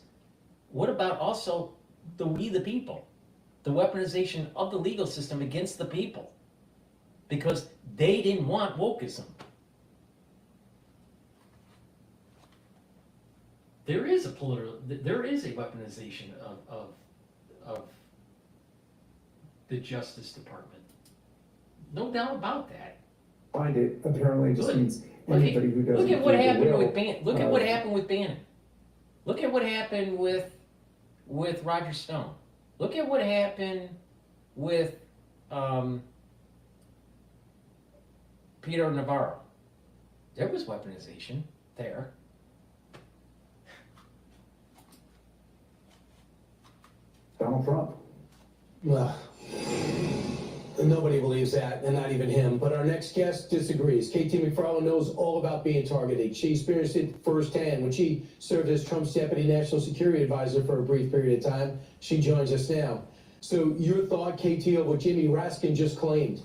what about also we the people? The weaponization of the legal system against the people, because they didn't want wokeism. there is a weaponization of the Justice Department. No doubt about that. Find it apparently just means anybody who doesn't. Look at what do the happened will, with Bannon. Look at what happened with Bannon. Look at what happened with Roger Stone. Look at what happened with Peter Navarro. There was weaponization there. Donald Trump. Well, nobody believes that, and not even him. But our next guest disagrees. KT McFarland knows all about being targeted. She experienced it firsthand when she served as Trump's deputy national security advisor for a brief period of time. She joins us now. So your thought, KT, of what Jimmy Raskin just claimed?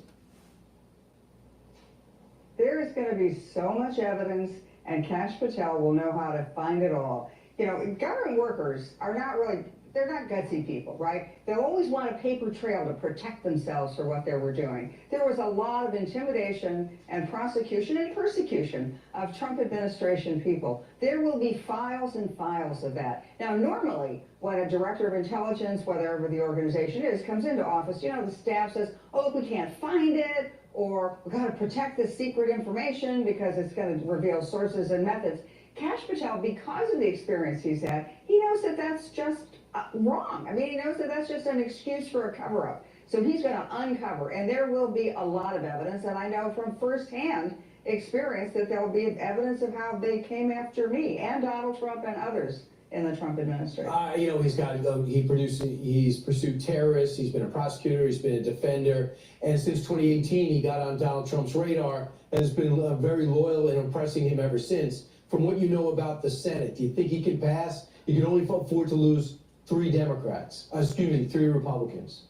There is going to be so much evidence, and Kash Patel will know how to find it all. You know, government workers are not really, they're not gutsy people, right? They'll always want a paper trail to protect themselves for what they were doing. There was a lot of intimidation and prosecution and persecution of Trump administration people. There will be files and files of that. Now, normally, when a director of intelligence, whatever the organization is, comes into office, you know, the staff says, oh, look, we can't find it, or we've got to protect this secret information because it's going to reveal sources and methods. Kash Patel, because of the experience he's had, he knows that that's just wrong. I mean, he knows that that's just an excuse for a cover-up. So he's going to uncover, and there will be a lot of evidence, and I know from firsthand experience that there will be evidence of how they came after me and Donald Trump and others in the Trump administration. You know, he's pursued terrorists, he's been a prosecutor, he's been a defender, and since 2018 he got on Donald Trump's radar and has been very loyal and impressing him ever since. From what you know about the Senate, do you think he can pass? He can only afford to lose 3 Republicans.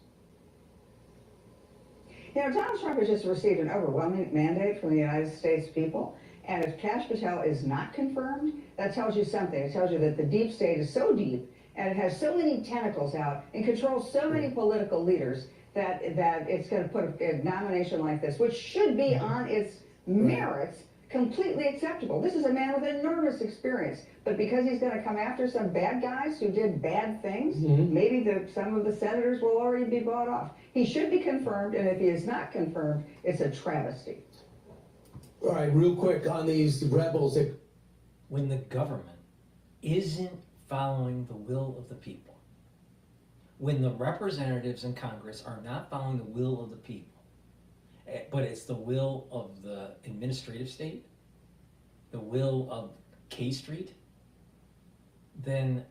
You know, Donald Trump has just received an overwhelming mandate from the United States people. And if Kash Patel is not confirmed, that tells you something. It tells you that the deep state is so deep and it has so many tentacles out and controls so many political leaders that it's going to put a nomination like this, which should be on its merits, completely acceptable. This is a man with enormous experience, but because he's going to come after some bad guys who did bad things, maybe some of the senators will already be bought off. He should be confirmed, and if he is not confirmed, it's a travesty. All right, real quick on these rebels. When the government isn't following the will of the people, when the representatives in Congress are not following the will of the people, but it's the will of the administrative state, the will of K Street, then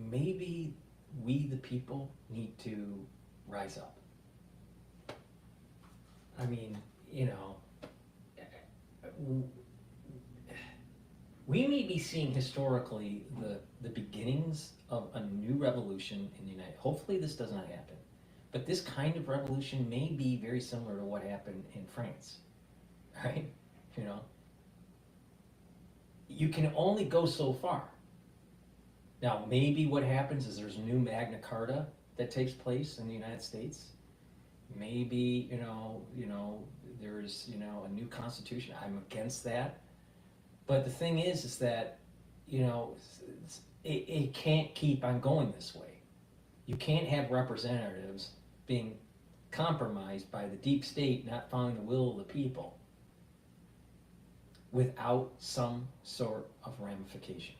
maybe we, the people, need to rise up. I mean, you know, we may be seeing historically the beginnings of a new revolution in the United States. Hopefully this does not happen. But this kind of revolution may be very similar to what happened in France, right? You know, you can only go so far. Now, maybe what happens is there's a new Magna Carta that takes place in the United States. Maybe, you know, there's, a new constitution. I'm against that. But the thing is that, it can't keep on going this way. You can't have representatives being compromised by the deep state not following the will of the people without some sort of ramification,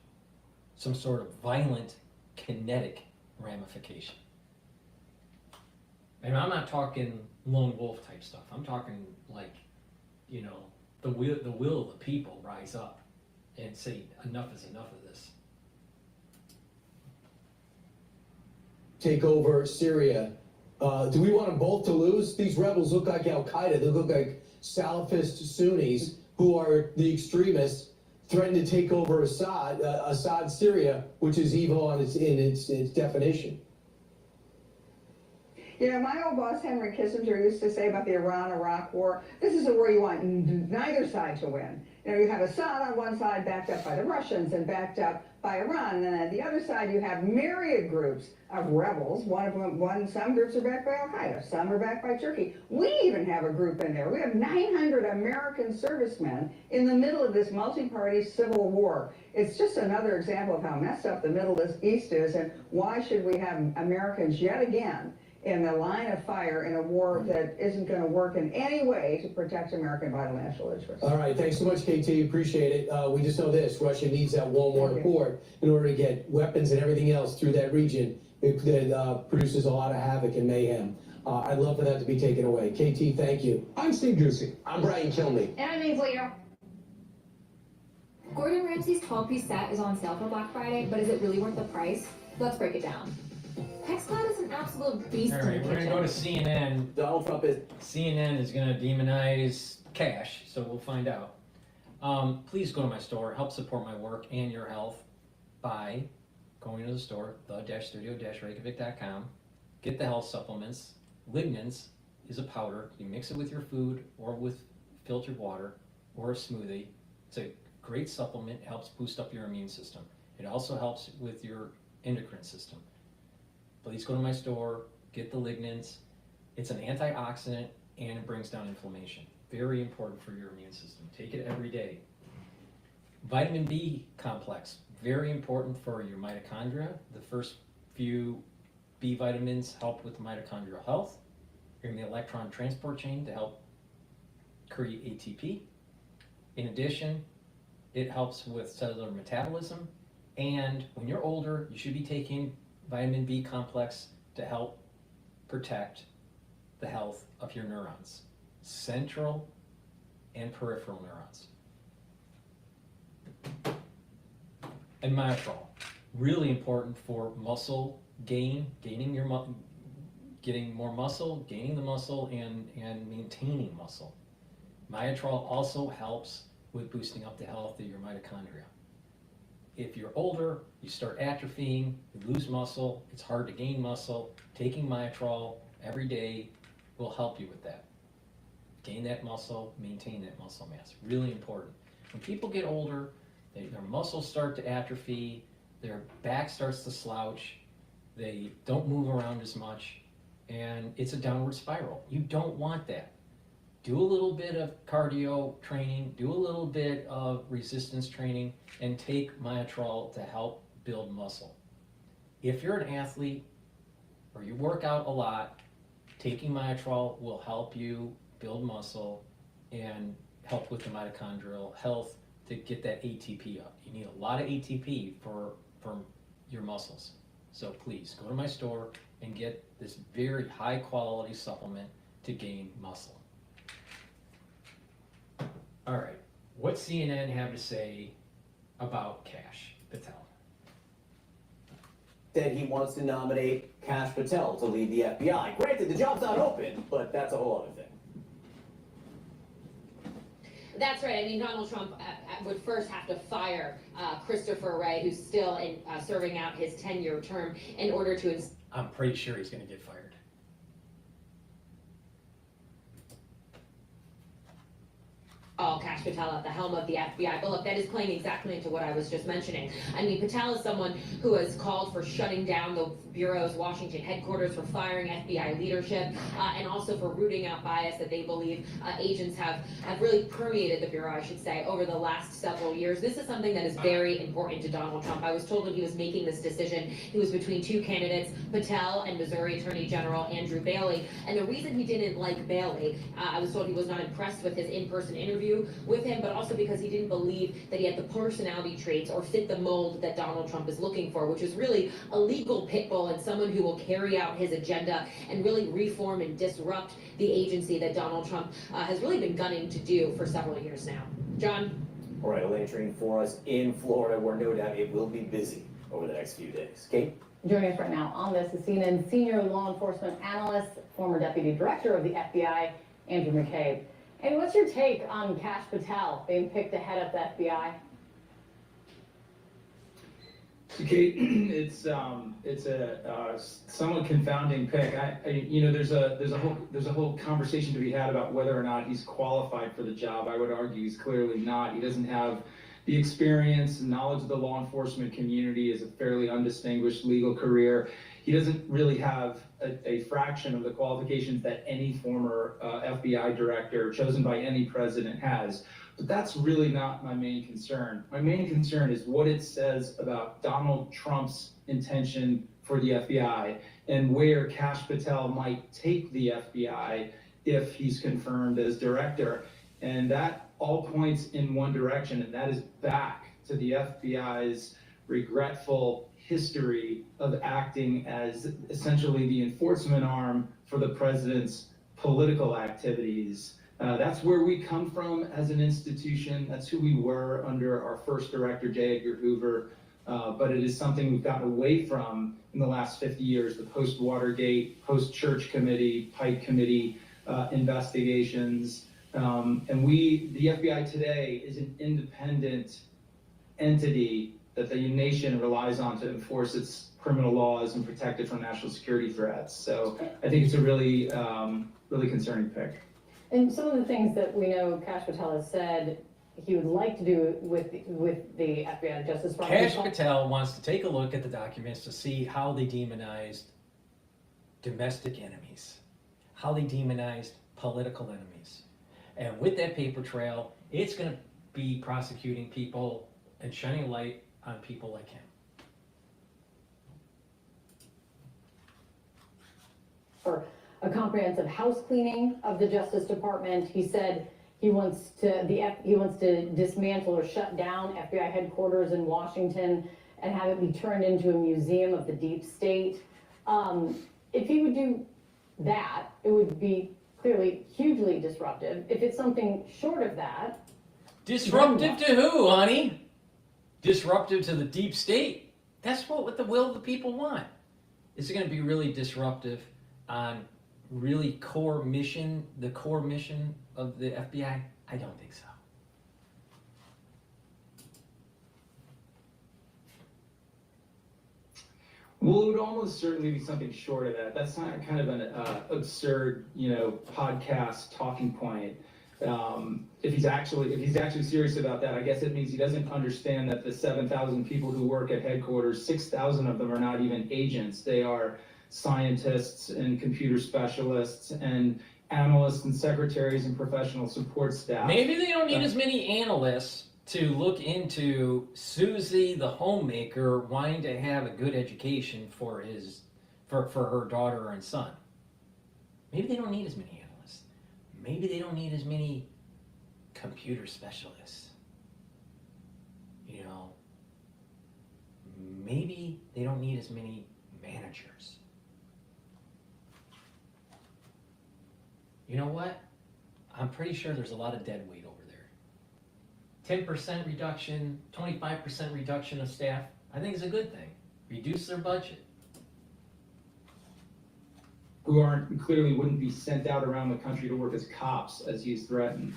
some sort of violent, kinetic ramification. And I'm not talking lone wolf type stuff. I'm talking like, the will of the people rise up and say enough is enough of this. Take over Syria. Do we want them both to lose? These rebels look like Al-Qaeda. They look like Salafist Sunnis who are the extremists threatening to take over Assad Syria, which is evil in its definition. My old boss, Henry Kissinger, used to say about the Iran-Iraq war, this is a war you want neither side to win. You have Assad on one side backed up by the Russians and backed up by Iran. And then at the other side, you have myriad groups of rebels. Some groups are backed by Al-Qaeda, some are backed by Turkey. We even have a group in there. We have 900 American servicemen in the middle of this multi-party civil war. It's just another example of how messed up the Middle East is, and why should we have Americans yet again in the line of fire in a war that isn't going to work in any way to protect American vital national interests. All right, thanks so much, KT. Appreciate it. We just know this: Russia needs that Walmart port in order to get weapons and everything else through that region. It produces a lot of havoc and mayhem. I'd love for that to be taken away. KT, thank you. I'm Steve Ducey. I'm Brian Kilmeade. And I'm Leo. Gordon Ramsay's 12-piece set is on sale for Black Friday, but is it really worth the price? Let's break it down. Hexcloud is an absolute beast. All right, we're going to go to CNN. CNN is going to demonize Kash, so we'll find out. Please go to my store, help support my work and your health by going to the store, the-studio-reykjavik.com. Get the health supplements. Lignans is a powder. You mix it with your food or with filtered water or a smoothie. It's a great supplement. It helps boost up your immune system. It also helps with your endocrine system. Please go to my store, get the lignans. It's an antioxidant and it brings down inflammation. Very important for your immune system. Take it every day. Vitamin B complex, very important for your mitochondria. The first few B vitamins help with mitochondrial health. You're in the electron transport chain to help create ATP. In addition, it helps with cellular metabolism. And when you're older, you should be taking vitamin B complex to help protect the health of your neurons, central and peripheral neurons. And myotrol, really important for muscle gain, getting more muscle, gaining the muscle, and maintaining muscle. Myotrol also helps with boosting up the health of your mitochondria. If you're older, you start atrophying, you lose muscle, it's hard to gain muscle. Taking myotrol every day will help you with that. Gain that muscle, maintain that muscle mass. Really important. When people get older, their muscles start to atrophy, their back starts to slouch, they don't move around as much, and it's a downward spiral. You don't want that. Do a little bit of cardio training, do a little bit of resistance training, and take myotrol to help build muscle. If you're an athlete or you work out a lot, taking myotrol will help you build muscle and help with the mitochondrial health to get that ATP up. You need a lot of ATP for your muscles. So please go to my store and get this very high quality supplement to gain muscle. All right, what CNN have to say about Kash Patel? Said he wants to nominate Kash Patel to lead the FBI. Granted, the job's not open, but that's a whole other thing. That's right. I mean, Donald Trump would first have to fire Christopher Wray, who's still serving out his 10-year term, in order to... I'm pretty sure he's going to get fired. Kash Patel at the helm of the FBI. But look, that is playing exactly into what I was just mentioning. I mean, Patel is someone who has called for shutting down the Bureau's Washington headquarters, for firing FBI leadership, and also for rooting out bias that they believe agents have really permeated the Bureau, I should say, over the last several years. This is something that is very important to Donald Trump. I was told when he was making this decision, he was between two candidates, Patel and Missouri Attorney General Andrew Bailey. And the reason he didn't like Bailey, I was told he was not impressed with his in-person interview with him, but also because he didn't believe that he had the personality traits or fit the mold that Donald Trump is looking for, which is really a legal pit bull and someone who will carry out his agenda and really reform and disrupt the agency that Donald Trump has really been gunning to do for several years now. John? All right, Elaine Train for us in Florida, where no doubt it will be busy over the next few days. Kate? Joining us right now on this is CNN senior law enforcement analyst, former deputy director of the FBI, Andrew McCabe. And what's your take on Kash Patel being picked to head up the FBI? Kate, it's a somewhat confounding pick. There's a whole conversation to be had about whether or not he's qualified for the job. I would argue he's clearly not. He doesn't have the the experience and knowledge of the law enforcement community is a fairly undistinguished legal career. He doesn't really have a fraction of the qualifications that any former FBI director chosen by any president has. But that's really not my main concern. My main concern is what it says about Donald Trump's intention for the FBI and where Kash Patel might take the FBI if he's confirmed as director. And that all points in one direction, and that is back to the FBI's regretful history of acting as essentially the enforcement arm for the president's political activities. That's where we come from as an institution. That's who we were under our first director, J. Edgar Hoover. But it is something we've gotten away from in the last 50 years, the post-Watergate, post-Church Committee, Pike Committee investigations. And the FBI today is an independent entity that the nation relies on to enforce its criminal laws and protect it from national security threats. So I think it's a really, really concerning pick. And some of the things that we know Kash Patel has said he would like to do with the FBI Justice Department. Kash Patel wants to take a look at the documents to see how they demonized domestic enemies, how they demonized political enemies. And with that paper trail, it's going to be prosecuting people and shining a light on people like him. For a comprehensive house cleaning of the Justice Department, he said he wants to dismantle or shut down FBI headquarters in Washington and have it be turned into a museum of the deep state. If he would do that, it would be clearly hugely disruptive. If it's something short of that, disruptive to who, honey? Disruptive to the deep state. That's what the will of the people want. Is it going to be really disruptive on really core mission, the core mission of the FBI? I don't think so. Well, it would almost certainly be something short of that. That's not kind of an absurd, podcast talking point. If he's actually serious about that, I guess it means he doesn't understand that the 7,000 people who work at headquarters, 6,000 of them are not even agents. They are scientists and computer specialists and analysts and secretaries and professional support staff. Maybe they don't need as many analysts to look into Susie, the homemaker, wanting to have a good education for her daughter and son. Maybe they don't need as many analysts. Maybe they don't need as many computer specialists. Maybe they don't need as many managers. You know what? I'm pretty sure there's a lot of dead weight over there. 10% reduction, 25% reduction of staff, I think is a good thing. Reduce their budget. Who clearly wouldn't be sent out around the country to work as cops as he's threatened.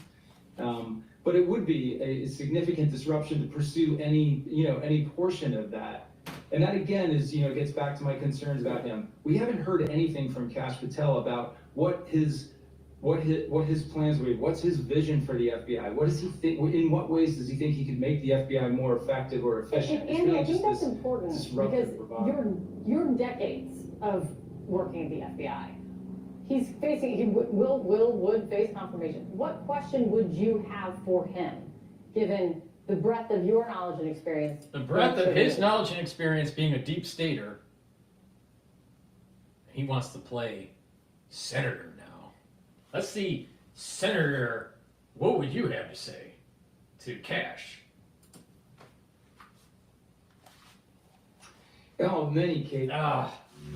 But it would be a significant disruption to pursue any portion of that. And that again is, gets back to my concerns about him. We haven't heard anything from Kash Patel about what his plans were. What's his vision for the FBI? What does he think? In what ways does he think he could make the FBI more effective or efficient? And Andy, I think that's important because your decades of working at the FBI, he would face confirmation. What question would you have for him, given the breadth of your knowledge and experience? The breadth of his knowledge and experience being a deep stater, he wants to play senator now. Let's see, Senator, what would you have to say to Kash? Oh, many, Kate.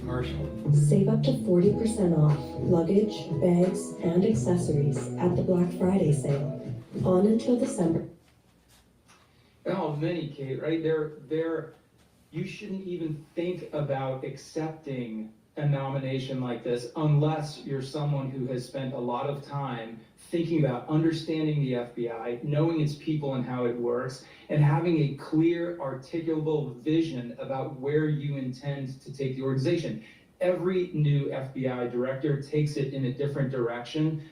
Commercial. Save up to 40% off luggage, bags, and accessories at the Black Friday sale on until December. Oh, many, Kate, right? You shouldn't even think about accepting a nomination like this unless you're someone who has spent a lot of time thinking about understanding the FBI, knowing its people and how it works, and having a clear, articulable vision about where you intend to take the organization. Every new FBI director takes it in a different direction,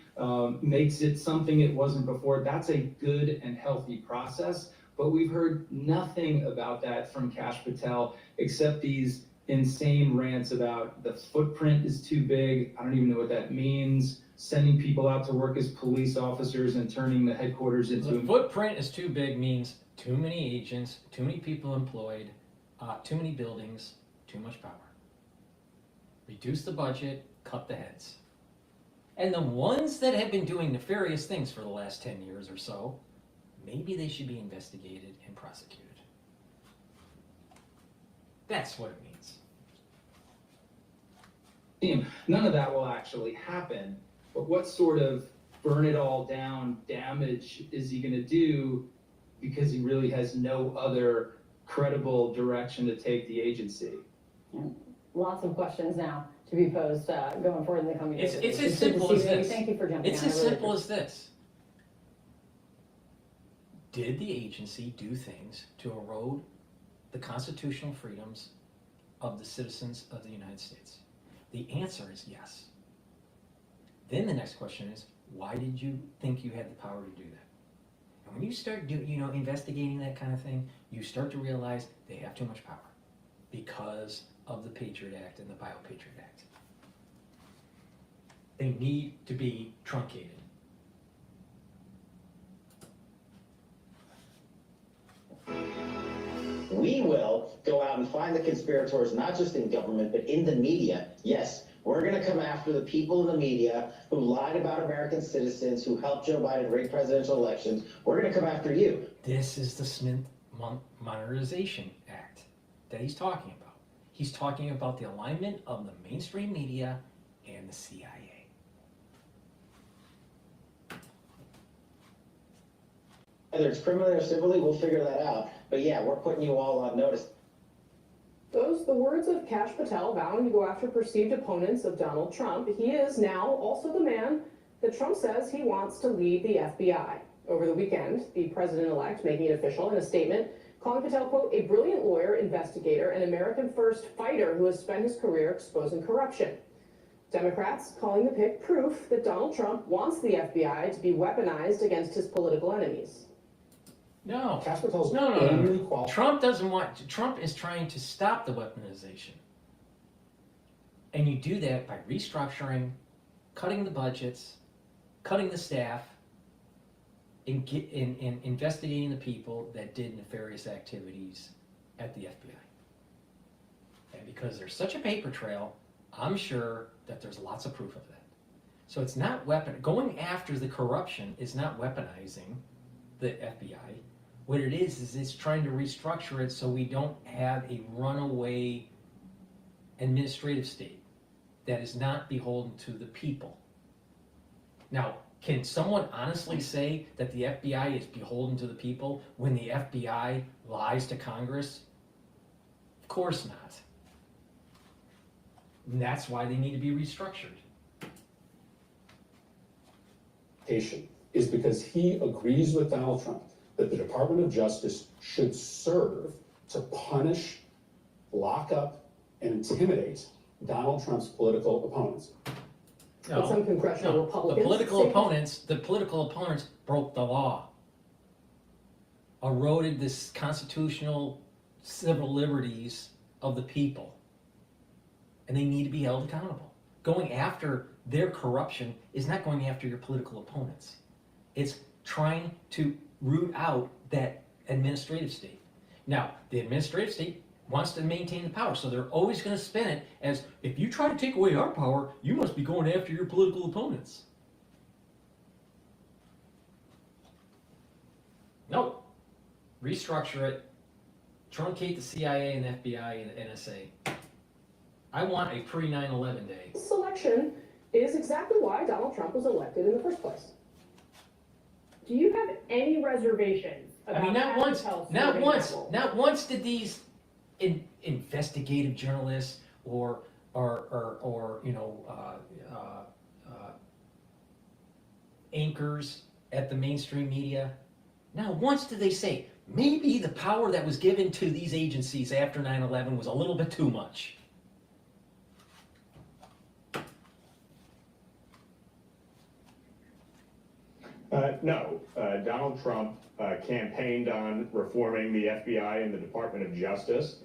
makes it something it wasn't before. That's a good and healthy process. But we've heard nothing about that from Kash Patel, except these insane rants about the footprint is too big. I don't even know what that means. Sending people out to work as police officers and turning the headquarters into The footprint is too big means too many agents, too many people employed, too many buildings, too much power. Reduce the budget, cut the heads. And the ones that have been doing nefarious things for the last 10 years or so, maybe they should be investigated and prosecuted. That's what it means. None of that will actually happen, but what sort of burn it all down damage is he going to do, because he really has no other credible direction to take the agency? Lots of questions now to be posed going forward in the coming days. It's as simple as this. Thank you for jumping It's on. as simple as this. Did the agency do things to erode the constitutional freedoms of the citizens of the United States? The answer is yes. Then the next question is, why did you think you had the power to do that? And when you start investigating that kind of thing, you start to realize they have too much power because of the Patriot Act and the Bio-Patriot Act. They need to be truncated. We will go out and find the conspirators, not just in government, but in the media. Yes, we're going to come after the people in the media who lied about American citizens, who helped Joe Biden rig presidential elections. We're going to come after you. This is the Smith Modernization Act that he's talking about. He's talking about the alignment of the mainstream media and the CIA. Whether it's criminally or civilly, we'll figure that out. But yeah, we're putting you all on notice. Those the words of Kash Patel vowing to go after perceived opponents of Donald Trump. He is now also the man that Trump says he wants to lead the FBI. Over the weekend, the president-elect making it official in a statement, calling Patel, quote, a brilliant lawyer, investigator, and American first fighter who has spent his career exposing corruption. Democrats calling the pick proof that Donald Trump wants the FBI to be weaponized against his political enemies. No. Kash Patel's No. Trump doesn't want. Trump is trying to stop the weaponization. And you do that by restructuring, cutting the budgets, cutting the staff, and investigating the people that did nefarious activities at the FBI. And because there's such a paper trail, I'm sure that there's lots of proof of that. So it's not going after the corruption is not weaponizing the FBI. What it is it's trying to restructure it so we don't have a runaway administrative state that is not beholden to the people. Now, can someone honestly say that the FBI is beholden to the people when the FBI lies to Congress? Of course not. And that's why they need to be restructured. Is because he agrees with Donald Trump that the Department of Justice should serve to punish, lock up, and intimidate Donald Trump's political opponents. But some congressional Republicans The political opponents broke the law, eroded this constitutional civil liberties of the people, and they need to be held accountable. Going after their corruption is not going after your political opponents. It's trying to root out that administrative state. Now, the administrative state wants to maintain the power, so they're always going to spin it as, if you try to take away our power, you must be going after your political opponents. Nope. Restructure it. Truncate the CIA and FBI and the NSA. I want a pre-9/11 day. This election is exactly why Donald Trump was elected in the first place. Do you have any reservations about not once did these investigative journalists or anchors at the mainstream media, not once did they say, maybe the power that was given to these agencies after 9/11 was a little bit too much. No. Donald Trump campaigned on reforming the FBI and the Department of Justice.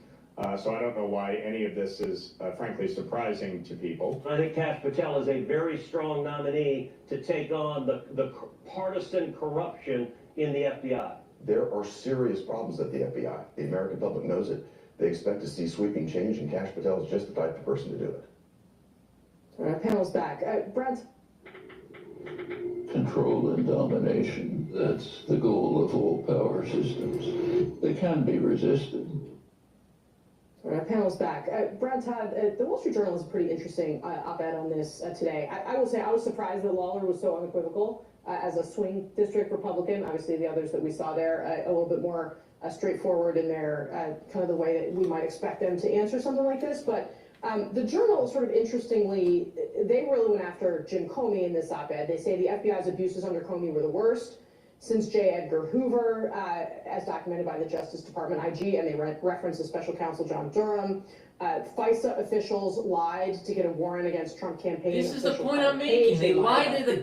So I don't know why any of this is frankly surprising to people. I think Kash Patel is a very strong nominee to take on the partisan corruption in the FBI. There are serious problems at the FBI. The American public knows it. They expect to see sweeping change, and Kash Patel is just the type of person to do it. All right, panel's back. Brent? Control and domination. That's the goal of all power systems. They can be resisted. All right, panel's back. Brad Todd, the Wall Street Journal has a pretty interesting op-ed on this today. I will say I was surprised that Lawler was so unequivocal as a swing district Republican. Obviously, the others that we saw there a little bit more straightforward in their kind of the way that we might expect them to answer something like this. But the Journal, sort of interestingly, they really went after Jim Comey in this op-ed. They say the FBI's abuses under Comey were the worst since J. Edgar Hoover, as documented by the Justice Department IG, and they reference the special counsel John Durham. FISA officials lied to get a warrant against Trump campaign. This is the point I'm making. They lied to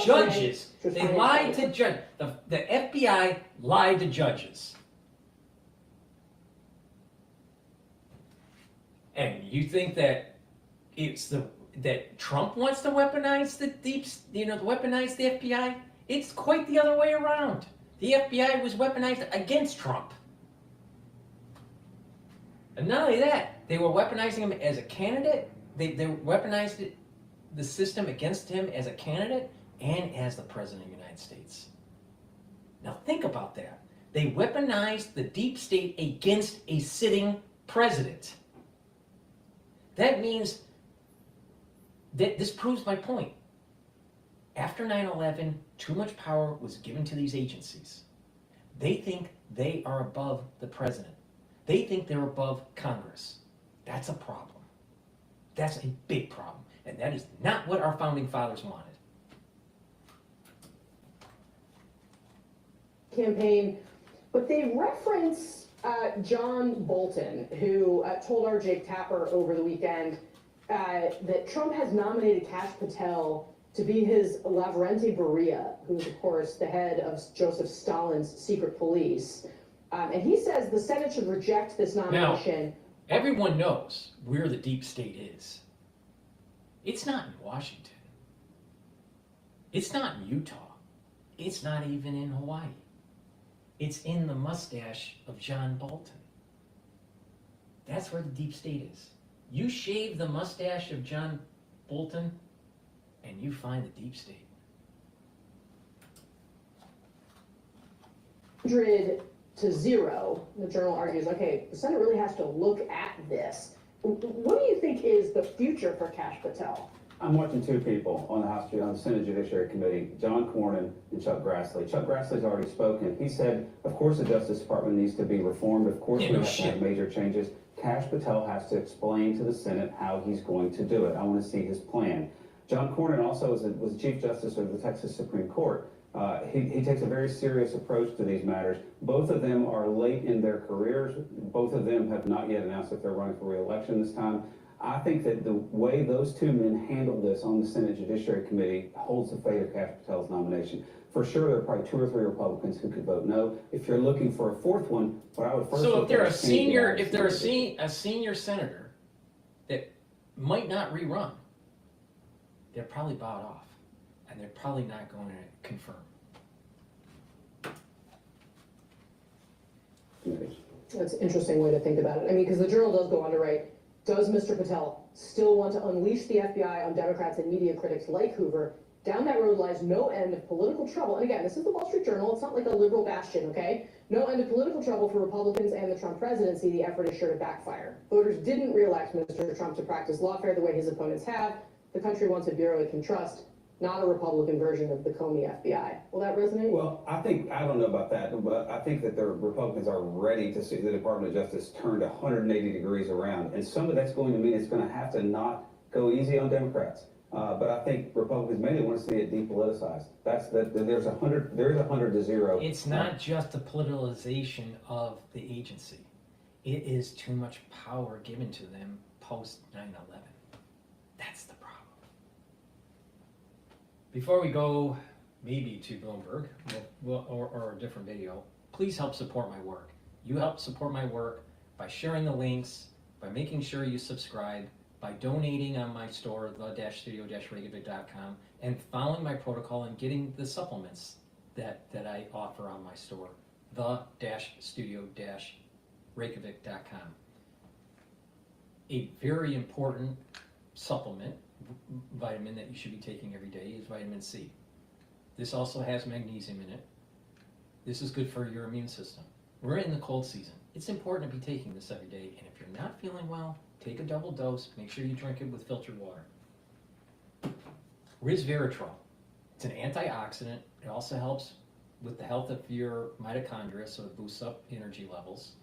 judges. They lied to judges. The FBI lied to judges. And you think that that Trump wants to weaponize weaponize the FBI? It's quite the other way around. The FBI was weaponized against Trump. And not only that, they were weaponizing him as a candidate. They weaponized the system against him as a candidate and as the President of the United States. Now think about that. They weaponized the deep state against a sitting president. That means that this proves my point. After 9/11, too much power was given to these agencies. They think they are above the president. They think they're above Congress. That's a problem. That's a big problem. And that is not what our founding fathers wanted. Campaign, but they reference John Bolton, who told our Jake Tapper over the weekend that Trump has nominated Kash Patel to be his Lavrenti Beria, who's of course the head of Joseph Stalin's secret police. And he says the Senate should reject this nomination. Now, everyone knows where the deep state is. It's not in Washington. It's not in Utah. It's not even in Hawaii. It's in the mustache of John Bolton. That's where the deep state is. You shave the mustache of John Bolton, and you find the deep state. 100 to 0, the Journal argues, okay, the Senate really has to look at this. What do you think is the future for Kash Patel? I'm watching two people on the Senate Judiciary Committee, John Cornyn and Chuck Grassley. Chuck Grassley's already spoken. He said, of course the Justice Department needs to be reformed. Of course we have to have major changes. Kash Patel has to explain to the Senate how he's going to do it. I want to see his plan. John Cornyn also was the Chief Justice of the Texas Supreme Court. He takes a very serious approach to these matters. Both of them are late in their careers. Both of them have not yet announced if they're running for re-election this time. I think that the way those two men handle this on the Senate Judiciary Committee holds the fate of Kash Patel's nomination. For sure, there are probably 2 or 3 Republicans who could vote no. If you're looking for a fourth one, what I would first So look if they're at a senior senator that might not rerun, they're probably bowed off, and they're probably not going to confirm. That's an interesting way to think about it. I mean, because the Journal does go on to write, does Mr. Patel still want to unleash the FBI on Democrats and media critics like Hoover? Down that road lies no end of political trouble. And again, this is the Wall Street Journal. It's not like a liberal bastion, okay? No end of political trouble for Republicans and the Trump presidency. The effort is sure to backfire. Voters didn't reelect Mr. Trump to practice lawfare the way his opponents have. The country wants a bureau it can trust, not a Republican version of the Comey FBI. Will that resonate? Well, I don't know about that, but I think that the Republicans are ready to see the Department of Justice turned 180 degrees around. And some of that's going to mean it's going to have to not go easy on Democrats. But I think Republicans mainly want to see it depoliticized. There's 100 to 0. It's not just the politicization of the agency. It is too much power given to them post 9/11. That's the problem. Before we go, maybe to Bloomberg or a different video, please help support my work. You help support my work by sharing the links, by making sure you subscribe, by donating on my store, the-studio-reykjavik.com, and following my protocol and getting the supplements that I offer on my store, the-studio-reykjavik.com. A very important supplement, vitamin that you should be taking every day is vitamin C. This also has magnesium in it. This is good for your immune system. We're in the cold season. It's important to be taking this every day, and if you're not feeling well, take a double dose. Make sure you drink it with filtered water. Resveratrol. It's an antioxidant. It also helps with the health of your mitochondria, so it boosts up energy levels.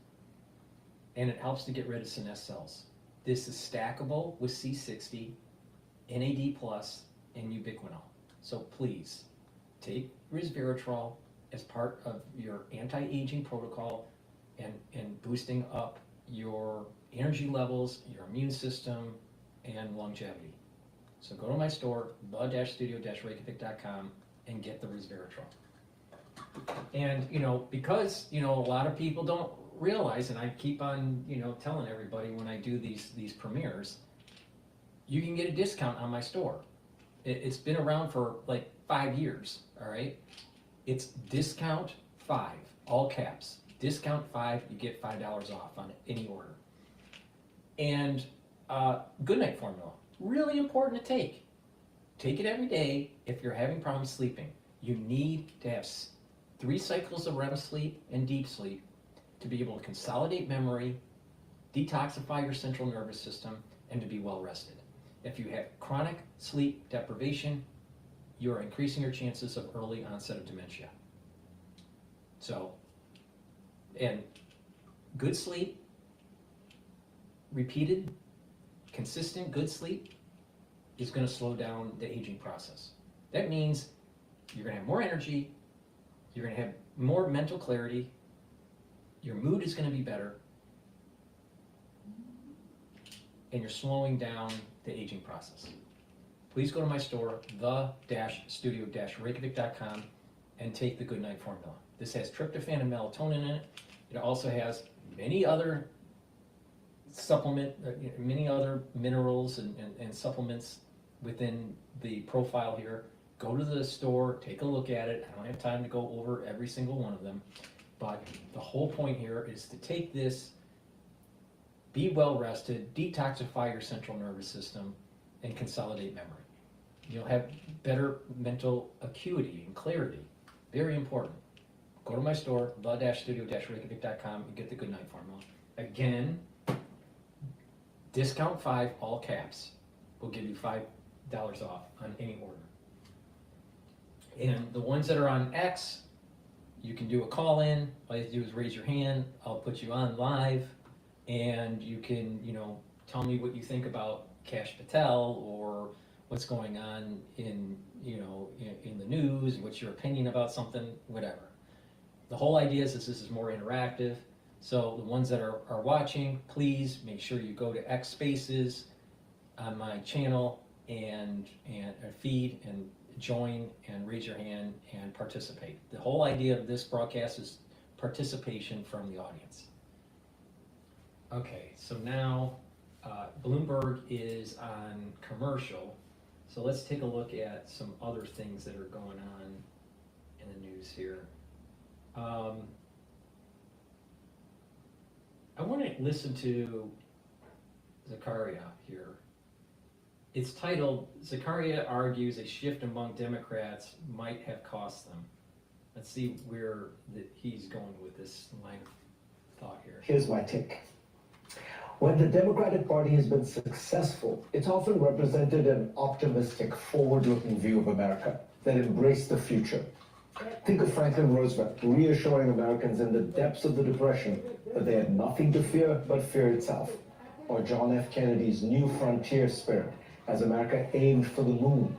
And it helps to get rid of senescent cells. This is stackable with C60, NAD+, and ubiquinol. So please, take resveratrol as part of your anti-aging protocol and boosting up your energy levels, your immune system, and longevity. So go to my store, the-studio-reykjavik.com, and get the resveratrol. And, because, a lot of people don't realize, and I keep on, telling everybody when I do these premieres, you can get a discount on my store. It's been around for like 5 years, all right? It's discount 5, all caps. Discount 5, you get $5 off on any order. And Goodnight Formula, really important to take. Take it every day if you're having problems sleeping. You need to have 3 cycles of REM sleep and deep sleep to be able to consolidate memory, detoxify your central nervous system, and to be well rested. If you have chronic sleep deprivation, you're increasing your chances of early onset of dementia. So, and good sleep, repeated, consistent good sleep is going to slow down the aging process. That means you're going to have more energy, you're going to have more mental clarity, your mood is going to be better, and you're slowing down the aging process. Please go to my store, the-studio-reykjavik.com, and take the Goodnight Formula. This has tryptophan and melatonin in it. It also has many other many other minerals and supplements within the profile here. Go to the store, take a look at it. I don't have time to go over every single one of them, but the whole point here is to take this, be well rested, detoxify your central nervous system, and consolidate memory. You'll have better mental acuity and clarity. Very important. Go to my store, the-studio-reykjavik.com, and get the Goodnight Formula. Again, discount 5, all caps. We'll give you $5 off on any order. And the ones that are on X, you can do a call in. All you have to do is raise your hand. I'll put you on live, and you can, tell me what you think about Kash Patel or what's going on in the news. What's your opinion about something? Whatever. The whole idea is this is more interactive. So the ones that are watching, please make sure you go to X Spaces on my channel and feed and join and raise your hand and participate. The whole idea of this broadcast is participation from the audience. Okay, so now Bloomberg is on commercial. So let's take a look at some other things that are going on in the news here. I want to listen to Zakaria here. It's titled, Zakaria argues a shift among Democrats might have cost them. Let's see where he's going with this line of thought here. Here's my take. When the Democratic Party has been successful, it's often represented an optimistic, forward-looking view of America that embraced the future. Think of Franklin Roosevelt reassuring Americans in the depths of the Depression that they had nothing to fear but fear itself. Or John F. Kennedy's new frontier spirit as America aimed for the moon.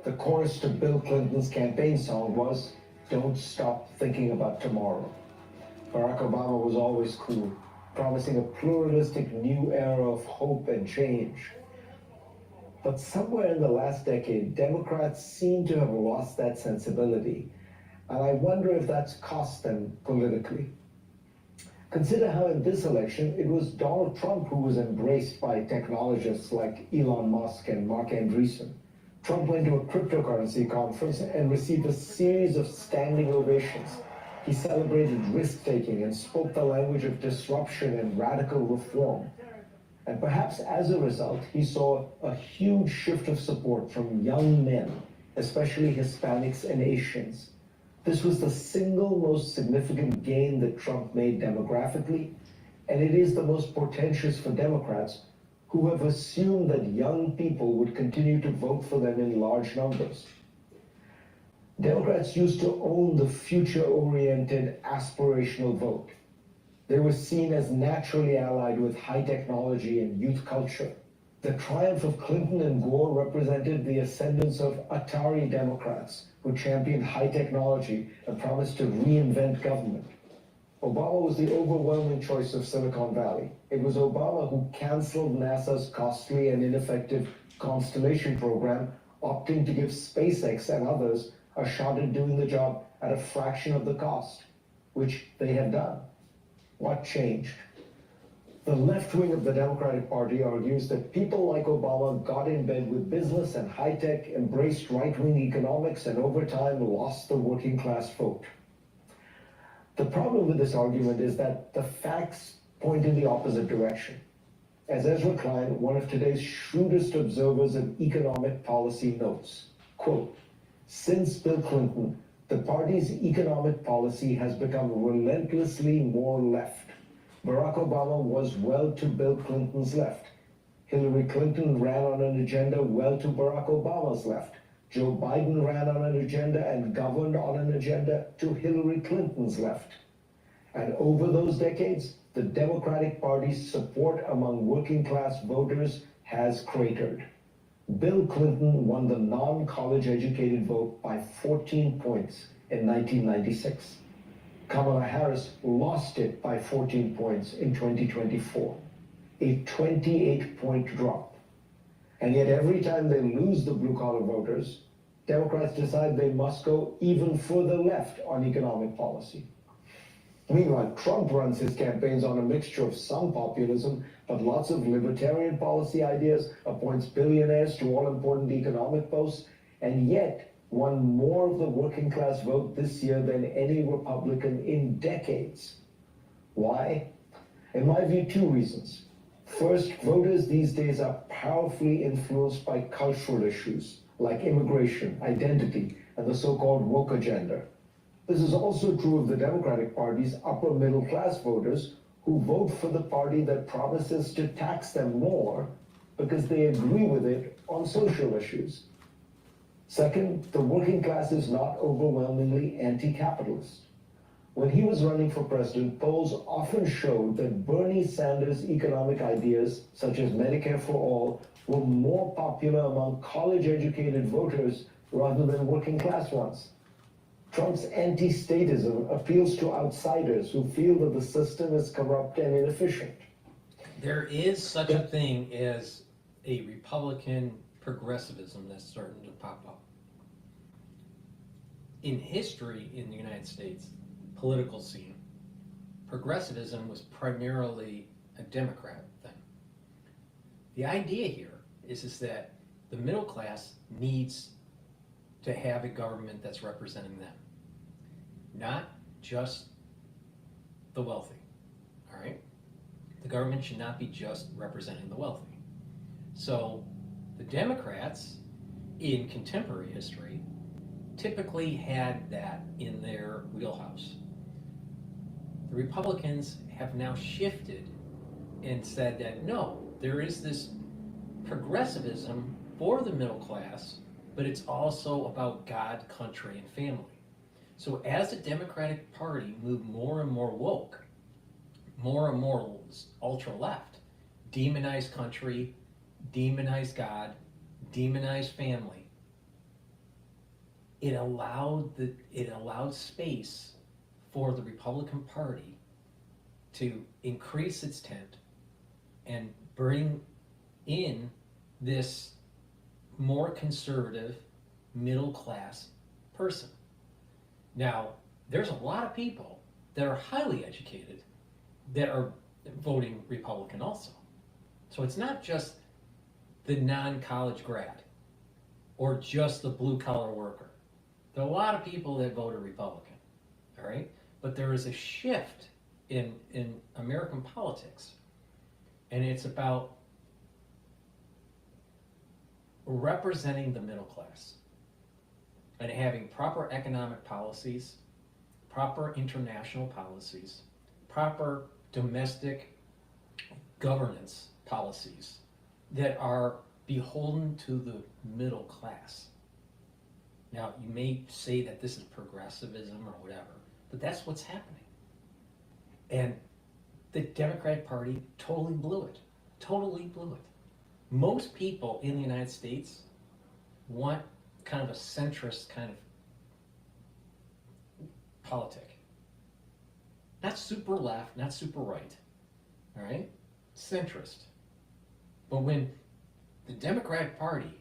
The chorus to Bill Clinton's campaign song was, "Don't stop thinking about tomorrow." Barack Obama was always cool, promising a pluralistic new era of hope and change. But somewhere in the last decade, Democrats seem to have lost that sensibility. And I wonder if that's cost them politically. Consider how in this election, it was Donald Trump who was embraced by technologists like Elon Musk and Mark Andreessen. Trump went to a cryptocurrency conference and received a series of standing ovations. He celebrated risk-taking and spoke the language of disruption and radical reform. And perhaps as a result, he saw a huge shift of support from young men, especially Hispanics and Asians. This was the single most significant gain that Trump made demographically, and it is the most portentous for Democrats who have assumed that young people would continue to vote for them in large numbers. Democrats used to own the future-oriented aspirational vote. They were seen as naturally allied with high technology and youth culture. The triumph of Clinton and Gore represented the ascendance of Atari Democrats who championed high technology and promised to reinvent government. Obama was the overwhelming choice of Silicon Valley. It was Obama who canceled NASA's costly and ineffective Constellation program, opting to give SpaceX and others a shot at doing the job at a fraction of the cost, which they have done. What changed? The left wing of the Democratic Party argues that people like Obama got in bed with business and high tech, embraced right-wing economics, and over time lost the working class vote. The problem with this argument is that the facts point in the opposite direction. As Ezra Klein, one of today's shrewdest observers of economic policy, notes, quote, since Bill Clinton, the party's economic policy has become relentlessly more left. Barack Obama was well to Bill Clinton's left. Hillary Clinton ran on an agenda well to Barack Obama's left. Joe Biden ran on an agenda and governed on an agenda to Hillary Clinton's left. And over those decades, the Democratic Party's support among working class voters has cratered. Bill Clinton won the non-college educated vote by 14 points in 1996. Kamala Harris lost it by 14 points in 2024, a 28-point drop. And yet every time they lose the blue-collar voters, Democrats decide they must go even further left on economic policy. Meanwhile, Trump runs his campaigns on a mixture of some populism, but lots of libertarian policy ideas, appoints billionaires to all-important economic posts, and yet won more of the working class vote this year than any Republican in decades. Why? In my view, two reasons. First, voters these days are powerfully influenced by cultural issues like immigration, identity, and the so-called woke agenda. This is also true of the Democratic Party's upper middle class voters who vote for the party that promises to tax them more because they agree with it on social issues. Second, the working class is not overwhelmingly anti-capitalist. When he was running for president, polls often showed that Bernie Sanders' economic ideas, such as Medicare for all, were more popular among college-educated voters rather than working class ones. Trump's anti-statism appeals to outsiders who feel that the system is corrupt and inefficient. There is such a thing as a Republican progressivism that's starting to pop up. In history in the United States, political scene, progressivism was primarily a Democrat thing. The idea here is that the middle class needs to have a government that's representing them, not just the wealthy, all right? The government should not be just representing the wealthy. So the Democrats in contemporary history typically had that in their wheelhouse. The Republicans have now shifted and said that no, there is this progressivism for the middle class, but it's also about God, country, and family. So as the Democratic Party moved more and more woke, more and more ultra-left, demonized country, demonized God, demonized family, it allowed space for the Republican Party to increase its tent and bring in this more conservative, middle class person. Now, there's a lot of people that are highly educated that are voting Republican also. So it's not just the non-college grad or just the blue-collar worker. There are a lot of people that voted Republican, all right? But there is a shift in American politics, and it's about representing the middle class and having proper economic policies, proper international policies, proper domestic governance policies that are beholden to the middle class. Now, you may say that this is progressivism or whatever, but that's what's happening. And the Democratic Party totally blew it. Totally blew it. Most people in the United States want kind of a centrist kind of politic. Not super left, not super right, all right? Centrist. But when the Democratic Party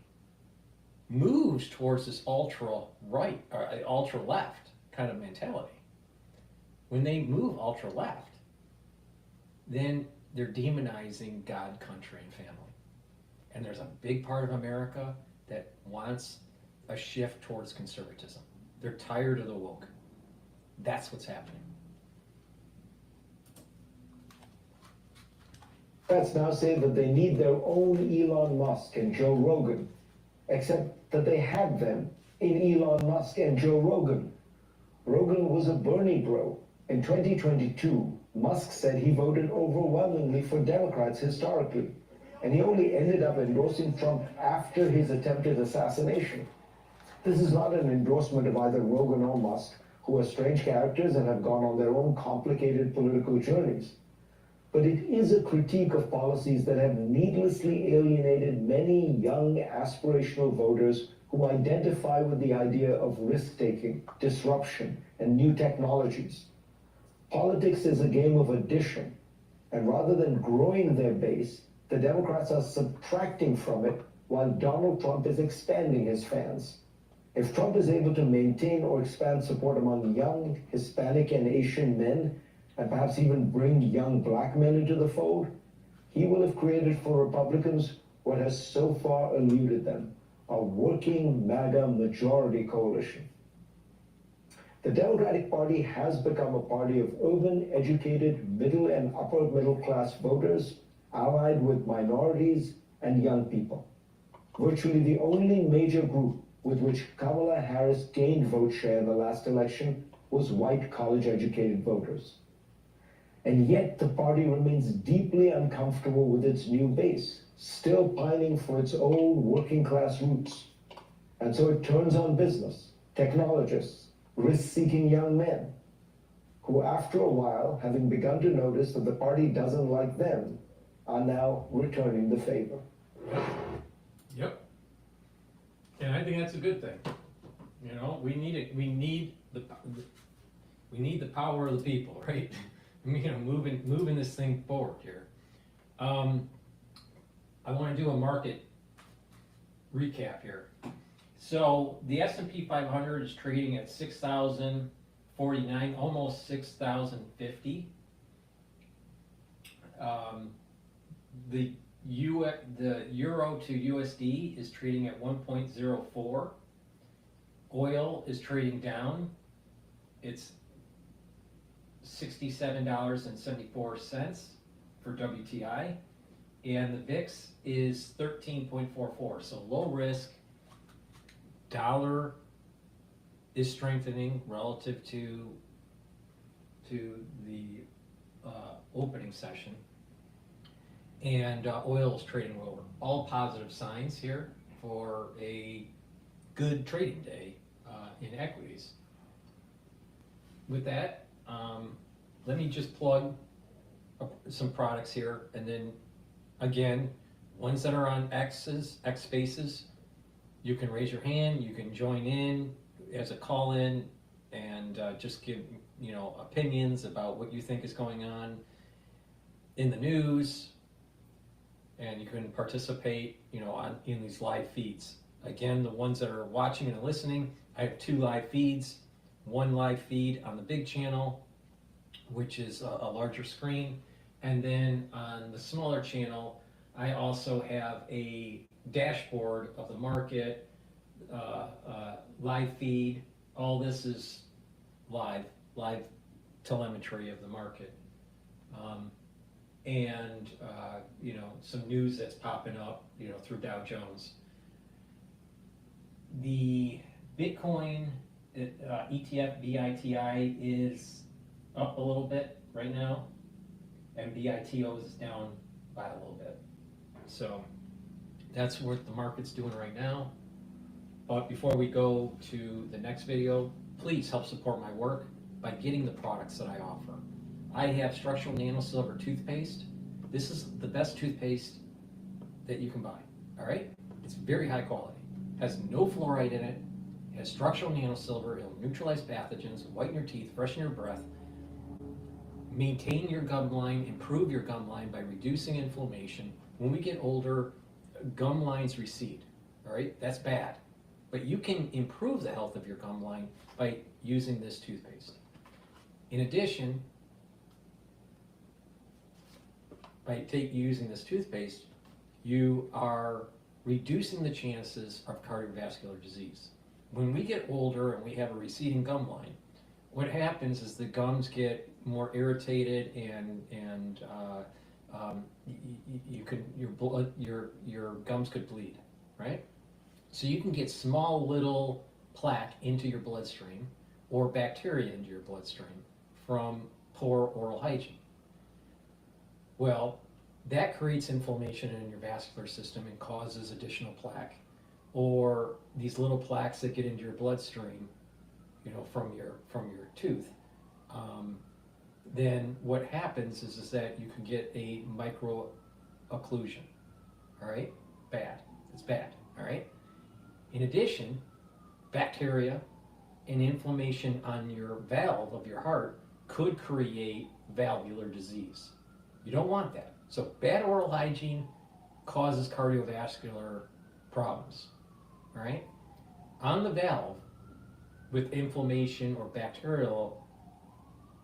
moves towards this ultra right or ultra left kind of mentality, when they move ultra left, then they're demonizing God, country, and family. And there's a big part of America that wants a shift towards conservatism. They're tired of the woke. That's what's happening. Democrats now say that they need their own Elon Musk and Joe Rogan, except that they had them in Elon Musk and Joe Rogan. Rogan was a Bernie bro. In 2022, Musk said he voted overwhelmingly for Democrats historically, and he only ended up endorsing Trump after his attempted assassination. This is not an endorsement of either Rogan or Musk, who are strange characters and have gone on their own complicated political journeys. But it is a critique of policies that have needlessly alienated many young aspirational voters who identify with the idea of risk-taking, disruption, and new technologies. Politics is a game of addition, and rather than growing their base, the Democrats are subtracting from it while Donald Trump is expanding his fans. If Trump is able to maintain or expand support among young Hispanic and Asian men, and perhaps even bring young black men into the fold, he will have created for Republicans what has so far eluded them, a working MAGA majority coalition. The Democratic Party has become a party of urban, educated, middle and upper middle class voters, allied with minorities and young people. Virtually the only major group with which Kamala Harris gained vote share in the last election was white college-educated voters. And yet the party remains deeply uncomfortable with its new base, still pining for its old working-class roots. And so it turns on business, technologists, risk-seeking young men, who after a while, having begun to notice that the party doesn't like them, are now returning the favor. Yep. And I think that's a good thing. You know, we need it. We need the power of the people, right? You know, moving this thing forward here. I want to do a market recap here. So the S&P 500 is trading at 6,049, almost 6,050. The euro to USD is trading at 1.04. Oil is trading down. It's $67.74 for WTI, and the VIX is 13.44. So low risk. Dollar is strengthening relative to the opening session, and oil is trading lower. All positive signs here for a good trading day in equities. With that, let me just plug some products here, and then again, ones that are on X Spaces, you can raise your hand, you can join in as a call-in, and just give opinions about what you think is going on in the news, and you can participate in these live feeds. Again, the ones that are watching and listening, I have 2 live feeds. One live feed on the big channel, which is a larger screen. And then on the smaller channel, I also have a dashboard of the market, live feed. All this is live telemetry of the market. And you know, some news that's popping up, you know, through Dow Jones. The Bitcoin ETF BITI is up a little bit right now, and BITO is down by a little bit. So that's what the market's doing right now. But before we go to the next video, please help support my work by getting the products that I offer. I have structural nanosilver toothpaste. This is the best toothpaste that you can buy, all right? It's very high quality. Has no fluoride in it. It has structural nanosilver. It'll neutralize pathogens, whiten your teeth, freshen your breath, maintain your gum line, improve your gum line by reducing inflammation. When we get older, gum lines recede, all right? That's bad. But you can improve the health of your gum line by using this toothpaste. In addition, by using this toothpaste, you are reducing the chances of cardiovascular disease. When we get older and we have a receding gum line, what happens is the gums get more irritated and your gums could bleed, right? So you can get small little plaque into your bloodstream or bacteria into your bloodstream from poor oral hygiene. Well, that creates inflammation in your vascular system and causes additional plaque, or these little plaques that get into your bloodstream, you know, from your tooth. Then what happens is that you can get a micro occlusion. All right, bad. It's bad. All right. In addition, bacteria and inflammation on your valve of your heart could create valvular disease. You don't want that. So bad oral hygiene causes cardiovascular problems, all right? On the valve, with inflammation or bacterial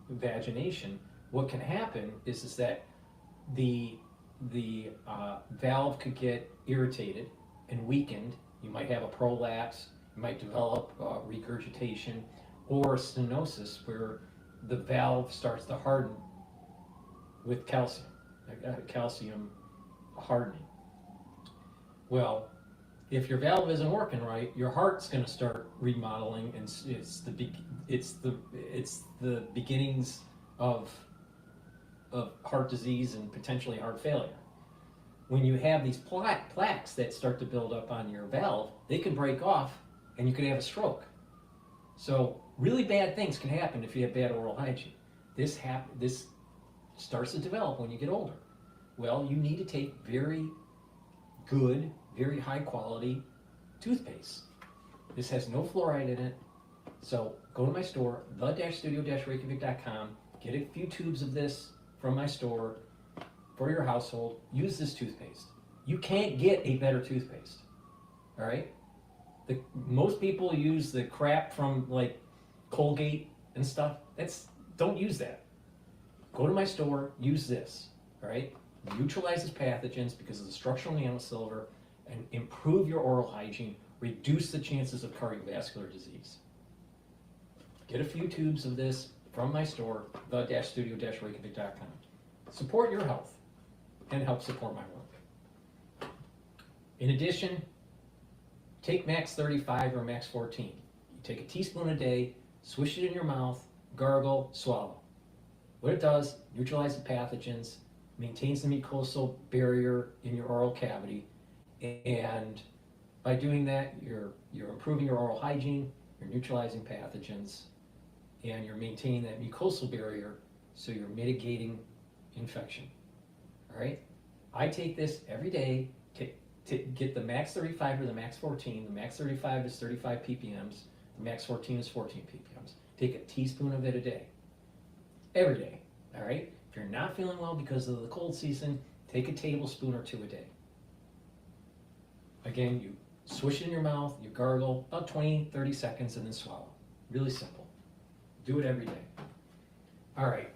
vagination, what can happen is that the valve could get irritated and weakened. You might have a prolapse, you might develop regurgitation, or stenosis, where the valve starts to harden with calcium hardening. Well, if your valve isn't working right, your heart's going to start remodeling, and it's the beginnings of heart disease and potentially heart failure. When you have these plaques that start to build up on your valve, they can break off, and you could have a stroke. So really bad things can happen if you have bad oral hygiene. This starts to develop when you get older. Well, you need to take very good, very high quality toothpaste. This has no fluoride in it. So go to my store, the-studio-reykjavik.com, get a few tubes of this from my store for your household. Use this toothpaste. You can't get a better toothpaste, all right? Most people use the crap from like Colgate and stuff. Don't use that. Go to my store, use this, all right? Neutralizes pathogens because of the structural nanosilver, and improve your oral hygiene, reduce the chances of cardiovascular disease. Get a few tubes of this from my store, the-studio-reykjavik.com. Support your health and help support my work. In addition, take Max 35 or Max 14. You take a teaspoon a day, swish it in your mouth, gargle, swallow. What it does, neutralizes pathogens, maintains the mucosal barrier in your oral cavity, and by doing that, you're improving your oral hygiene, you're neutralizing pathogens, and you're maintaining that mucosal barrier, so you're mitigating infection. All right? I take this every day to get the Max 35 or the Max 14. The Max 35 is 35 ppms, the Max 14 is 14 ppms. Take a teaspoon of it a day. Every day, all right? If you're not feeling well because of the cold season, take a tablespoon or two a day. Again, you Swish it in your mouth, you gargle, about 20, 30 seconds, and then swallow. Really simple. Do it every day. All right,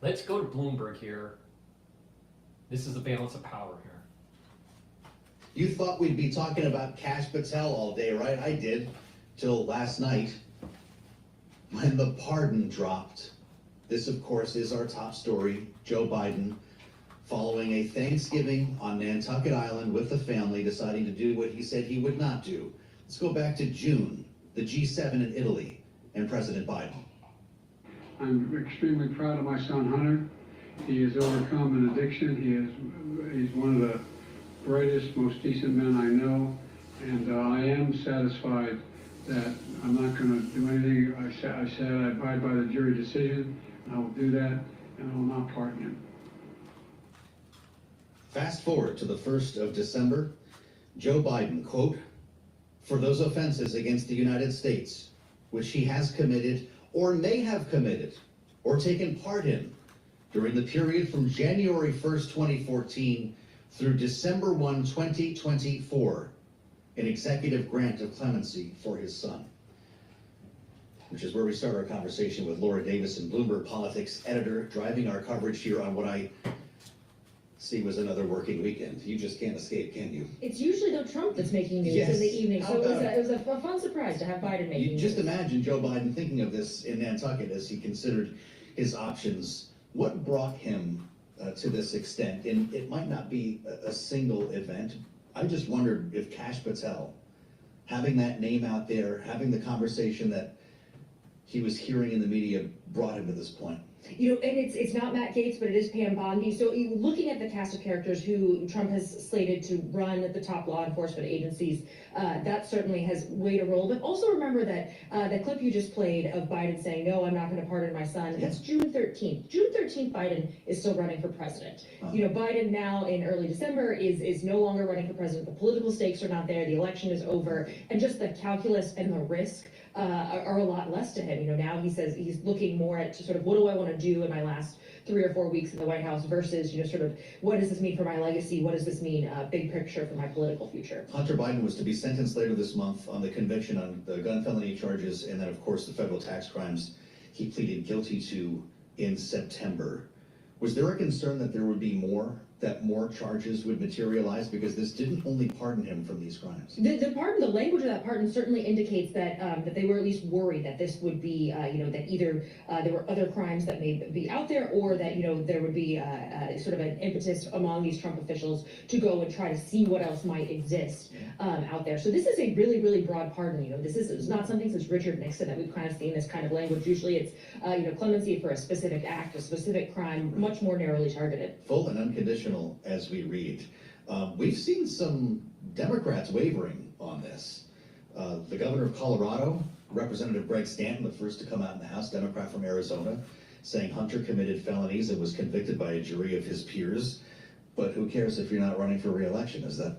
let's go to Bloomberg here. This is the balance of power here. You thought we'd be talking about Kash Patel all day, right? I did, till last night, when the pardon dropped. This, of course, is our top story. Joe Biden, following a Thanksgiving on Nantucket Island with the family, deciding to do what he said he would not do. Let's go back to June, the G7 in Italy, and President Biden. I'm extremely proud of my son, Hunter. He has overcome an addiction. He's one of the brightest, most decent men I know, and I am satisfied that I'm not going to do anything. I said I abide by the jury decision. I will do that, and I will not pardon him. Fast forward to the 1st of December, Joe Biden, quote, "For those offenses against the United States, which he has committed or may have committed or taken part in during the period from January 1st, 2014 through December 1, 2024, an executive grant of clemency for his son." Which is where we start our conversation with Laura Davison, Bloomberg Politics editor, driving our coverage here on what I see was another working weekend. You just can't escape, can you? It's usually though Trump that's making news Yes. in the evening, How so it about was a fun surprise to have Biden making You news. just imagine Joe Biden thinking of this in Nantucket as he considered his options. What brought him to this extent? And it might not be a single event. I just wondered if Kash Patel, having that name out there, having the conversation that he was hearing in the media, brought him to this point. You know, and it's not Matt Gaetz, but it is Pam Bondi. So looking at the cast of characters who Trump has slated to run the top law enforcement agencies, that certainly has weighed a role. But also remember that the clip you just played of Biden saying, "No, I'm not going to pardon my son," that's June 13th. June 13th, Biden is still running for president. You know, Biden now in early December is no longer running for president. The political stakes are not there. The election is over. And just the calculus and the risk are a lot less to him. You know, now he says he's looking more at sort of what do I want to do in my last 3 or 4 weeks in the White House versus, you know, sort of what does this mean for my legacy? What does this mean big picture for my political future? Hunter Biden was to be sentenced later this month on the conviction on the gun felony charges and then, of course, the federal tax crimes he pleaded guilty to in September. Was there a concern that there would be more charges would materialize, because this didn't only pardon him from these crimes? The language of that pardon certainly indicates that that they were at least worried that this would be, you know, that either there were other crimes that may be out there, or that, you know, there would be sort of an impetus among these Trump officials to go and try to see what else might exist out there. So this is a really, really broad pardon. You know, this is not something since Richard Nixon that we've kind of seen this kind of language. Usually it's, you know, clemency for a specific act, a specific crime, much more narrowly targeted. Full and unconditional, as we read. We've seen some Democrats wavering on this. The governor of Colorado, Representative Greg Stanton, the first to come out in the House, Democrat from Arizona, saying Hunter committed felonies and was convicted by a jury of his peers. But who cares if you're not running for re-election? Is that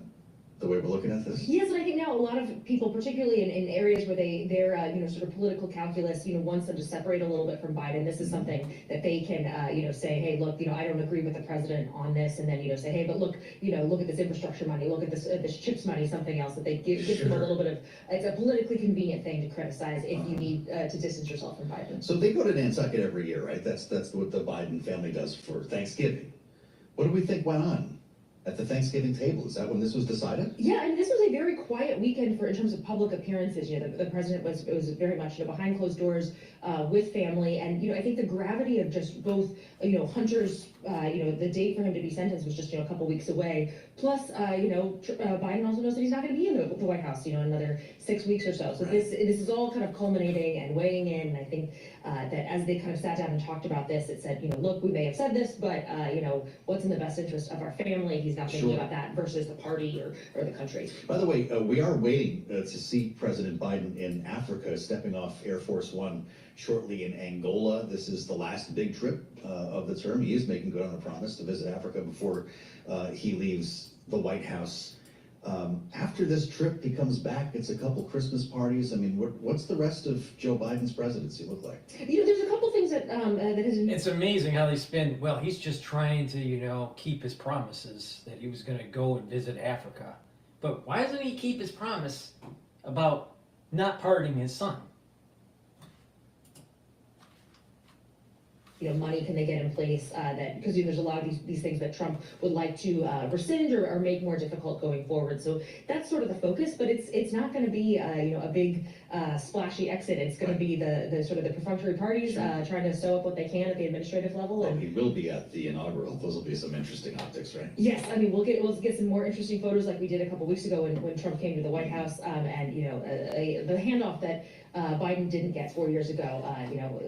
the way we're looking at this? Yes, and I think now a lot of people, particularly in areas where their you know, sort of political calculus, you know, wants them to separate a little bit from Biden. This is something that they can, you know, say, hey, look, you know, I don't agree with the president on this, and then, you know, say, hey, but look, you know, look at this infrastructure money, look at this CHIPS money, something else that they give them a little bit of. It's a politically convenient thing to criticize if you need to distance yourself from Biden. So they go to Nantucket every year, right? That's what the Biden family does for Thanksgiving. What do we think went on at the Thanksgiving table? Is that when this was decided? Yeah, and this was a very quiet weekend in terms of public appearances. You know, the president was very much, you know, behind closed doors with family, and, you know, I think the gravity of just both, you know, Hunter's, you know, the date for him to be sentenced was just, you know, a couple weeks away. Plus, you know, Biden also knows that he's not going to be in the White House, you know, another 6 weeks or so. So this is all kind of culminating and weighing in. And I think that as they kind of sat down and talked about this, it said, you know, look, we may have said this, but you know, what's in the best interest of our family? He's not thinking about that versus the party or the country. By the way, we are waiting to see President Biden in Africa, stepping off Air Force One shortly in Angola. This is the last big trip of the term. He is making good on a promise to visit Africa before he leaves the White House. After this trip, he comes back, it's a couple Christmas parties. I mean, what's the rest of Joe Biden's presidency look like? You know, there's a couple things that It's amazing how they spend. Well, he's just trying to, you know, keep his promises that he was going to go and visit Africa. But why doesn't he keep his promise about not pardoning his son? Money can they get in place that, because there's a lot of these things that Trump would like to rescind or make more difficult going forward. So that's sort of the focus, but it's not going to be a big splashy exit. It's going to be the sort of the perfunctory parties trying to sew up what they can at the administrative level. Well, he will be at the inaugural. Those will be some interesting optics, right? Yes, I mean we'll get some more interesting photos like we did a couple weeks ago when Trump came to the White House, and the handoff that Biden didn't get 4 years ago,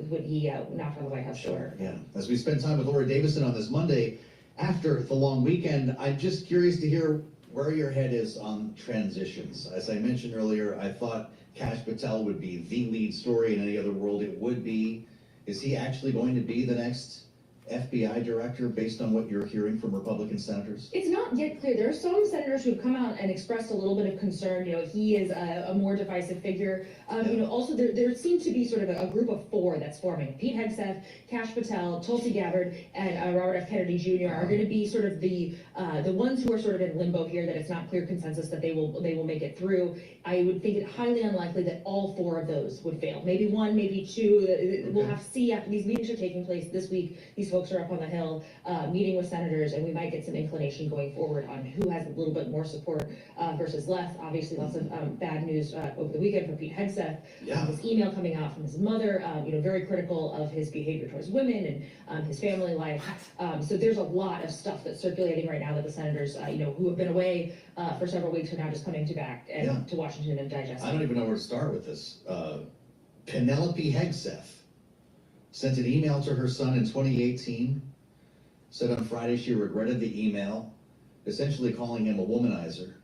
when he knocked on the White House door. Yeah. As we spend time with Laura Davison on this Monday after the long weekend, I'm just curious to hear where your head is on transitions. As I mentioned earlier, I thought Kash Patel would be the lead story. In any other world, it would be. Is he actually going to be the next FBI director based on what you're hearing from Republican senators? It's not yet clear. There are some senators who have come out and expressed a little bit of concern. He is a more divisive figure. Also there seems to be sort of a group of four that's forming. Pete Hegseth, Kash Patel, Tulsi Gabbard, and Robert F. Kennedy Jr. are going to be sort of the ones who are sort of in limbo here, that it's not clear consensus that they will make it through. I would think it highly unlikely that all four of those would fail. Maybe one, maybe two. We'll have to see after these meetings are taking place this week. These folks are up on the Hill meeting with senators, and we might get some inclination going forward on who has a little bit more support versus less. Obviously, lots of bad news over the weekend for Pete Hegseth. This email coming out from his mother, very critical of his behavior towards women and his family life. So there's a lot of stuff that's circulating right now that the senators, who have been away for several weeks, are now just coming back and to Washington and digesting. I don't even know where to start with this. Penelope Hegseth sent an email to her son in 2018, said on Friday she regretted the email, essentially calling him a womanizer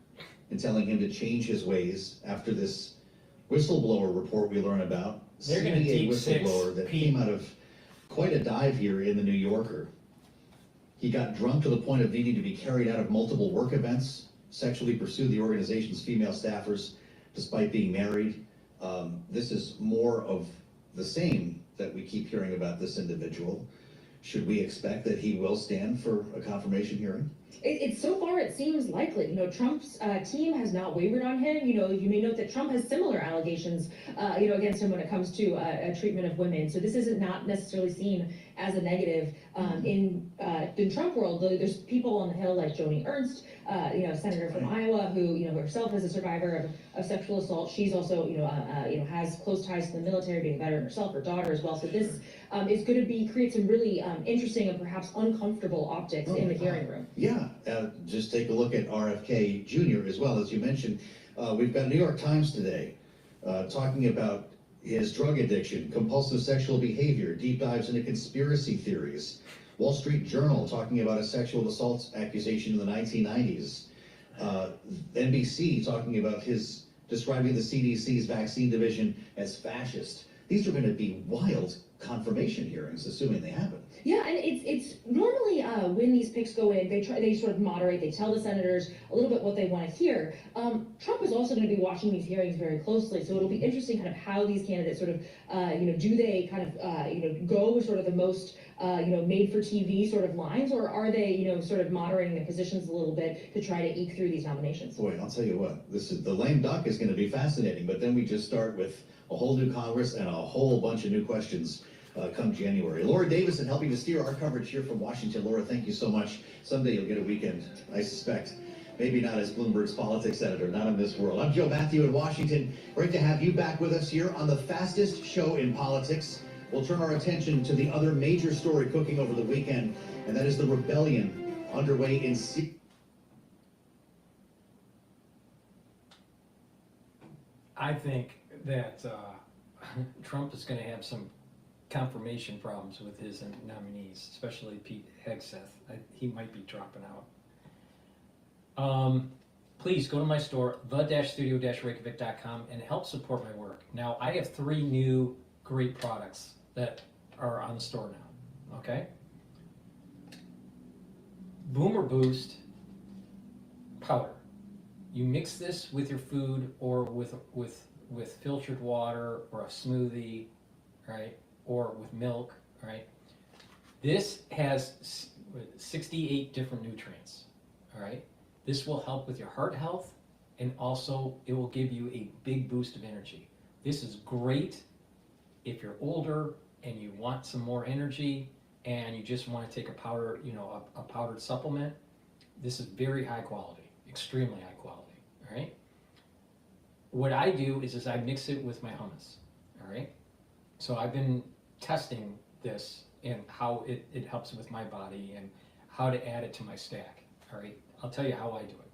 and telling him to change his ways after this whistleblower report we learn about. They're going to deep whistleblower that came out of quite a dive here in the New Yorker. He got drunk to the point of needing to be carried out of multiple work events, sexually pursued the organization's female staffers despite being married. This is more of the same that we keep hearing about this individual. Should we expect that he will stand for a confirmation hearing? It's so far it seems likely. Trump's team has not wavered on him. You may note that Trump has similar allegations, against him when it comes to treatment of women. So this isn't not necessarily seen as a negative in Trump world. There's people on the Hill like Joni Ernst, senator from Iowa, who herself is a survivor of sexual assault. She's also has close ties to the military, being a veteran herself, her daughter as well. So this is going to create some really interesting and perhaps uncomfortable optics in the hearing room. Yeah, just take a look at RFK Jr. as well. As you mentioned, we've got New York Times today talking about his drug addiction, compulsive sexual behavior, deep dives into conspiracy theories. Wall Street Journal talking about a sexual assault accusation in the 1990s. NBC talking about describing the CDC's vaccine division as fascist. These are going to be wild confirmation hearings, assuming they happen. Yeah, and it's normally when these picks go in, they sort of moderate, they tell the senators a little bit what they want to hear. Trump is also going to be watching these hearings very closely, so it'll be interesting kind of how these candidates sort of, do they kind of, go with sort of the most, made for TV sort of lines, or are they, sort of moderating their positions a little bit to try to eke through these nominations? Boy, I'll tell you what, the lame duck is going to be fascinating, but then we just start with a whole new Congress and a whole bunch of new questions come January. Laura Davison helping to steer our coverage here from Washington. Laura, thank you so much. Someday you'll get a weekend, I suspect. Maybe not as Bloomberg's politics editor, not in this world. I'm Joe Matthew in Washington. Great to have you back with us here on the fastest show in politics. We'll turn our attention to the other major story cooking over the weekend, and that is the rebellion underway in Syria. I think that Trump is going to have some confirmation problems with his nominees, especially Pete Hegseth. He might be dropping out. Please go to my store, the-studio-reykjavik.com, and help support my work. Now, I have 3 new great products that are on the store now, okay? Boomer Boost powder. You mix this with your food or with filtered water or a smoothie, right? Or with milk, right? This has 68 different nutrients, all right? This will help with your heart health, and also it will give you a big boost of energy. This is great if you're older and you want some more energy and you just want to take a powder, a powdered supplement. This is very high quality, extremely high quality, all right? What I do is I mix it with my hummus, all right? So I've been testing this and how it helps with my body and how to add it to my stack, all right? I'll tell you how I do it.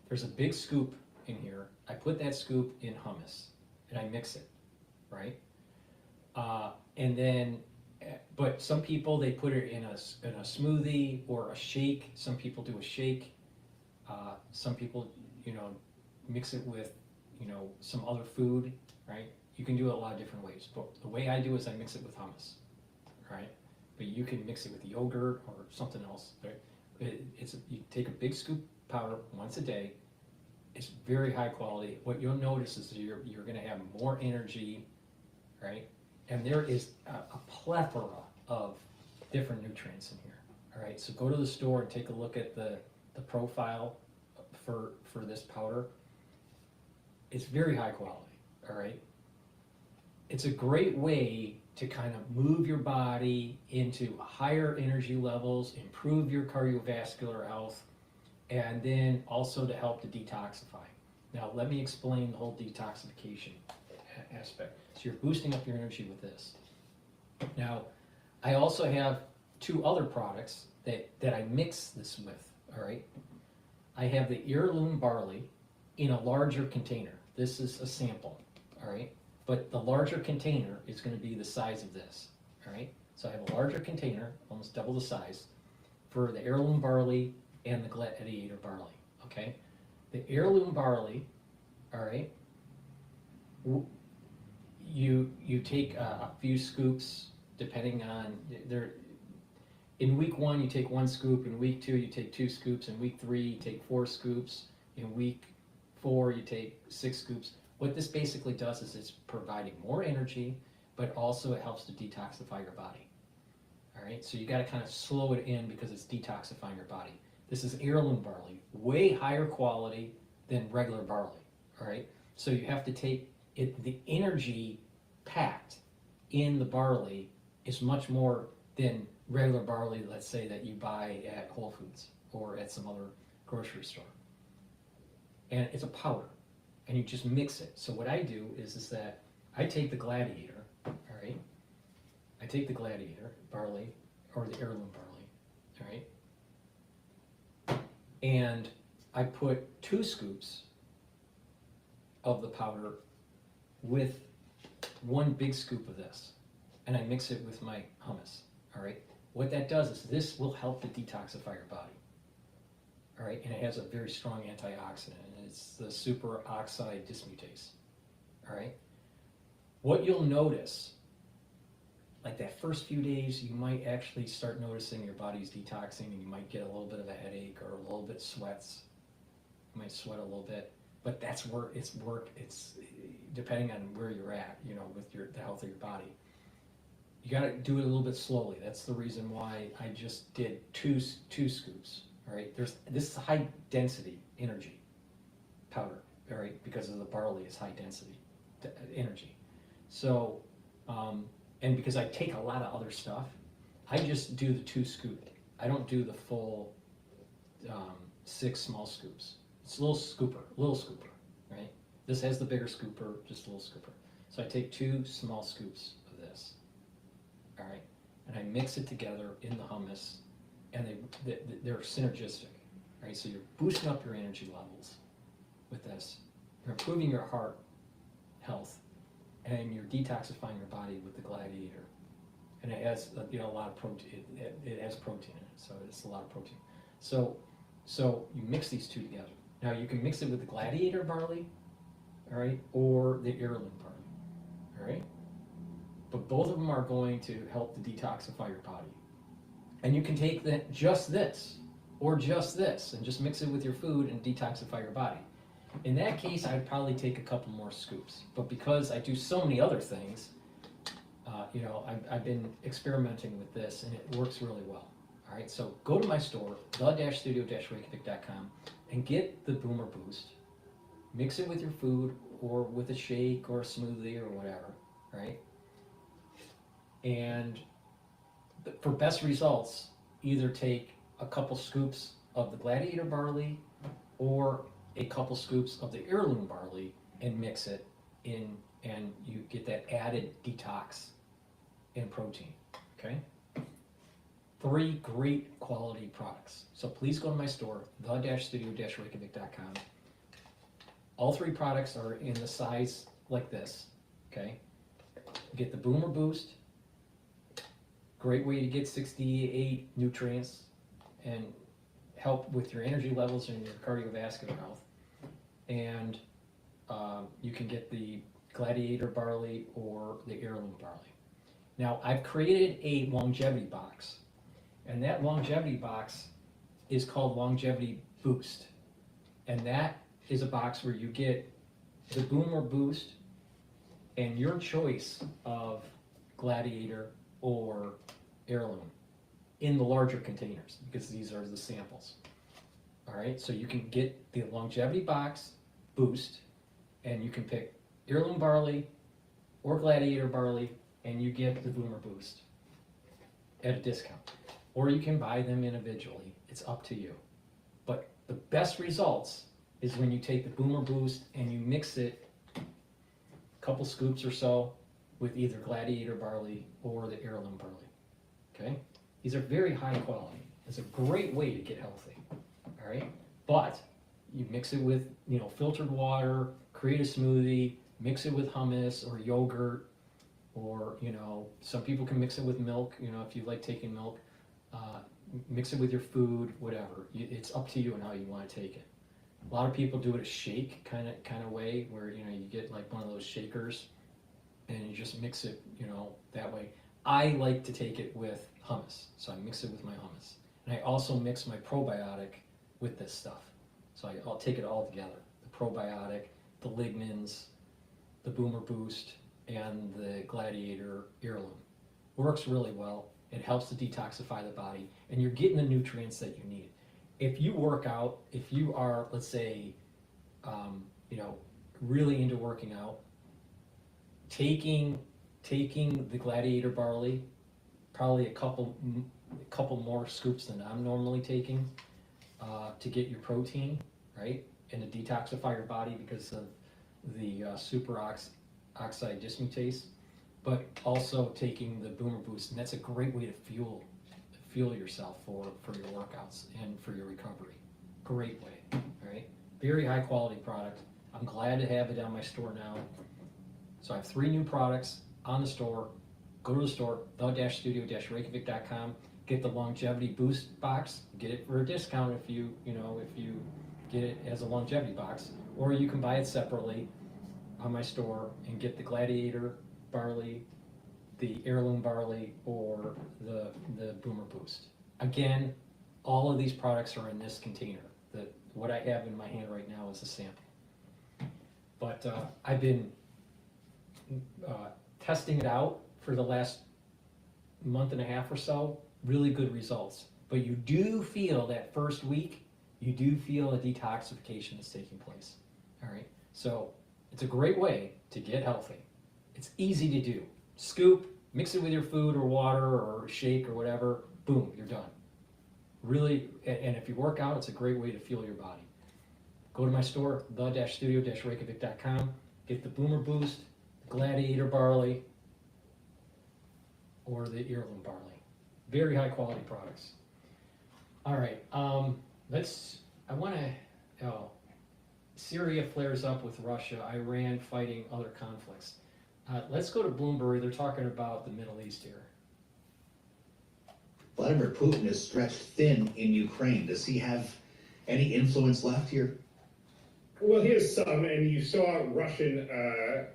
There's a big scoop in here. I put that scoop in hummus and I mix it, right? And then, but some people, they put it in a smoothie or a shake. Some people do a shake. Some people, mix it with, some other food, right? You can do it a lot of different ways. But the way I do is I mix it with hummus, right? But you can mix it with yogurt or something else, right? You take a big scoop powder once a day. It's very high quality. What you'll notice is you're going to have more energy, right? And there is a plethora of different nutrients in here, all right? So go to the store and take a look at the profile for this powder. It's very high quality, all right? It's a great way to kind of move your body into higher energy levels, improve your cardiovascular health, and then also to help to detoxify. Now, let me explain the whole detoxification aspect. So you're boosting up your energy with this. Now, I also have 2 other products that I mix this with, all right? I have the heirloom barley in a larger container. This is a sample, all right? But the larger container is going to be the size of this, all right? So I have a larger container, almost double the size, for the heirloom barley and the gladiator barley, okay? The heirloom barley, all right, you take a few scoops, depending on, in week 1 you take 1 scoop, in week 2 you take 2 scoops, in week 3 you take 4 scoops, in week 4 you take 6 scoops. What this basically does is it's providing more energy, but also it helps to detoxify your body. All right, so you got to kind of slow it in because it's detoxifying your body. This is heirloom barley, way higher quality than regular barley. All right, so you have to take it. The energy packed in the barley is much more than regular barley, let's say, that you buy at Whole Foods or at some other grocery store. And it's a powder. And you just mix it. So what I do is that I take the gladiator, all right? I take the gladiator barley or the heirloom barley, all right? And I put 2 scoops of the powder with 1 big scoop of this, and I mix it with my hummus, all right? What that does is this will help to detoxify your body. All right, and it has a very strong antioxidant, and it's the superoxide dismutase. All right, what you'll notice, like that first few days, you might actually start noticing your body's detoxing, and you might get a little bit of a headache or a little bit sweats. You might sweat a little bit, but that's where it's depending on where you're at, with the health of your body. You got to do it a little bit slowly. That's the reason why I just did two scoops. All right, this is high density energy powder, all right, because of the barley is high density energy. So, and because I take a lot of other stuff, I just do the 2 scoop. I don't do the full 6 small scoops. It's a little scooper, right? This has the bigger scooper, just a little scooper. So I take 2 small scoops of this, all right, and I mix it together in the hummus. And they're synergistic, right? So you're boosting up your energy levels with this. You're improving your heart health, and you're detoxifying your body with the gladiator. And it has a lot of protein. It has protein in it, so it's a lot of protein. So you mix these 2 together. Now you can mix it with the gladiator barley, all right, or the heirloom barley, all right. But both of them are going to help to detoxify your body. And you can take just this, or just this, and just mix it with your food and detoxify your body. In that case, I'd probably take a couple more scoops. But because I do so many other things, I've been experimenting with this, and it works really well. All right, so go to my store, the-studio-reykjavik.com, and get the Boomer Boost, Mix it with your food or with a shake or a smoothie or whatever, right? And for best results, either take a couple scoops of the Gladiator barley or a couple scoops of the heirloom barley and mix it in, and you get that added detox and protein, okay? 3 great quality products. So please go to my store, the-studio-reykjavik.com. All 3 products are in the size like this, okay? Get the Boomer Boost, great way to get 68 nutrients and help with your energy levels and your cardiovascular health. And you can get the Gladiator barley or the heirloom barley. Now, I've created a longevity box, and that longevity box is called Longevity Boost. And that is a box where you get the Boomer Boost and your choice of Gladiator or heirloom in the larger containers, because these are the samples. All right, so you can get the longevity box boost, and you can pick heirloom barley or Gladiator barley, and you get the Boomer Boost at a discount. Or you can buy them individually. It's up to you. But the best results is when you take the Boomer Boost and you mix it a couple scoops or so with either Gladiator barley or the heirloom barley. Okay? These are very high quality. It's a great way to get healthy. All right? But you mix it with, filtered water, create a smoothie, mix it with hummus or yogurt, or, some people can mix it with milk, if you like taking milk. Mix it with your food, whatever. It's up to you and how you want to take it. A lot of people do it a shake kind of way, where you get like one of those shakers and you just mix it, that way. I like to take it with hummus, so I mix it with my hummus. And I also mix my probiotic with this stuff. So I'll take it all together. The probiotic, the lignans, the Boomer Boost, and the Gladiator heirloom. Works really well. It helps to detoxify the body, and you're getting the nutrients that you need. If you work out, if you are, let's say, really into working out, taking the Gladiator barley, probably a couple more scoops than I'm normally taking, to get your protein, right, and to detoxify your body because of the superoxide dismutase, but also taking the Boomer Boost, and that's a great way to fuel yourself for your workouts and for your recovery. Great way, all right? Very high quality product. I'm glad to have it on my store now. So I have 3 new products on the store. Go to the store, the-studio-reykjavik.com. Get the Longevity Boost box. Get it for a discount if you get it as a longevity box, or you can buy it separately on my store and get the Gladiator barley, the heirloom barley, or the Boomer Boost. Again, all of these products are in this container. What I have in my hand right now is a sample. But I've been testing it out for the last month and a half or so. Really good results. But you do feel that first week, you do feel a detoxification is taking place. All right? So it's a great way to get healthy. It's easy to do. Scoop, mix it with your food or water or shake or whatever, boom, you're done. Really, and if you work out, it's a great way to fuel your body. Go to my store, the-studio-reykjavik.com, get the Boomer Boost, the Gladiator barley, or the heirloom barley. Very high quality products. All right, Syria flares up with Russia, Iran fighting other conflicts. Let's go to Bloomberg. They're talking about the Middle East here. Vladimir Putin is stretched thin in Ukraine. Does he have any influence left here? Well, he has some, and you saw Russian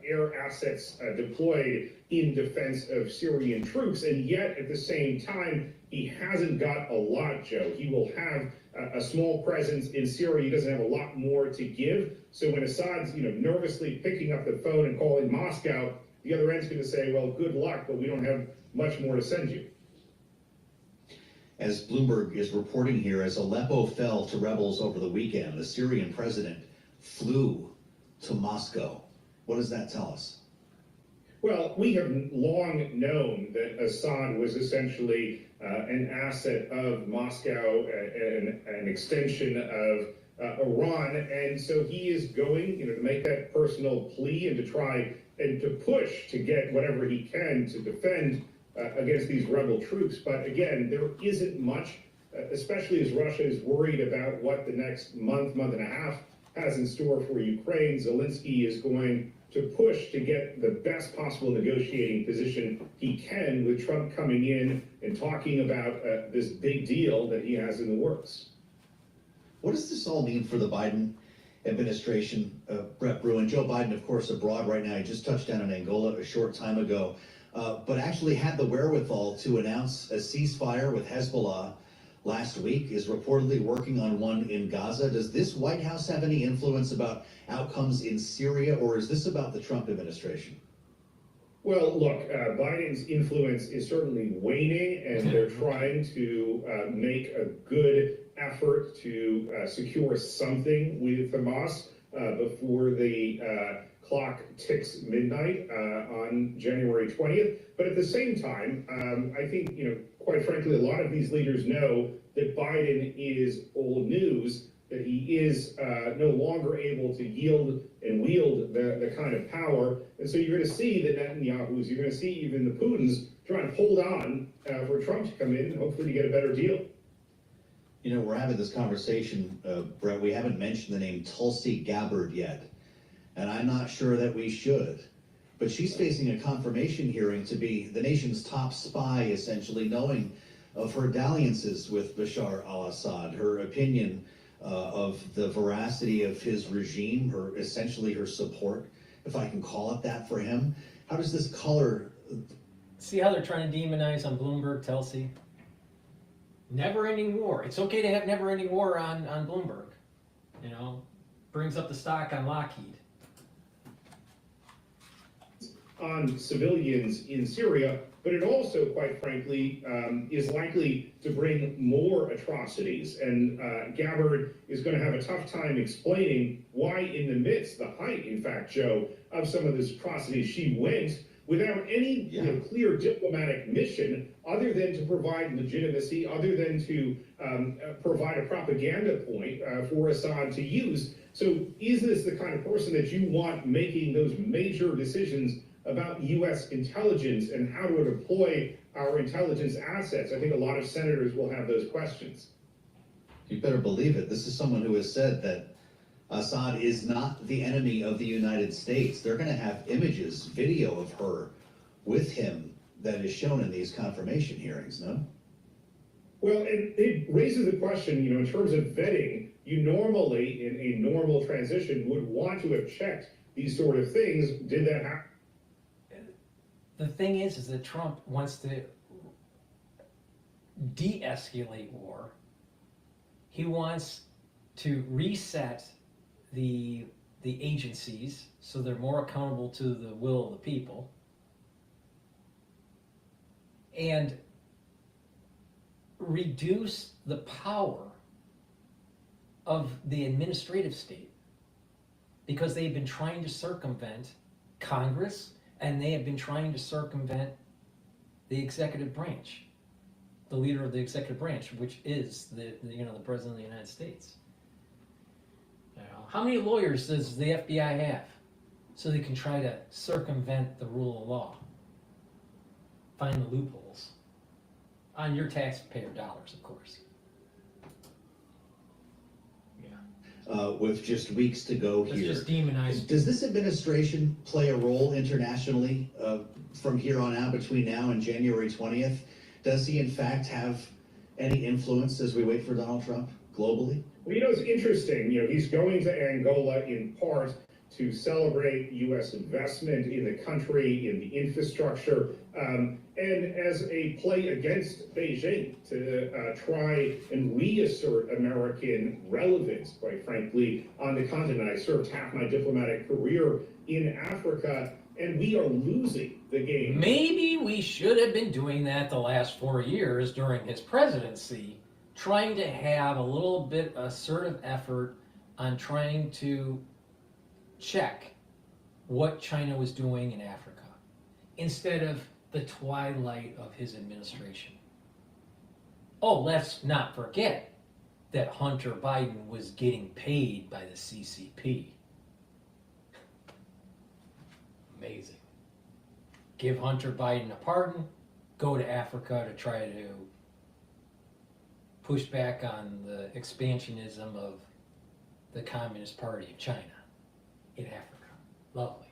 air assets deployed in defense of Syrian troops, and yet at the same time, he hasn't got a lot, Joe. He will have a small presence in Syria. He doesn't have a lot more to give. So when Assad's, nervously picking up the phone and calling Moscow, the other end's going to say, well, good luck, but we don't have much more to send you. As Bloomberg is reporting here, as Aleppo fell to rebels over the weekend, the Syrian president flew to Moscow. What does that tell us? Well, we have long known that Assad was essentially an asset of Moscow, an extension of Iran, and so he is going, to make that personal plea and to try and to push to get whatever he can to defend against these rebel troops. But again, there isn't much, especially as Russia is worried about what the next month and a half has in store for Ukraine. Zelensky is going to push to get the best possible negotiating position he can, with Trump coming in and talking about this big deal that he has in the works. What does this all mean for the Biden administration, Brett Bruin? Joe Biden, of course, abroad right now. He just touched down in Angola a short time ago, but actually had the wherewithal to announce a ceasefire with Hezbollah last week, is reportedly working on one in Gaza. Does this White House have any influence about outcomes in Syria, or is this about the Trump administration? Well, look, Biden's influence is certainly waning, and they're trying to make a good effort to secure something with Hamas before the clock ticks midnight on January 20th. But at the same time, I think, quite frankly, a lot of these leaders know that Biden is old news, that he is no longer able to yield and wield the kind of power. And so you're going to see the Netanyahus, you're going to see even the Putins trying to hold on for Trump to come in and hopefully to get a better deal. We're having this conversation, Brett. We haven't mentioned the name Tulsi Gabbard yet, and I'm not sure that we should. But she's facing a confirmation hearing to be the nation's top spy, essentially, knowing of her dalliances with Bashar al-Assad, her opinion of the veracity of his regime, essentially her support, if I can call it that, for him. How does this color? See how they're trying to demonize on Bloomberg, Tulsi? Never-ending war. It's okay to have never-ending war on Bloomberg. Brings up the stock on Lockheed. On civilians in Syria, but it also, quite frankly, is likely to bring more atrocities. And Gabbard is going to have a tough time explaining why, in the midst, the height, in fact, Joe, of some of these atrocities, she went without any clear diplomatic mission other than to provide legitimacy, other than to provide a propaganda point for Assad to use. So is this the kind of person that you want making those major decisions about U.S. intelligence and how to deploy our intelligence assets? I think a lot of senators will have those questions. You better believe it. This is someone who has said that Assad is not the enemy of the United States. They're going to have images, video of her with him that is shown in these confirmation hearings, no? Well, and it raises the question, in terms of vetting, you normally, in a normal transition, would want to have checked these sort of things. Did that happen? The thing is that Trump wants to de-escalate war. He wants to reset the agencies so they're more accountable to the will of the people, and reduce the power of the administrative state, because they've been trying to circumvent Congress, and they have been trying to circumvent the executive branch, the leader of the executive branch, which is the President of the United States. How many lawyers does the FBI have so they can try to circumvent the rule of law? Find the loopholes. On your taxpayer dollars, of course. With just weeks to go here. Let's just demonize. Does this administration play a role internationally from here on out, between now and January 20th? Does he, in fact, have any influence as we wait for Donald Trump globally? Well, it's interesting. He's going to Angola in part to celebrate U.S. investment in the country, in the infrastructure, and as a play against Beijing to try and reassert American relevance, quite frankly, on the continent. I served half my diplomatic career in Africa, and we are losing the game. Maybe we should have been doing that the last 4 years during his presidency, trying to have a little bit assertive effort on trying to check what China was doing in Africa instead of the twilight of his administration. Oh, let's not forget that Hunter Biden was getting paid by the CCP. Amazing. Give Hunter Biden a pardon, go to Africa to try to push back on the expansionism of the Communist Party of China in Africa. Lovely.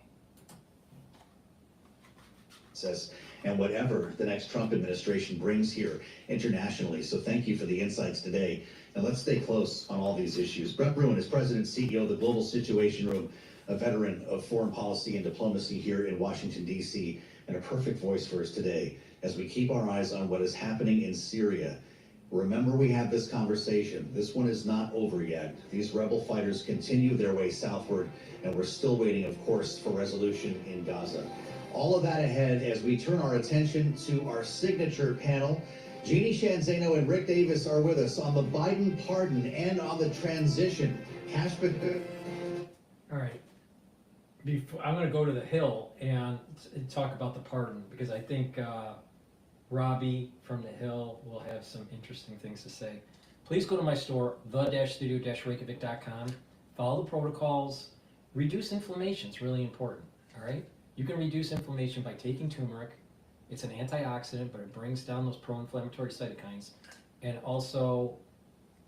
And whatever the next Trump administration brings here internationally. So thank you for the insights today. And let's stay close on all these issues. Brett Bruin is President and CEO of the Global Situation Room, a veteran of foreign policy and diplomacy here in Washington, D.C., and a perfect voice for us today as we keep our eyes on what is happening in Syria. Remember, we had this conversation. This one is not over yet. These rebel fighters continue their way southward, and we're still waiting, of course, for resolution in Gaza. All of that ahead as we turn our attention to our signature panel. Jeannie Shanzano and Rick Davis are with us on the Biden pardon and on the transition. Kash Patel. All right. I'm going to go to the Hill and talk about the pardon, because I think Robbie from the Hill will have some interesting things to say. Please go to my store, the-studio-reykjavik.com. Follow the protocols. Reduce inflammation. It's really important. All right. You can reduce inflammation by taking turmeric. It's an antioxidant, but it brings down those pro-inflammatory cytokines. And also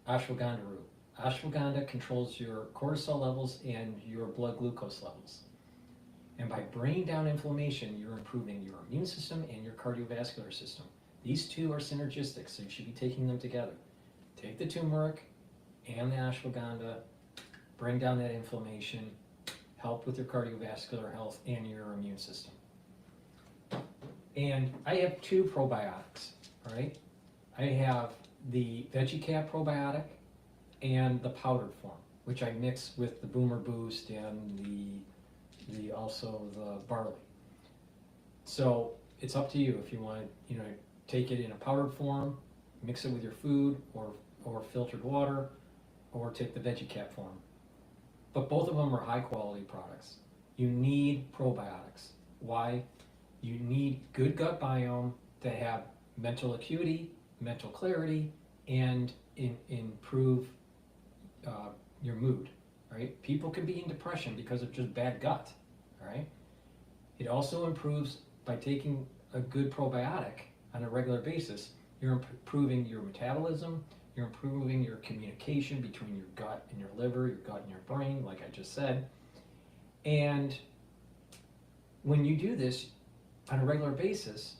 ashwagandha root. Ashwagandha controls your cortisol levels and your blood glucose levels. And by bringing down inflammation, you're improving your immune system and your cardiovascular system. These two are synergistic, so you should be taking them together. Take the turmeric and the ashwagandha, bring down that inflammation, help with your cardiovascular health and your immune system. And I have 2 probiotics, all right? I have the VeggieCap probiotic and the powdered form, which I mix with the Boomer Boost and also the barley. So it's up to you if you want to, take it in a powdered form, mix it with your food or filtered water, or take the VeggieCap form. But both of them are high quality products. You need probiotics. Why? You need good gut biome to have mental acuity, mental clarity, and improve your mood, right? People can be in depression because of just bad gut, all right? It also improves by taking a good probiotic on a regular basis. You're improving your metabolism, you're improving your communication between your gut and your liver, your gut and your brain, like I just said. And when you do this on a regular basis,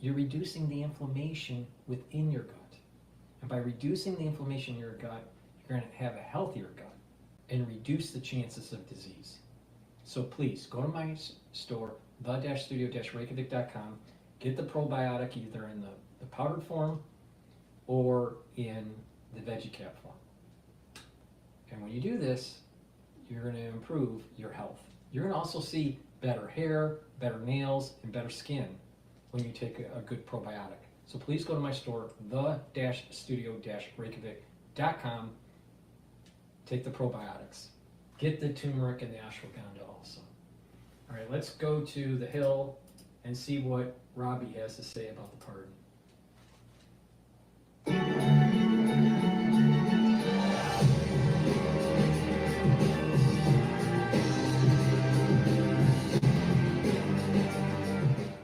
you're reducing the inflammation within your gut. And by reducing the inflammation in your gut, you're going to have a healthier gut and reduce the chances of disease. So please go to my store, the-studio-reykjavik.com, get the probiotic either in the powdered form or in the VeggieCap form. And when you do this, you're going to improve your health. You're going to also see better hair, better nails, and better skin when you take a good probiotic. So please go to my store, the-studio-reykjavik.com, take the probiotics. Get the turmeric and the ashwagandha also. All right, let's go to the Hill and see what Robbie has to say about the pardon.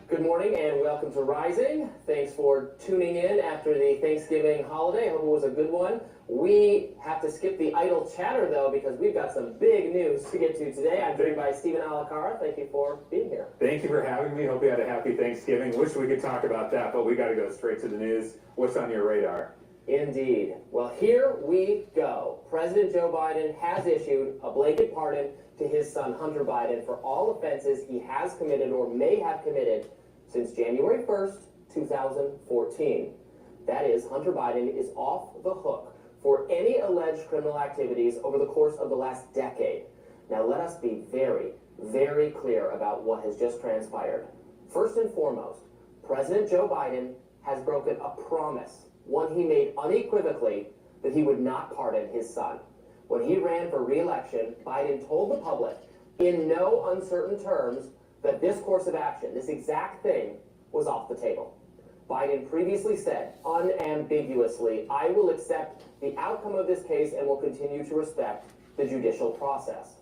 Good morning and welcome to Rising. Thanks for tuning in after the Thanksgiving holiday. I hope it was a good one. We have to skip the idle chatter though because we've got some big news to get to today. I'm joined by Stephen Alacara. Thank you for being here. Thank you for having me. Hope you had a happy Thanksgiving. Wish we could talk about that, but we got to go straight to the news. What's on your radar? Indeed. Well, here we go. President Joe Biden has issued a blanket pardon to his son Hunter Biden for all offenses he has committed or may have committed since January 1st, 2014. That is, Hunter Biden is off the hook for any alleged criminal activities over the course of the last decade. Now, let us be very, very clear about what has just transpired. First and foremost, President Joe Biden has broken a promise, one he made unequivocally, that he would not pardon his son. When he ran for re-election, Biden told the public in no uncertain terms that this course of action, this exact thing, was off the table. Biden previously said, unambiguously, I will accept the outcome of this case and will continue to respect the judicial process.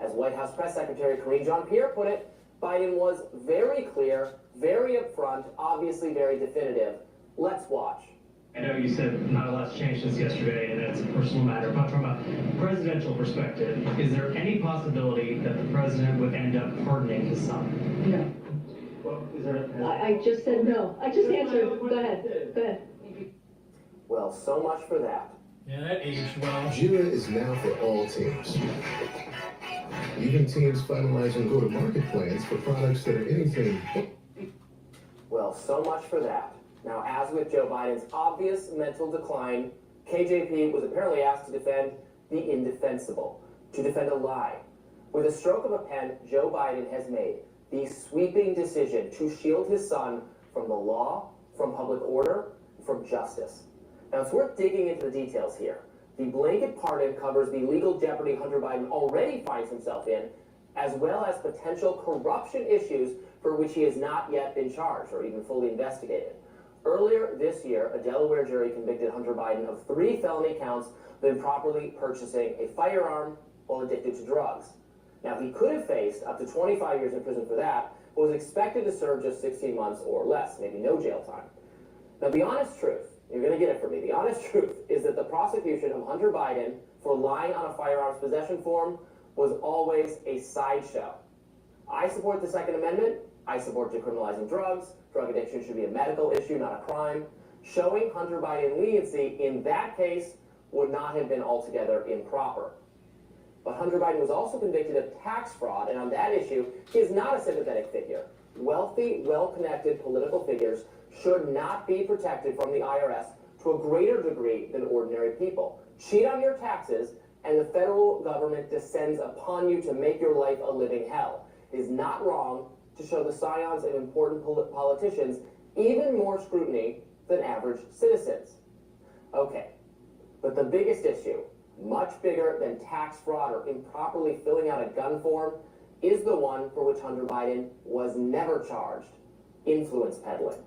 As White House Press Secretary Karine Jean-Pierre put it, Biden was very clear, very upfront, obviously very definitive. Let's watch. I know you said not a lot's changed since yesterday and it's a personal matter, but from a presidential perspective, is there any possibility that the president would end up pardoning his son? No. Well, is there I just said no. I just answered. Go ahead. Go ahead. Well, so much for that. Yeah, that aged well. JIRA is now for all teams. Even teams finalizing go-to-market plans for products that are anything. Well, so much for that. Now, as with Joe Biden's obvious mental decline, KJP was apparently asked to defend the indefensible, to defend a lie. With a stroke of a pen, Joe Biden has made the sweeping decision to shield his son from the law, from public order, from justice. Now, it's worth digging into the details here. The blanket pardon covers the legal jeopardy Hunter Biden already finds himself in, as well as potential corruption issues for which he has not yet been charged or even fully investigated. Earlier this year, a Delaware jury convicted Hunter Biden of 3 felony counts of improperly purchasing a firearm while addicted to drugs. Now, he could have faced up to 25 years in prison for that, but was expected to serve just 16 months or less, maybe no jail time. Now, the honest truth, you're going to get it from me, the honest truth is that the prosecution of Hunter Biden for lying on a firearms possession form was always a sideshow. I support the Second Amendment. I support decriminalizing drugs. Drug addiction should be a medical issue, not a crime. Showing Hunter Biden leniency in that case would not have been altogether improper. But Hunter Biden was also convicted of tax fraud, and on that issue, he is not a sympathetic figure. Wealthy, well-connected political figures should not be protected from the IRS to a greater degree than ordinary people. Cheat on your taxes, and the federal government descends upon you to make your life a living hell. It is not wrong to show the scions of important politicians even more scrutiny than average citizens. Okay, but the biggest issue, much bigger than tax fraud or improperly filling out a gun form, is the one for which Hunter Biden was never charged: influence peddling.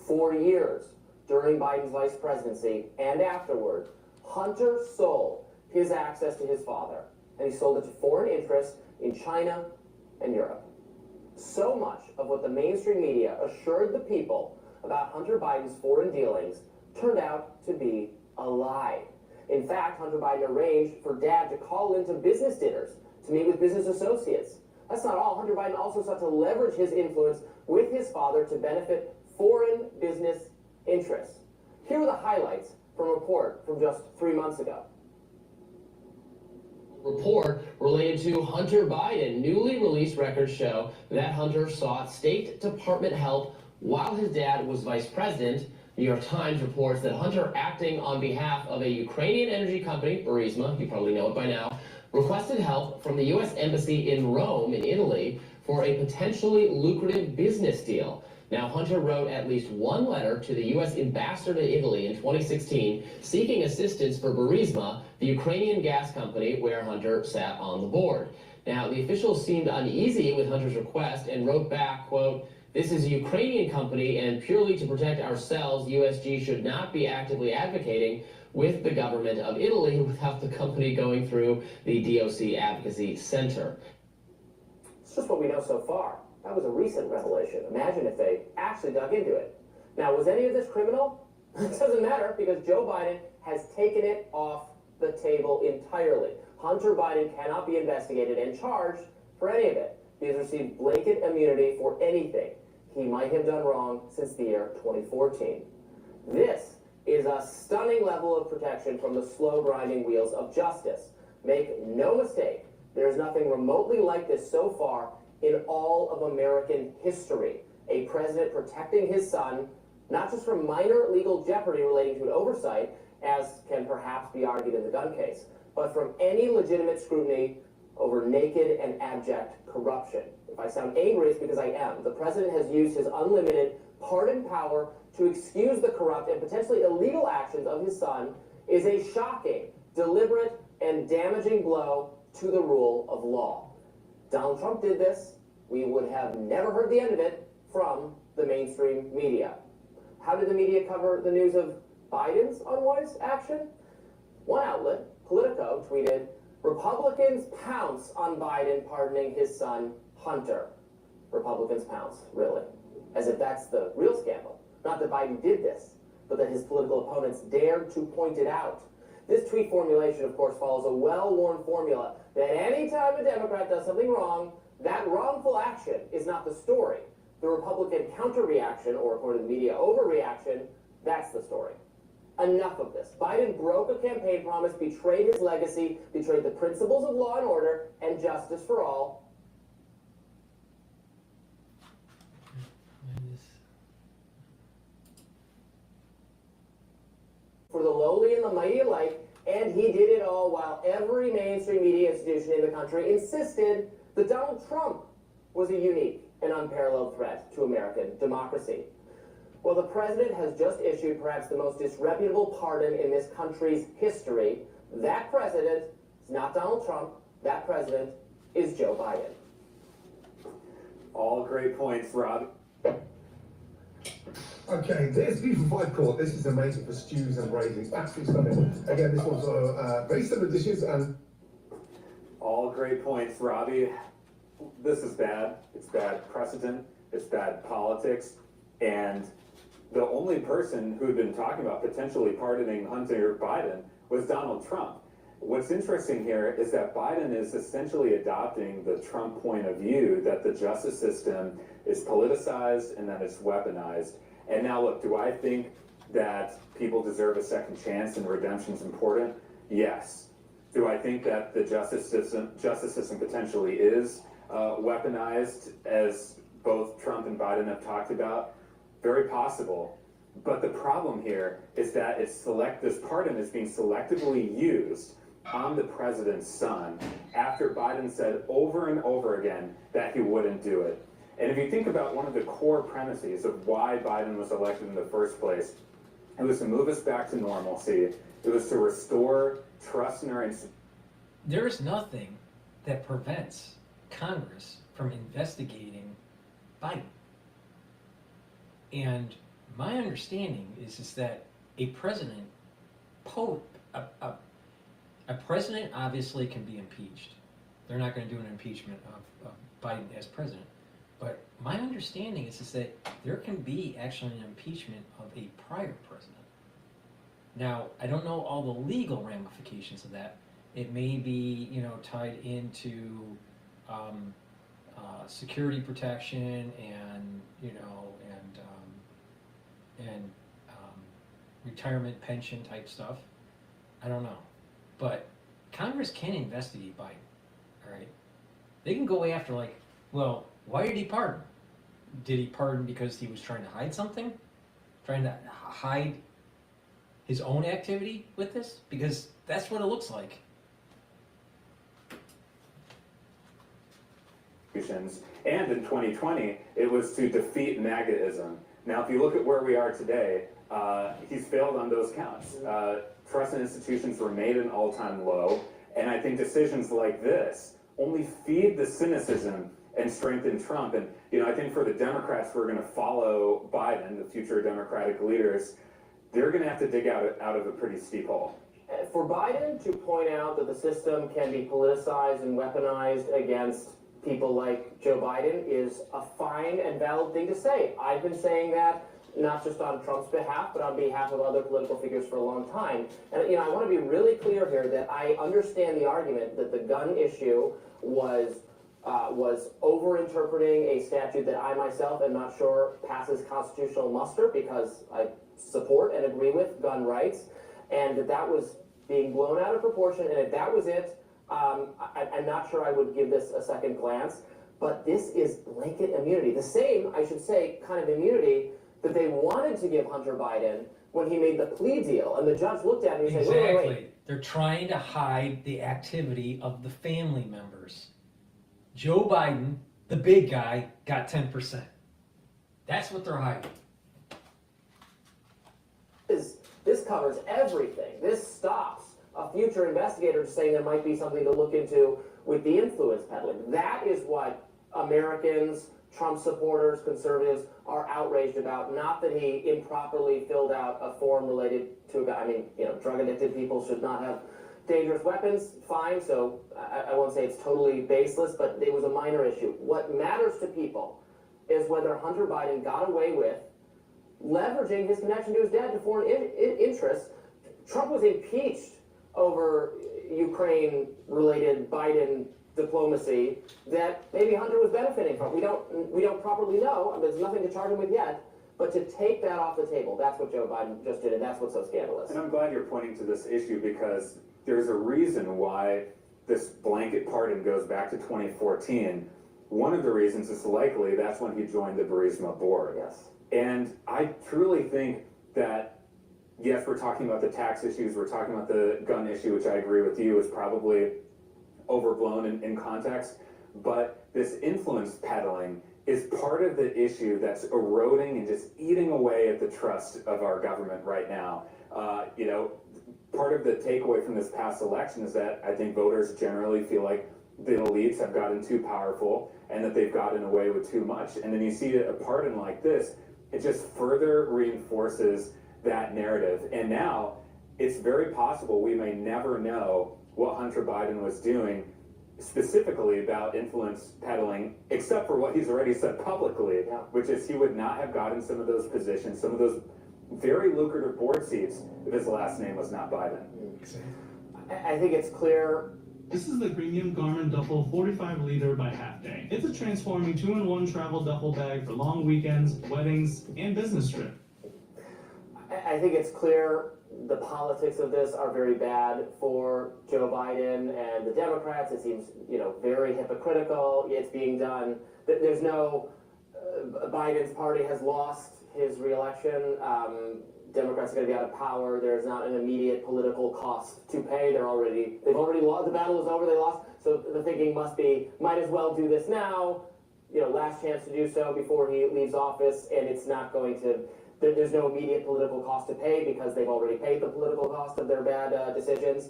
For years, during Biden's vice presidency and afterward, Hunter sold his access to his father, and he sold it to foreign interests in China and Europe. So much of what the mainstream media assured the people about Hunter Biden's foreign dealings turned out to be a lie. In fact, Hunter Biden arranged for Dad to call into business dinners to meet with business associates. That's not all. Hunter Biden also sought to leverage his influence with his father to benefit foreign business interests. Here are the highlights from a report from just 3 months ago. Report related to Hunter Biden. Newly released records show that Hunter sought State Department help while his dad was vice president. New York Times reports that Hunter, acting on behalf of a Ukrainian energy company, Burisma, you probably know it by now, requested help from the U.S. Embassy in Rome, in Italy, for a potentially lucrative business deal. Now, Hunter wrote at least one letter to the U.S. ambassador to Italy in 2016 seeking assistance for Burisma, the Ukrainian gas company where Hunter sat on the board. Now, the officials seemed uneasy with Hunter's request and wrote back, quote, "This is a Ukrainian company, and purely to protect ourselves, USG should not be actively advocating with the government of Italy without the company going through the DOC Advocacy Center." It's just what we know so far. That was a recent revelation. Imagine if they actually dug into it. Now, was any of this criminal? It doesn't matter, because Joe Biden has taken it off the table entirely. Hunter Biden cannot be investigated and charged for any of it. He has received blanket immunity for anything he might have done wrong since the year 2014. This is a stunning level of protection from the slow grinding wheels of justice. Make no mistake, there's nothing remotely like this so far in all of American history. A president protecting his son, not just from minor legal jeopardy relating to an oversight, as can perhaps be argued in the gun case, but from any legitimate scrutiny over naked and abject corruption. If I sound angry, it's because I am. The president has used his unlimited pardon power to excuse the corrupt and potentially illegal actions of his son is a shocking, deliberate, and damaging blow to the rule of law. Donald Trump did this, we would have never heard the end of it from the mainstream media. How did the media cover the news of Biden's unwise action? One outlet, Politico, tweeted, "Republicans pounce on Biden pardoning his son, Hunter." Republicans pounce, really? As if that's the real scandal. Not that Biden did this, but that his political opponents dared to point it out. This tweet formulation, of course, follows a well-worn formula that any time a Democrat does something wrong, that wrongful action is not the story. The Republican counter-reaction, or according to the media, overreaction, that's the story. Enough of this. Biden broke a campaign promise, betrayed his legacy, betrayed the principles of law and order and justice for all. For the lowly and the mighty alike, and he did it all while every mainstream media institution in the country insisted that Donald Trump was a unique and unparalleled threat to American democracy. Well, the president has just issued perhaps the most disreputable pardon in this country's history. That president is not Donald Trump. That president is Joe Biden. All great points, Rob. Okay, this Ep35 court, this is amazing for stews and raisins. Absolutely stunning. Again, this one's very similar dishes and... All great points, Robbie. This is bad. It's bad precedent. It's bad politics. And the only person who had been talking about potentially pardoning Hunter Biden was Donald Trump. What's interesting here is that Biden is essentially adopting the Trump point of view that the justice system is politicized and that it's weaponized. And now look, do I think that people deserve a second chance and redemption is important? Yes. Do I think that the justice system potentially is weaponized, as both Trump and Biden have talked about? Very possible. But the problem here is that this pardon is being selectively used on the president's son after Biden said over and over again that he wouldn't do it. And if you think about one of the core premises of why Biden was elected in the first place, it was to move us back to normalcy. It was to restore trust in our institutions. There is nothing that prevents Congress from investigating Biden. And my understanding is that a president, a president obviously can be impeached. They're not going to do an impeachment of Biden as president. But my understanding is that there can be actually an impeachment of a prior president. Now, I don't know all the legal ramifications of that. It may be, tied into security protection and retirement pension type stuff. I don't know. But Congress can investigate Biden, all right? They can go after, why did he pardon? Did he pardon because he was trying to hide something? Trying to hide his own activity with this? Because that's what it looks like. And in 2020, it was to defeat MAGAism. Now, if you look at where we are today, he's failed on those counts. Trust in institutions remain at an all-time low, and I think decisions like this only feed the cynicism and strengthen Trump. And, I think for the Democrats who are going to follow Biden, the future Democratic leaders, they're going to have to dig out of a pretty steep hole. For Biden to point out that the system can be politicized and weaponized against people like Joe Biden is a fine and valid thing to say. I've been saying that not just on Trump's behalf, but on behalf of other political figures for a long time. And, I want to be really clear here that I understand the argument that the gun issue was over-interpreting a statute that I myself am not sure passes constitutional muster, because I support and agree with gun rights, and that was being blown out of proportion. And if that was it, I'm not sure I would give this a second glance. But this is blanket immunity. The same, I should say, kind of immunity that they wanted to give Hunter Biden when he made the plea deal. And the judge looked at him and he said, wait. They're trying to hide the activity of the family members. Joe Biden, the big guy, got 10%. That's what they're hiding. This covers everything. This stops a future investigator saying there might be something to look into with the influence peddling. That is what Americans, Trump supporters, conservatives are outraged about. Not that he improperly filled out a form related to a guy. I mean, drug addicted people should not have dangerous weapons, fine, so I won't say it's totally baseless, but it was a minor issue. What matters to people is whether Hunter Biden got away with leveraging his connection to his dad to foreign interests. Trump was impeached over Ukraine-related Biden diplomacy that maybe Hunter was benefiting from. We don't properly know. There's nothing to charge him with yet. But to take that off the table, that's what Joe Biden just did, and that's what's so scandalous. And I'm glad you're pointing to this issue because there's a reason why this blanket pardon goes back to 2014. One of the reasons is likely that's when he joined the Burisma board. Yes. And I truly think that, yes, we're talking about the tax issues, we're talking about the gun issue, which I agree with you is probably overblown in context, but this influence peddling is part of the issue that's eroding and just eating away at the trust of our government right now. Part of the takeaway from this past election is that I think voters generally feel like the elites have gotten too powerful and that they've gotten away with too much. And then you see a pardon like this, it just further reinforces that narrative. And now it's very possible we may never know what Hunter Biden was doing specifically about influence peddling, except for what he's already said publicly, which is he would not have gotten some of those positions, some of those very lucrative board seats if his last name was not Biden. I think it's clear. This is the premium garment duffel 45 liter by Half Day. It's a transforming 2-in-1 travel duffel bag for long weekends, weddings, and business trip. I think it's clear the politics of this are very bad for Joe Biden and the Democrats. It seems, very hypocritical. It's being done. There's no, Biden's party has lost his reelection. Democrats are going to be out of power. There's not an immediate political cost to pay. They've already lost. The battle is over. They lost. So the thinking must be, might as well do this now. Last chance to do so before he leaves office, and it's not going to. There's no immediate political cost to pay because they've already paid the political cost of their bad decisions.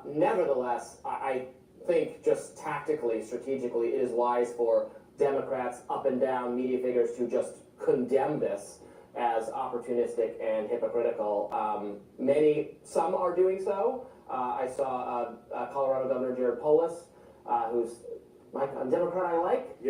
Nevertheless, I think just tactically, strategically, it is wise for Democrats, up and down media figures to just condemn this as opportunistic and hypocritical. Some are doing so. I saw Colorado Governor Jared Polis, who's a Democrat I like,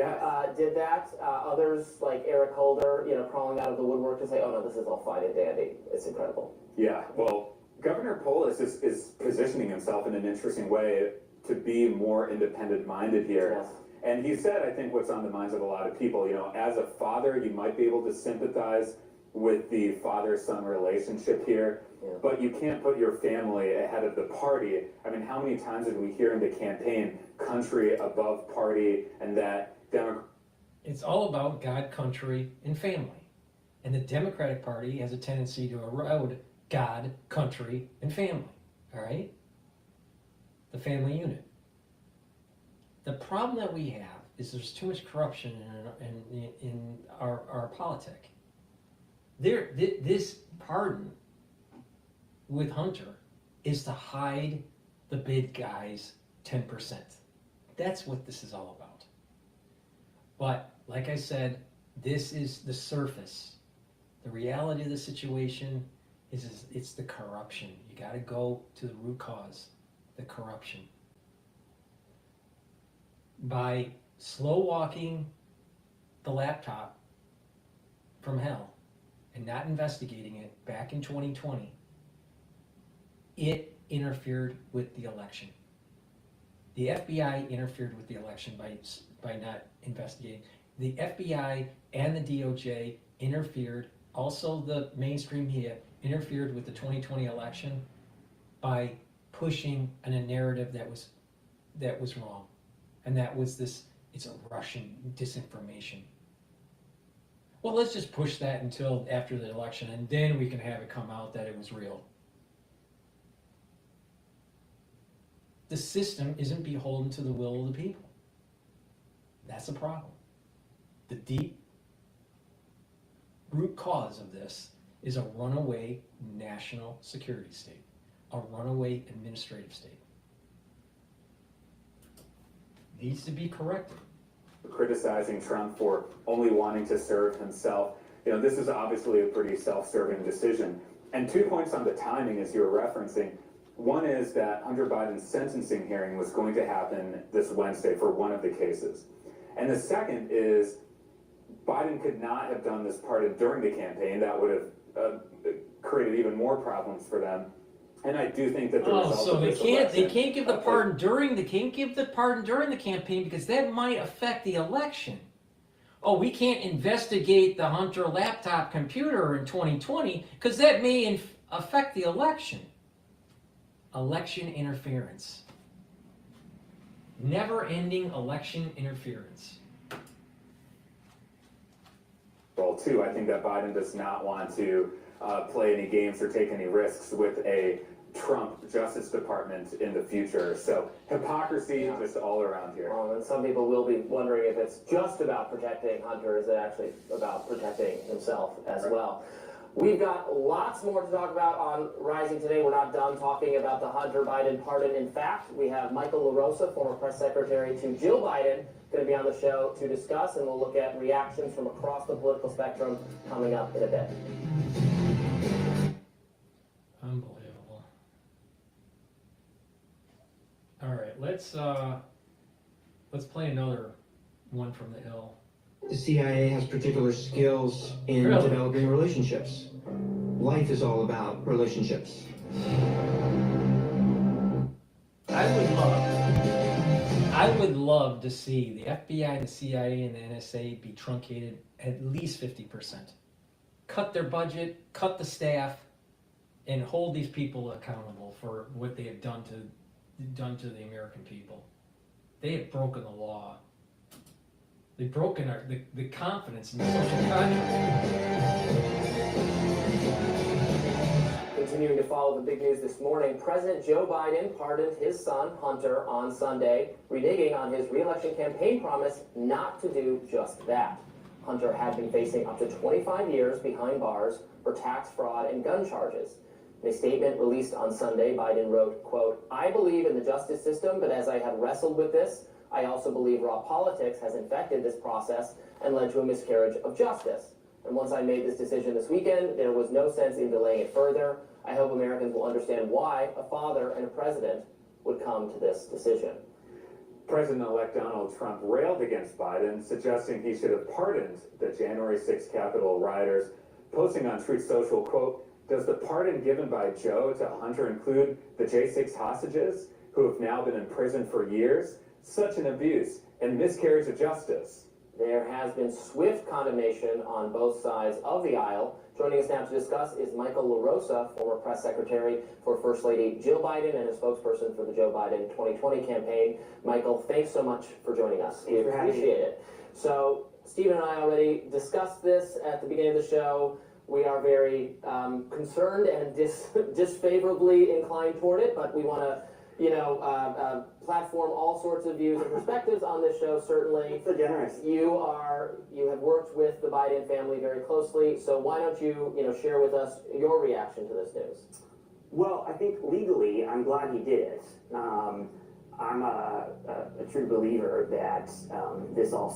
did that. Others, like Eric Holder, crawling out of the woodwork to say, oh no, this is all fine and dandy. It's incredible. Yeah, well, Governor Polis is positioning himself in an interesting way to be more independent-minded here. Yes. And he said, I think, what's on the minds of a lot of people. As a father, you might be able to sympathize with the father-son relationship here, but you can't put your family ahead of the party. I mean, how many times did we hear in the campaign, country above party, and that It's all about God, country, and family. And the Democratic Party has a tendency to erode God, country, and family. All right? The family unit. The problem that we have is there's too much corruption in our politic. This pardon with Hunter is to hide the big guy's 10%. That's what this is all about. But like I said, this is the surface. The reality of the situation is it's the corruption. You got to go to the root cause, the corruption. By slow walking the laptop from hell and not investigating it back in 2020, it interfered with the election. The FBI interfered with the election by not investigating. The FBI and the DOJ interfered, also the mainstream media interfered with the 2020 election by pushing a narrative that was wrong. And that was this, it's a Russian disinformation. Well, let's just push that until after the election, and then we can have it come out that it was real. The system isn't beholden to the will of the people. That's a problem. The deep root cause of this is a runaway national security state, a runaway administrative state. needs to be corrected. Criticizing Trump for only wanting to serve himself. You know, this is obviously a pretty self-serving decision. And 2 points on the timing, as you were referencing. One is that Hunter Biden's sentencing hearing was going to happen this Wednesday for one of the cases. And the second is Biden could not have done this pardon during the campaign. That would have created even more problems for them. And I do think that the result so of they this can't election, give the pardon during the campaign because that might affect the election. Oh, we can't investigate the Hunter laptop computer in 2020 because that may affect the election. Election interference. Never-ending election interference. Well, too, I think that Biden does not want to play any games or take any risks with a Trump Justice Department in the future. So hypocrisy just all around here. Well, and some people will be wondering if it's just about protecting Hunter, is it actually about protecting himself as well? We've got lots more to talk about on Rising today. We're not done talking about the Hunter Biden pardon. In fact, we have Michael LaRosa, former press secretary to Jill Biden, going to be on the show to discuss, and we'll look at reactions from across the political spectrum coming up in a bit. Unbelievable. All right, let's play another one from the Hill. The CIA has particular skills in developing relationships. Life is all about relationships. I would love to see the FBI, the CIA, and the NSA be truncated at least 50%. Cut their budget, cut the staff, and hold these people accountable for what they have done to the American people. They have broken the law. They've broken the confidence in the social contract. Continuing to follow the big news this morning, President Joe Biden pardoned his son, Hunter, on Sunday, reneging on his re-election campaign promise not to do just that. Hunter had been facing up to 25 years behind bars for tax fraud and gun charges. In a statement released on Sunday, Biden wrote, quote, "I believe in the justice system, but as I have wrestled with this, I also believe raw politics has infected this process and led to a miscarriage of justice. And once I made this decision this weekend, there was no sense in delaying it further. I hope Americans will understand why a father and a president would come to this decision." President-elect Donald Trump railed against Biden, suggesting he should have pardoned the January 6th Capitol rioters, posting on Truth Social, quote, "Does the pardon given by Joe to Hunter include the J6 hostages who have now been in prison for years? Such an abuse and miscarriage of justice." There has been swift condemnation on both sides of the aisle. Joining us now to discuss is Michael LaRosa, former press secretary for First Lady Jill Biden and a spokesperson for the Joe Biden 2020 campaign. Michael, thanks so much for joining us. We appreciate it. So, Stephen and I already discussed this at the beginning of the show. We are very concerned and disfavorably inclined toward it, but we want to platform all sorts of views and perspectives on this show, certainly. So generous. You have worked with the Biden family very closely, so why don't you share with us your reaction to this news? Well, I think legally, I'm glad he did it. I'm a true believer that this all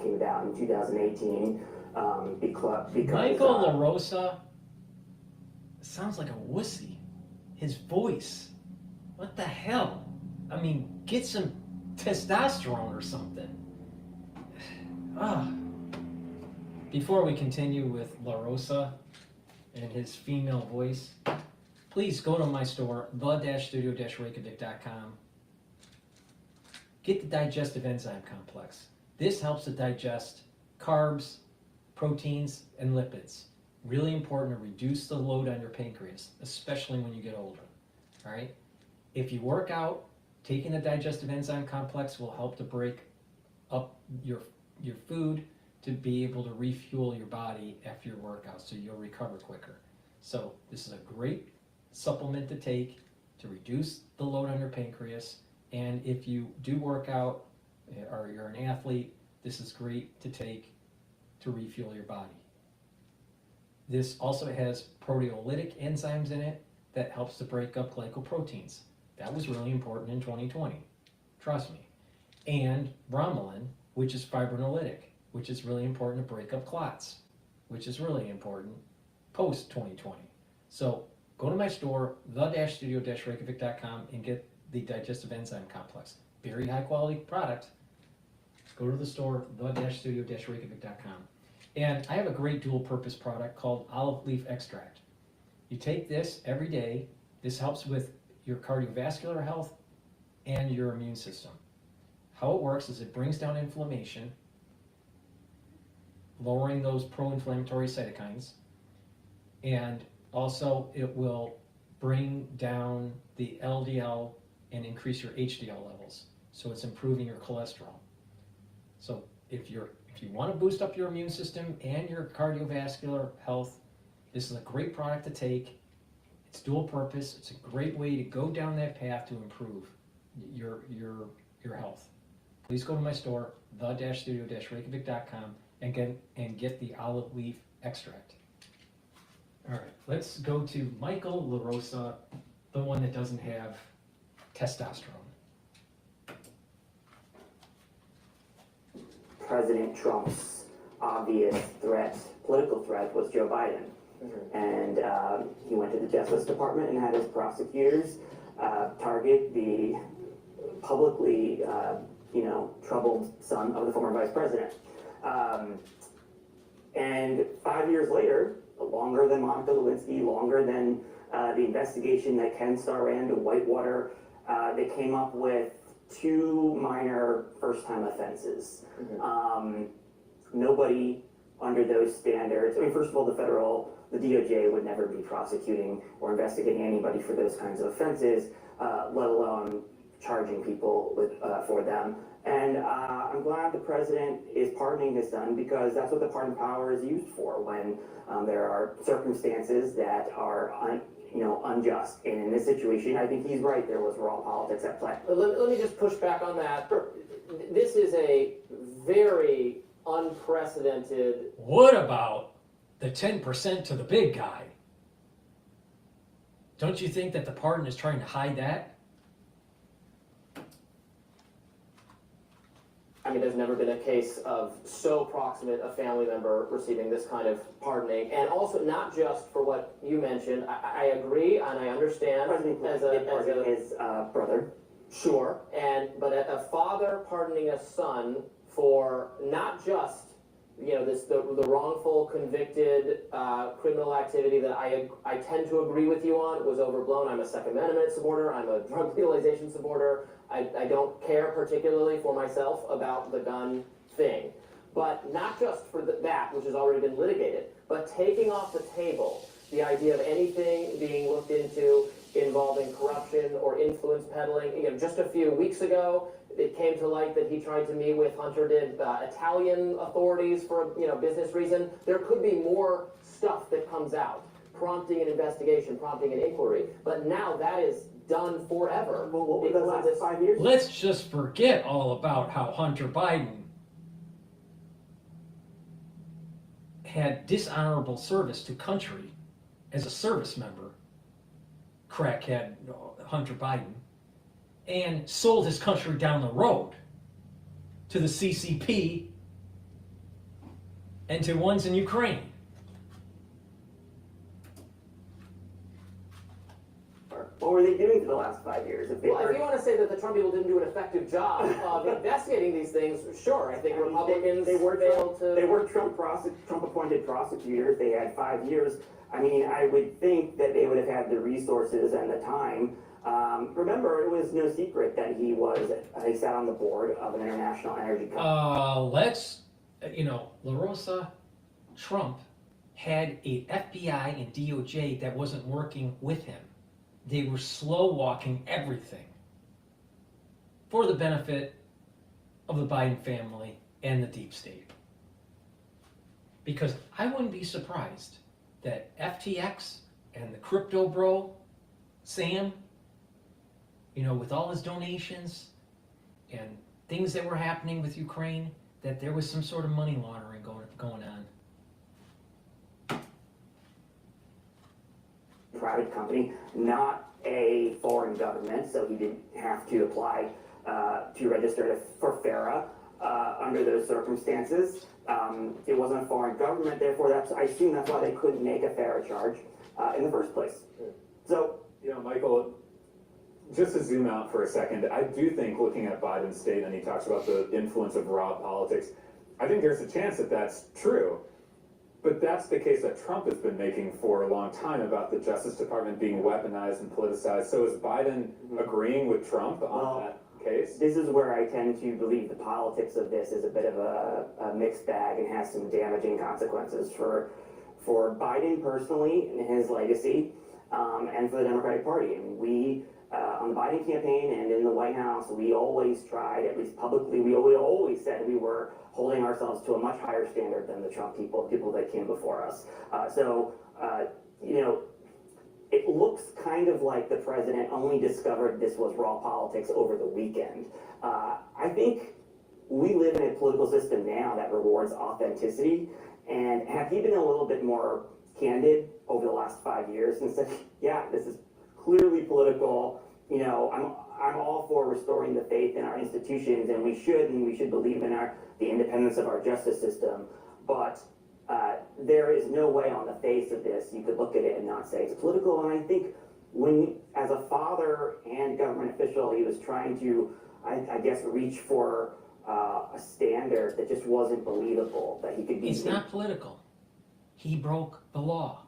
came about in 2018 because Michael LaRosa sounds like a wussy. His voice. What the hell? I mean, get some testosterone or something. Before we continue with LaRosa and his female voice, please go to my store, the-studio-reykjavik.com. Get the digestive enzyme complex. This helps to digest carbs, proteins, and lipids. Really important to reduce the load on your pancreas, especially when you get older. All right? If you work out, taking the digestive enzyme complex will help to break up your food to be able to refuel your body after your workout, so you'll recover quicker. So this is a great supplement to take to reduce the load on your pancreas. And if you do work out or you're an athlete, this is great to take to refuel your body. This also has proteolytic enzymes in it that helps to break up glycoproteins. That was really important in 2020. Trust me. and bromelain, which is fibrinolytic, which is really important to break up clots, which is really important post 2020. So go to my store, the-studio-reykjavik.com, and get the digestive enzyme complex. Very high quality product. Go to the store, the-studio-reykjavik.com. And I have a great dual purpose product called olive leaf extract. You take this every day. This helps with your cardiovascular health and your immune system. How it works is it brings down inflammation, lowering those pro-inflammatory cytokines, and also it will bring down the LDL and increase your HDL levels. So it's improving your cholesterol. So if you want to boost up your immune system and your cardiovascular health, this is a great product to take. It's dual purpose. It's a great way to go down that path to improve your health. Please go to my store, the-studio-reykjavik.com, and get the olive leaf extract. All right, let's go to Michael LaRosa, the one that doesn't have testosterone. President Trump's obvious threat, political threat, was Joe Biden. And he went to the Justice Department and had his prosecutors target the publicly, troubled son of the former vice president. And 5 years later, longer than Monica Lewinsky, longer than the investigation that Ken Starr ran to Whitewater, they came up with 2 minor first-time offenses. Nobody under those standards, I mean, first of all, the DOJ would never be prosecuting or investigating anybody for those kinds of offenses, let alone charging people for them. And I'm glad the president is pardoning his son, because that's what the pardon power is used for when there are circumstances that are unjust. And in this situation, I think he's right. There was raw politics at play. Let me just push back on that. This is a very unprecedented. What about the 10% to the big guy? Don't you think that the pardon is trying to hide that? I mean, there's never been a case of so proximate a family member receiving this kind of pardoning. And also, not just for what you mentioned, I agree and I understand as his brother. Sure, but a father pardoning a son for not just the wrongful convicted criminal activity that I tend to agree with you on was overblown. I'm a Second Amendment supporter. I'm a drug legalization supporter. I don't care particularly for myself about the gun thing. But not just for that, which has already been litigated, but taking off the table the idea of anything being looked into involving corruption or influence peddling. Just a few weeks ago, it came to light that he tried to meet with Hunter did Italian authorities for business reason. There could be more stuff that comes out, prompting an investigation, prompting an inquiry. But now that is done forever. Well, what was the last 5 years? Let's just forget all about how Hunter Biden had dishonorable service to country as a service member, crackhead Hunter Biden, and sold his country down the road to the CCP and to ones in Ukraine. What were they doing for the last 5 years? If you want to say that the Trump people didn't do an effective job of investigating these things, sure. I think Republicans failed to. They were Trump-appointed prosecutors. They had 5 years. I mean, I would think that they would have had the resources and the time. Remember, it was no secret that he sat on the board of an international energy company. LaRosa, Trump had a FBI and DOJ that wasn't working with him. They were slow walking everything for the benefit of the Biden family and the deep state. Because I wouldn't be surprised that FTX and the crypto bro, Sam, with all his donations and things that were happening with Ukraine, that there was some sort of money laundering going on. Private company, not a foreign government, so he didn't have to apply to register for FARA under those circumstances. It wasn't a foreign government, therefore I assume that's why they couldn't make a FARA charge in the first place. So, Michael, just to zoom out for a second, I do think looking at Biden's statement, he talks about the influence of raw politics. I think there's a chance that that's true. But that's the case that Trump has been making for a long time about the Justice Department being weaponized and politicized. So is Biden agreeing with Trump on that case? This is where I tend to believe the politics of this is a bit of a mixed bag and has some damaging consequences for Biden personally and his legacy, and for the Democratic Party. And we, on the Biden campaign and in the White House, we always tried, at least publicly, we always said we were holding ourselves to a much higher standard than the Trump people that came before us. It looks kind of like the president only discovered this was raw politics over the weekend. I think we live in a political system now that rewards authenticity. And have he been a little bit more candid over the last 5 years and said, yeah, this is clearly political. I'm all for restoring the faith in our institutions, and we should believe in the independence of our justice system. But there is no way on the face of this you could look at it and not say it's political. And I think when, as a father and government official, he was trying to, I guess, reach for a standard that just wasn't believable, that he could be. It's not political. He broke the law.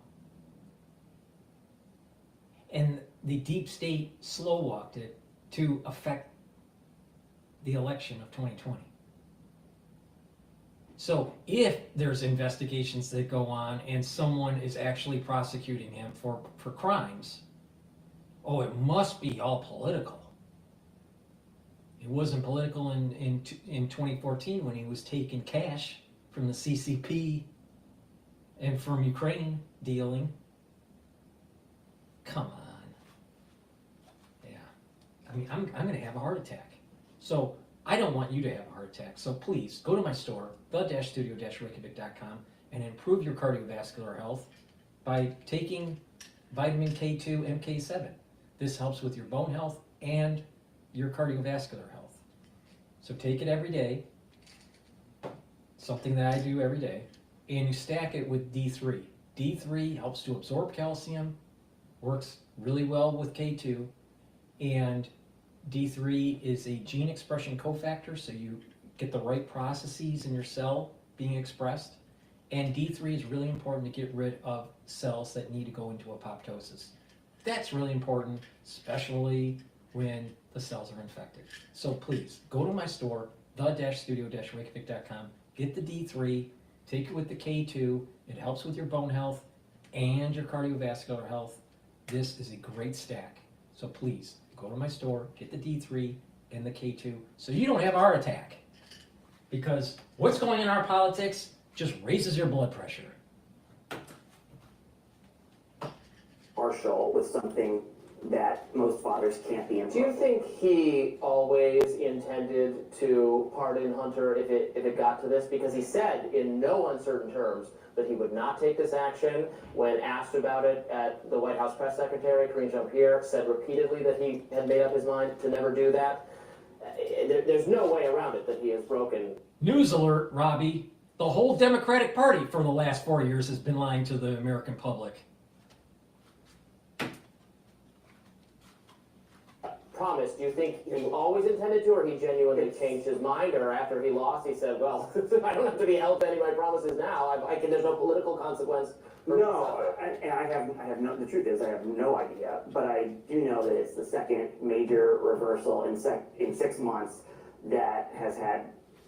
And the deep state slow walked it to affect the election of 2020. So if there's investigations that go on and someone is actually prosecuting him for crimes, it must be all political. It wasn't political in 2014 when he was taking cash from the CCP and from Ukraine dealing. Come on. Yeah. I mean, I'm going to have a heart attack. So I don't want you to have a heart attack. So please go to my store, the-studio-reykjavik.com, and improve your cardiovascular health by taking vitamin K2 MK7. This helps with your bone health and your cardiovascular health. So take it every day, something that I do every day, and you stack it with D3. D3 helps to absorb calcium, works really well with K2, and D3 is a gene expression cofactor, so you get the right processes in your cell being expressed. And D3 is really important to get rid of cells that need to go into apoptosis. That's really important, especially when the cells are infected. So please, go to my store, the-studio-reykjavik.com, get the D3, take it with the K2, it helps with your bone health and your cardiovascular health. This is a great stack. So please, go to my store, get the D3 and the K2 so you don't have a heart attack. Because what's going on in our politics just raises your blood pressure. Partial with something that most fathers can't be Do impartial. you think he always intended to pardon Hunter if it got to this? Because he said in no uncertain terms that he would not take this action. When asked about it at the White House press secretary, Karine Jean-Pierre, said repeatedly that he had made up his mind to never do that. There's no way around it that he has broken. News alert, Robbie. The whole Democratic Party for the last 4 years has been lying to the American public. Promise, do you think he always intended to, or he genuinely changed his mind, or after he lost he said, well, I don't have to be held to any of my promises now, there's no political consequence? No, the truth is I have no idea, but I do know that it's the second major reversal in 6 months that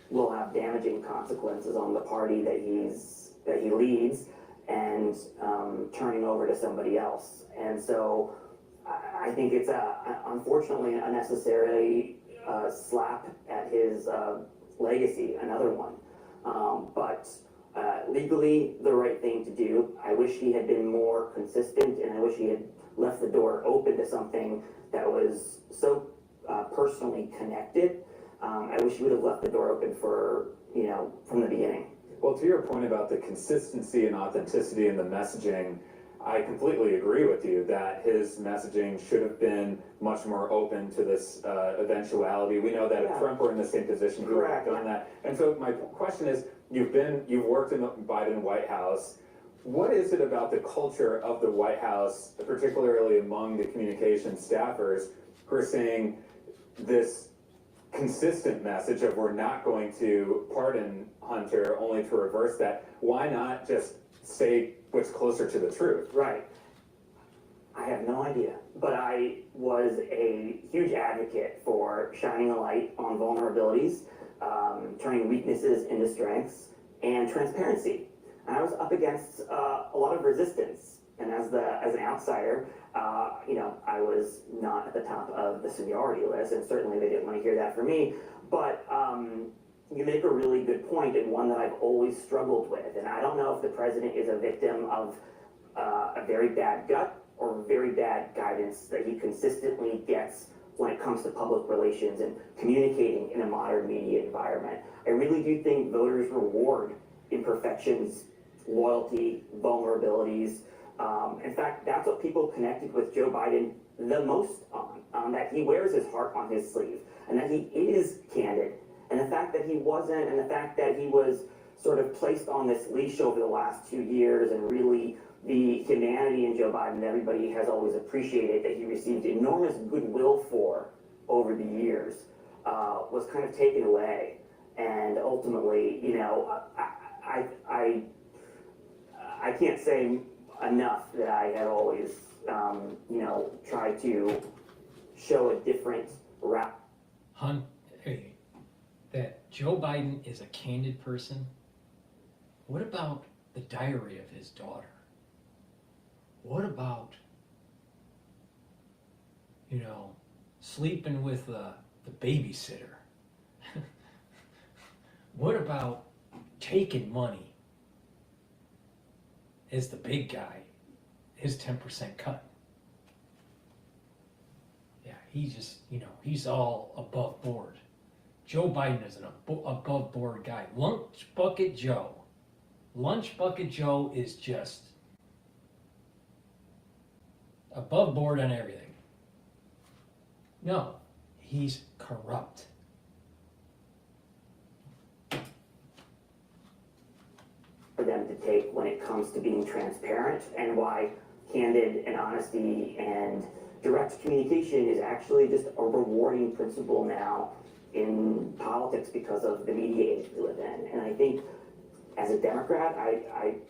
will have damaging consequences on the party that he leads, and turning over to somebody else. And so I think it's unfortunately a necessary slap at his legacy, another one. But legally, the right thing to do. I wish he had been more consistent, and I wish he had left the door open to something that was so personally connected. I wish he would have left the door open from the beginning. Well, to your point about the consistency and authenticity in the messaging, I completely agree with you that his messaging should have been much more open to this eventuality. We know that if Trump were in the same position, he would have done that. And so my question is, you've worked in the Biden White House. What is it about the culture of the White House, particularly among the communications staffers, who are saying this consistent message of we're not going to pardon Hunter, only to reverse that? Why not just say what's closer to the truth? Right. I have no idea, but I was a huge advocate for shining a light on vulnerabilities, turning weaknesses into strengths, and transparency. And I was up against a lot of resistance. And as an outsider, I was not at the top of the seniority list, and certainly they didn't want to hear that from me. But you make a really good point, and one that I've always struggled with. And I don't know if the president is a victim of a very bad gut or very bad guidance that he consistently gets when it comes to public relations and communicating in a modern media environment. I really do think voters reward imperfections, loyalty, vulnerabilities. In fact, that's what people connected with Joe Biden the most on, that he wears his heart on his sleeve, and that he is candid. And the fact that he wasn't, and the fact that he was sort of placed on this leash over the last 2 years, and really the humanity in Joe Biden that everybody has always appreciated, that he received enormous goodwill for over the years, was kind of taken away. And ultimately, I can't say enough that I had always, tried to show a different route. That Joe Biden is a candid person. What about the diary of his daughter? What about, sleeping with the babysitter? What about taking money as the big guy, his 10% cut? Yeah, he's just, he's all above board. Joe Biden is an above board guy. Lunch Bucket Joe. Lunch Bucket Joe is just above board on everything. No, he's corrupt. For them to take when it comes to being transparent, and why candid and honesty and direct communication is actually just a rewarding principle now in politics because of the media age we live in. And I think as a Democrat,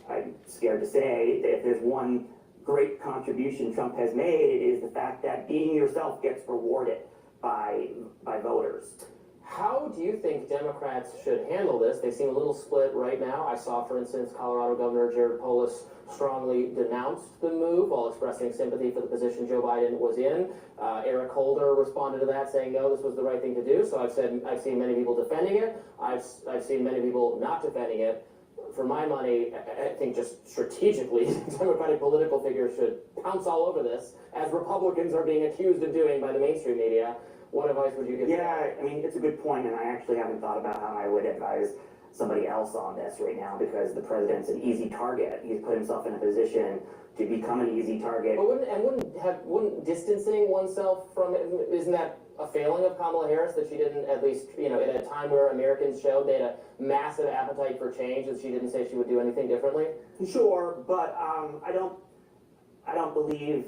I'm scared to say that if there's one great contribution Trump has made, it is the fact that being yourself gets rewarded by voters. How do you think Democrats should handle this? They seem a little split right now. I saw, for instance, Colorado Governor Jared Polis strongly denounced the move while expressing sympathy for the position Joe Biden was in. Eric Holder responded to that, saying, no, this was the right thing to do. So I've seen many people defending it. I've seen many people not defending it. For my money, I think just strategically, Democratic political figures should pounce all over this, as Republicans are being accused of doing by the mainstream media. What advice would you give? Yeah, I mean, it's a good point, and I actually haven't thought about how I would advise somebody else on this right now, because the president's an easy target. He's put himself in a position to become an easy target. But wouldn't distancing oneself from it, isn't that a failing of Kamala Harris, that she didn't, at least, in a time where Americans showed they had a massive appetite for change, that she didn't say she would do anything differently? Sure, but I don't believe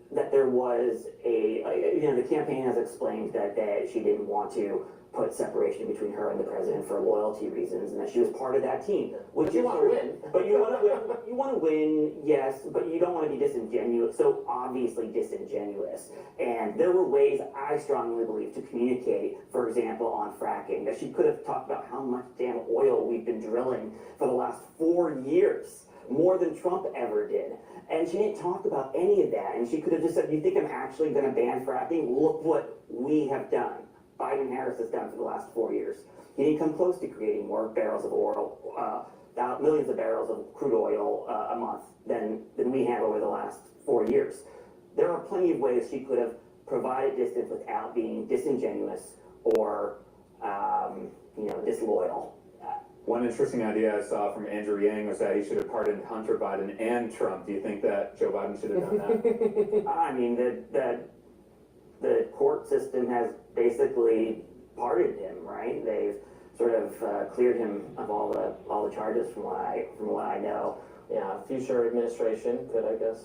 that there was the campaign has explained that she didn't want to put separation between her and the president for loyalty reasons, and that she was part of that team. But you want to win. But you want to win. You want to win, yes, but you don't want to be disingenuous. So obviously disingenuous. And there were ways, I strongly believe, to communicate, for example, on fracking, that she could have talked about how much damn oil we've been drilling for the last 4 years, more than Trump ever did. And she didn't talk about any of that. And she could have just said, you think I'm actually going to ban fracking? Look what we have done. Biden Harris has done for the last 4 years. He didn't come close to creating more barrels of oil, millions of barrels of crude oil a month than we have over the last 4 years. There are plenty of ways she could have provided distance without being disingenuous or, disloyal. One interesting idea I saw from Andrew Yang was that he should have pardoned Hunter Biden and Trump. Do you think that Joe Biden should have done that? I mean, the court system has basically pardoned him, right? They've sort of cleared him of all the charges from what I know. Yeah, future administration could, I guess.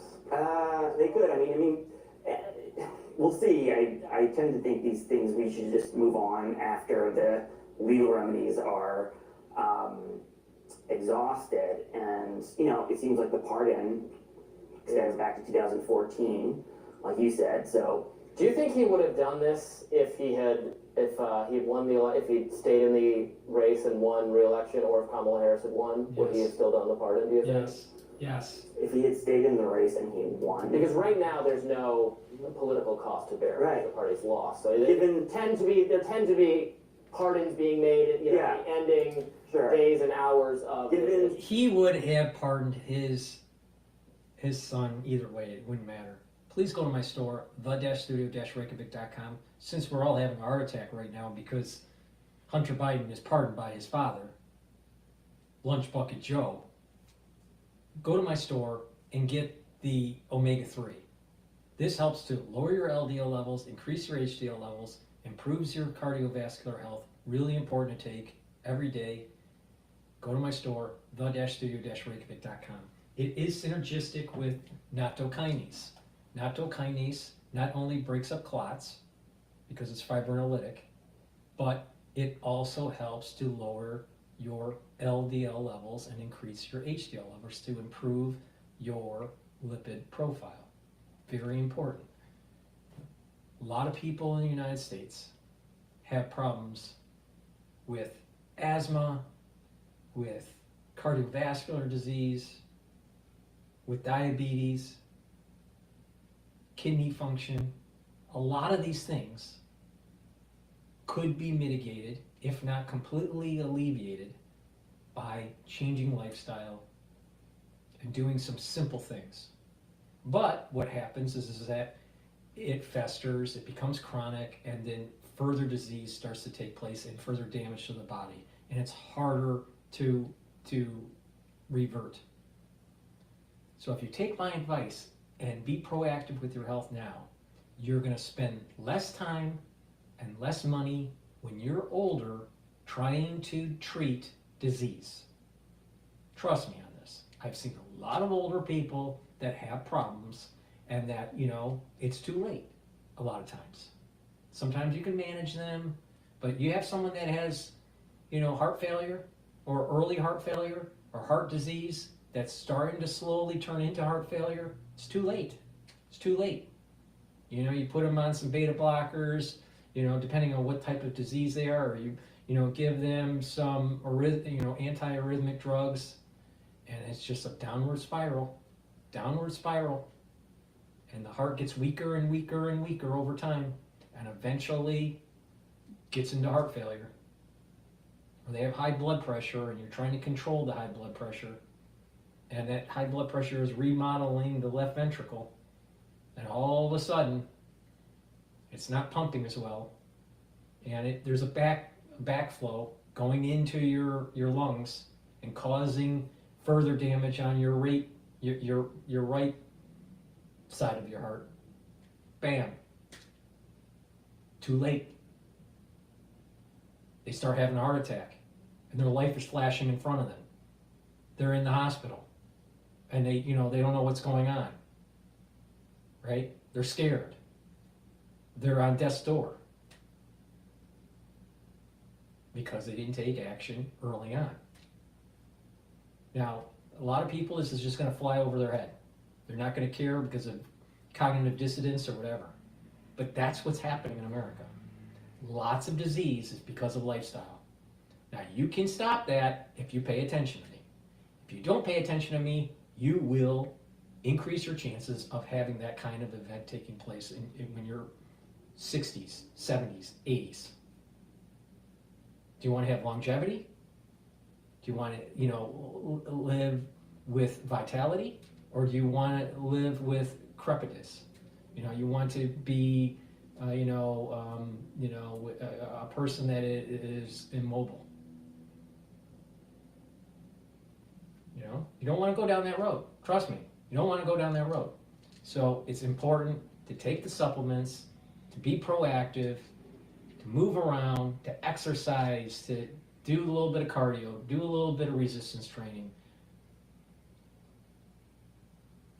They could. I mean, we'll see. I tend to think these things we should just move on after the legal remedies are exhausted, and it seems like the pardon extends back to 2014, like you said. So, do you think he would have done this if he had won if he'd stayed in the race and won re-election, or if Kamala Harris had won? Yes. Would he have still done the pardon? Do you think? Yes. If he had stayed in the race and he won, because right now there's no political cost to bear. Right. The party's lost. So there tend to be pardons being made at the ending days and hours of. He would have pardoned his son either way. It wouldn't matter. Please go to my store, the-studio-reykjavik.com. Since we're all having a heart attack right now because Hunter Biden is pardoned by his father, Lunch Bucket Joe, go to my store and get the omega-3. This helps to lower your LDL levels, increase your HDL levels, improves your cardiovascular health. Really important to take every day. Go to my store, the-studio-reykjavik.com. It is synergistic with nattokinase. Nattokinase not only breaks up clots because it's fibrinolytic, but it also helps to lower your LDL levels and increase your HDL levels to improve your lipid profile. Very important. A lot of people in the United States have problems with asthma, with cardiovascular disease, with diabetes, kidney function. A lot of these things could be mitigated, if not completely alleviated, by changing lifestyle and doing some simple things. But what happens is that it festers, it becomes chronic, and then further disease starts to take place and further damage to the body. And it's harder to revert. So if you take my advice and be proactive with your health now, you're going to spend less time and less money when you're older trying to treat disease. Trust me on this. I've seen a lot of older people that have problems and that, it's too late a lot of times. Sometimes you can manage them, but you have someone that has, heart failure or early heart failure or heart disease that's starting to slowly turn into heart failure. It's too late. It's too late. You put them on some beta blockers, depending on what type of disease they are, or you give them some, anti-arrhythmic drugs, and it's just a downward spiral, and the heart gets weaker and weaker and weaker over time, and eventually gets into heart failure. Or they have high blood pressure, and you're trying to control the high blood pressure, and that high blood pressure is remodeling the left ventricle, and all of a sudden, it's not pumping as well, and there's a backflow going into your lungs and causing further damage on your right side of your heart. Bam. Too late. They start having a heart attack, and their life is flashing in front of them. They're in the hospital, and they don't know what's going on. Right? They're scared. They're on death's door because they didn't take action early on. Now, a lot of people, this is just going to fly over their head. They're not going to care because of cognitive dissonance or whatever. But that's what's happening in America. Lots of disease is because of lifestyle. Now, you can stop that if you pay attention to me. If you don't pay attention to me, you will increase your chances of having that kind of event taking place when you're 60s, 70s, 80s. Do you want to have longevity? Do you want to, live with vitality? Or do you want to live with crepitness? You want to be, a person that is immobile. You know, you don't want to go down that road. Trust me, you don't want to go down that road. So it's important to take the supplements, to be proactive, to move around, to exercise, to do a little bit of cardio, do a little bit of resistance training.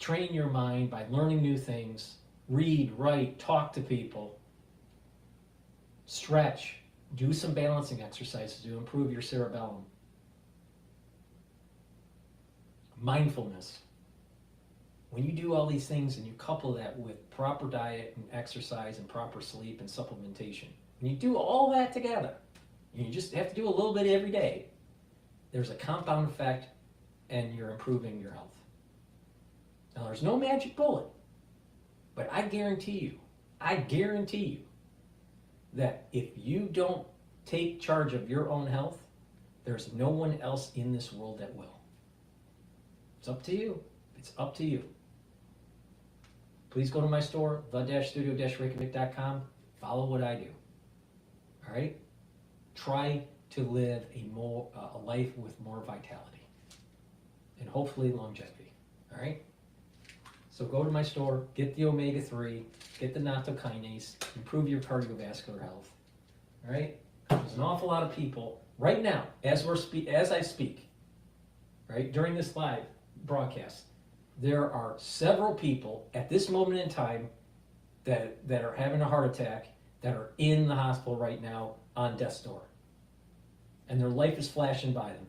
Train your mind by learning new things. Read, write, talk to people. Stretch. Do some balancing exercises to improve your cerebellum. Mindfulness. When you do all these things and you couple that with proper diet and exercise and proper sleep and supplementation, when you do all that together, you just have to do a little bit every day, there's a compound effect and you're improving your health. Now, there's no magic bullet, but I guarantee you that if you don't take charge of your own health, there's no one else in this world that will. It's up to you. It's up to you. Please go to my store, the-studio-reykjavik.com. Follow what I do. All right? Try to live a life with more vitality and hopefully longevity. All right? So go to my store, get the omega-3, get the nattokinase, improve your cardiovascular health. All right? There's an awful lot of people right now, as I speak, right, during this live broadcast, there are several people at this moment in time that are having a heart attack, that are in the hospital right now on death's door. And their life is flashing by them,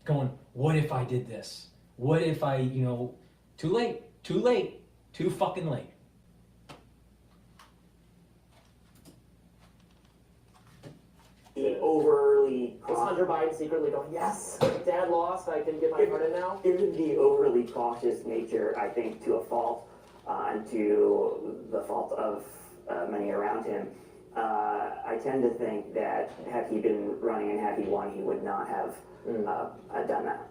going, what if I did this? What if I, too late, too fucking late. Overly is Hunter Biden secretly going, yes, Dad lost, I can get my heart in now? Given the overly cautious nature, I think, to a fault, and to the fault of many around him, I tend to think that had he been running and had he won, he would not have done that.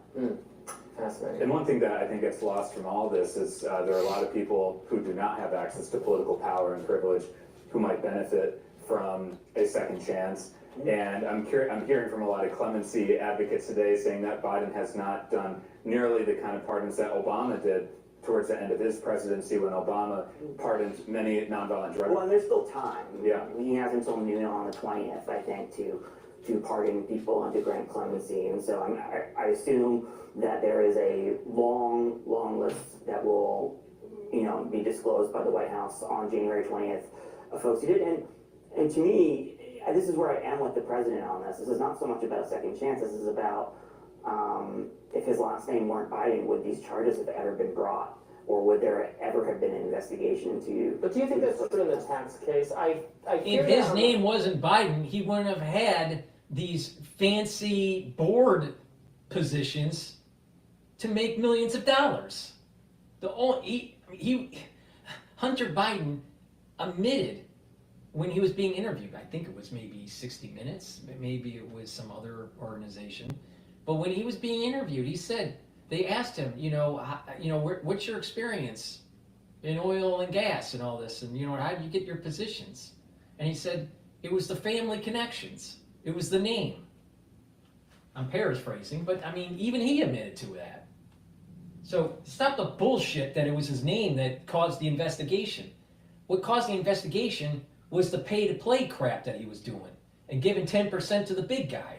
Fascinating. And one thing that I think gets lost from all this is there are a lot of people who do not have access to political power and privilege who might benefit from a second chance. And I'm hearing from a lot of clemency advocates today saying that Biden has not done nearly the kind of pardons that Obama did towards the end of his presidency, when Obama pardoned many nonviolent drug. Well, and there's still time. Yeah. He has until noon on the 20th, I think, to pardon people and to grant clemency. And so I assume that there is a long list that will, be disclosed by the White House on January 20th of folks who did. And to me, this is where I am with the president on this. This is not so much about a second chance. This is about if his last name weren't Biden, would these charges have ever been brought? Or would there ever have been an investigation into... But do you think that's true in the tax case? If his name wasn't Biden, he wouldn't have had these fancy board positions to make millions of dollars. Hunter Biden admitted when he was being interviewed, I think it was maybe 60 Minutes, maybe it was some other organization, but when he was being interviewed, he said, they asked him, what's your experience in oil and gas and all this, and how do you get your positions? And he said, it was the family connections. It was the name. I'm paraphrasing, but even he admitted to that. So stop the bullshit that it was his name that caused the investigation. What caused the investigation was the pay-to-play crap that he was doing and giving 10% to the big guy.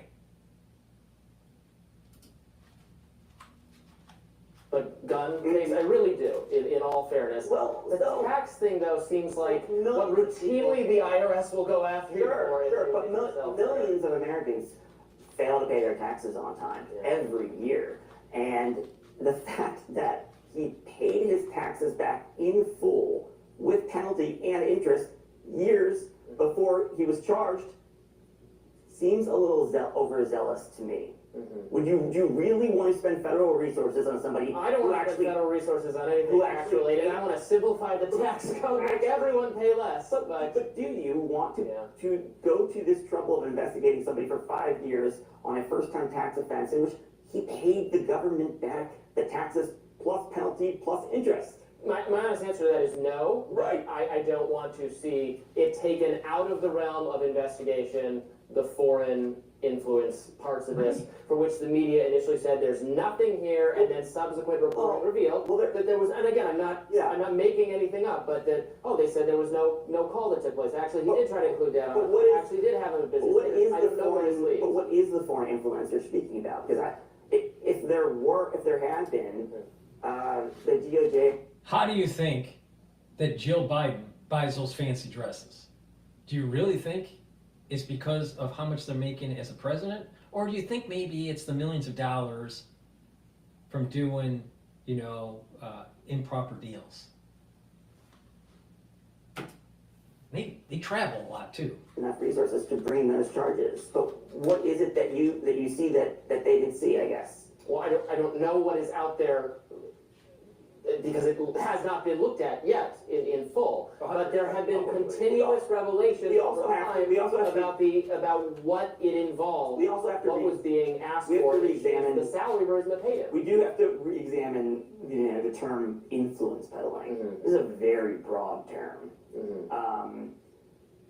But gun case, I really do, in all fairness. Well, the tax thing, though, seems like what routinely the IRS will go after you for. Sure, but millions of Americans fail to pay their taxes on time every year. And the fact that he paid his taxes back in full with penalty and interest years before he was charged seems a little overzealous to me. Would you really want to spend federal resources on somebody I don't want to spend federal resources on anything tax related. I want to simplify the tax code, make everyone pay less. But do you want to go to this trouble of investigating somebody for 5 years on a first-time tax offense in which he paid the government back the taxes plus penalty plus interest? My honest answer to that is no. Right. I don't want to see it taken out of the realm of investigation, the foreign influence parts of this, for which the media initially said there's nothing here, and then subsequent reporting revealed that there was, and again, I'm not making anything up, but that, they said there was no call that took place. Actually, he did try to include that. But what is, actually did have him a business. But what is the foreign influence you're speaking about? Because if there had been, the DOJ. How do you think that Jill Biden buys those fancy dresses? Do you really think it's because of how much they're making as a president? Or do you think maybe it's the millions of dollars from doing, improper deals? They travel a lot too. Enough resources to bring those charges. But what is it that you see that they didn't see, I guess? Well, I don't know what is out there, because it has not been looked at yet in full. But there have been continuous revelations about what it involved, what was being asked for, the salary where the pay. We do have to re-examine the term influence peddling. This is a very broad term.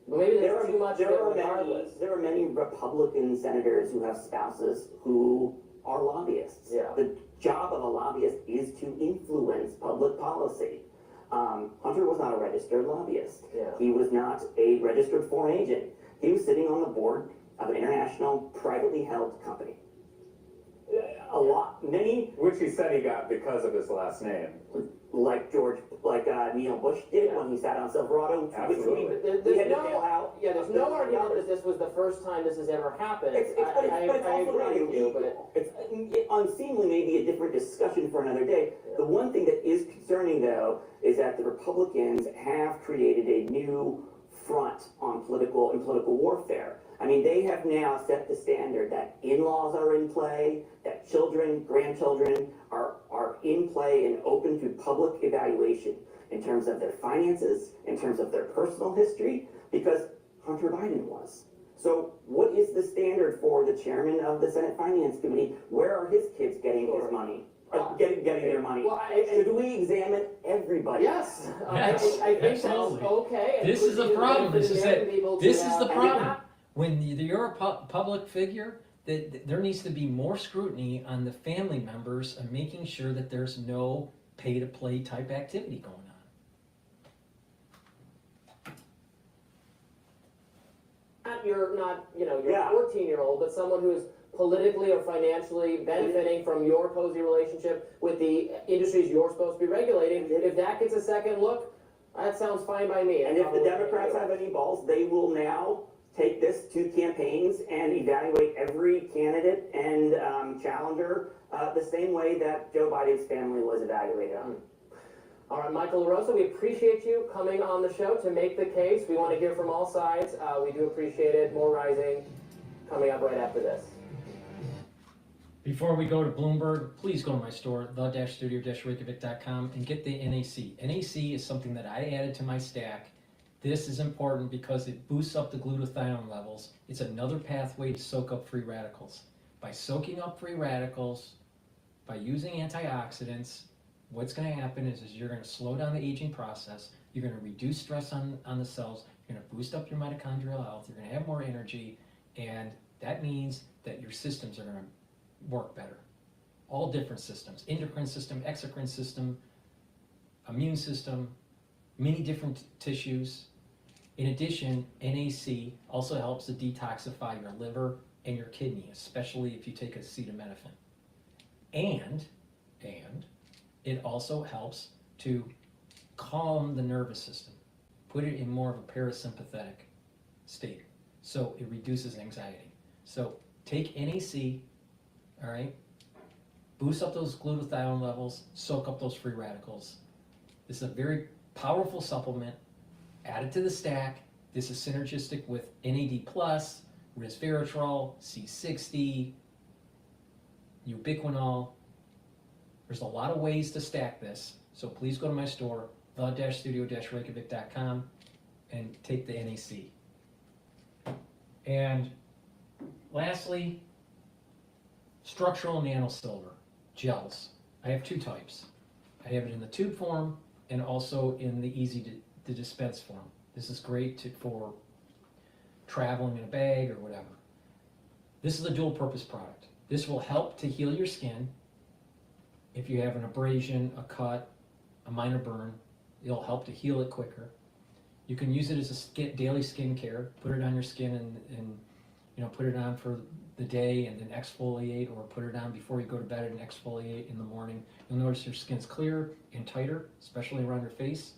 But maybe there's too much of it regardless. There are many Republican senators who have spouses who are lobbyists. Yeah. The job of a lobbyist is to influence public policy. Hunter was not a registered lobbyist. Yeah. He was not a registered foreign agent. He was sitting on the board of an international privately held company. Which he said he got because of his last name. Like Neil Bush did when he sat on Silverado. Absolutely. There's no argument that this was the first time this has ever happened. I agree with you, but it's unseemly, maybe a different discussion for another day. Yeah. The one thing that is concerning, though, is that the Republicans have created a new front on political warfare. I mean, they have now set the standard that in-laws are in play, that children, grandchildren are in play and open to public evaluation in terms of their finances, in terms of their personal history, because Hunter Biden was. So what is the standard for the chairman of the Senate Finance Committee? Where are his kids getting his money? Getting their money? Well, should we examine everybody? Yes. Yes, I think absolutely. that's okay. This is the problem. This is the problem. When you're a public figure, there needs to be more scrutiny on the family members and making sure that there's no pay-to-play type activity going on. You're not, your 14-year-old, but someone who's politically or financially benefiting from your cozy relationship with the industries you're supposed to be regulating. If that gets a second look, that sounds fine by me. And if the Democrats have any balls, they will now take this to campaigns and evaluate every candidate and challenger the same way that Joe Biden's family was evaluated on. All right, Michael LaRosa, we appreciate you coming on the show to make the case. We want to hear from all sides. We do appreciate it. More Rising coming up right after this. Before we go to Bloomberg, please go to my store, the-studio-reykjavik.com, and get the NAC. NAC is something that I added to my stack. This is important because it boosts up the glutathione levels. It's another pathway to soak up free radicals. By soaking up free radicals, by using antioxidants, what's going to happen is you're going to slow down the aging process. You're going to reduce stress on the cells. You're going to boost up your mitochondrial health. You're going to have more energy. And that means that your systems are going to work better. All different systems, endocrine system, exocrine system, immune system, many different tissues. In addition, NAC also helps to detoxify your liver and your kidney, especially if you take acetaminophen. And it also helps to calm the nervous system, put it in more of a parasympathetic state. So it reduces anxiety. So take NAC, all right, boost up those glutathione levels, soak up those free radicals. This is a very powerful supplement. Add it to the stack. This is synergistic with NAD+, resveratrol, C60, ubiquinol. There's a lot of ways to stack this, so please go to my store, the-studio-reykjavik.com, and take the NAC. And lastly, structural nanosilver gels. I have two types. I have it in the tube form and also in the easy to dispense form. This is great for traveling in a bag or whatever. This is a dual purpose product. This will help to heal your skin. If you have an abrasion, a cut, a minor burn, it'll help to heal it quicker. You can use it as a daily skincare. Put it on your skin and you know, put it on for the day and then exfoliate, or put it on before you go to bed and exfoliate in the morning. You'll notice your skin's clearer and tighter, especially around your face.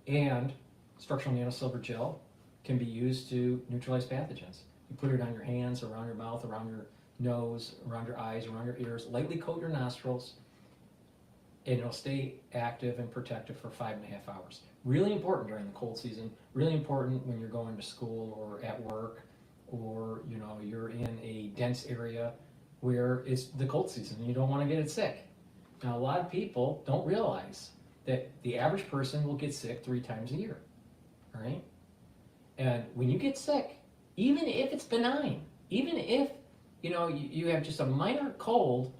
And structural nanosilver gel can be used to neutralize pathogens. You put it on your hands, around your mouth, around your nose, around your eyes, around your ears, lightly coat your nostrils, and it'll stay active and protective for 5.5 hours. Really important during the cold season, really important when you're going to school or at work, or you know, you're in a dense area where it's the cold season and you don't want to get it sick. Now, a lot of people don't realize that the average person will get sick 3 times a year, all right? And when you get sick, even if it's benign, even if you know you have just a minor cold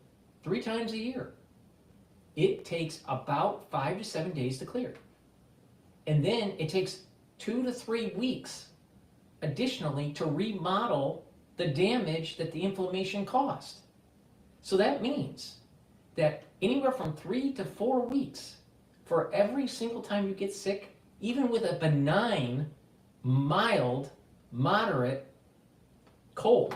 3 times a year, it takes about 5 to 7 days to clear. And then it takes 2 to 3 weeks additionally to remodel the damage that the inflammation caused. So that means that anywhere from 3 to 4 weeks for every single time you get sick, even with a benign, mild, moderate cold,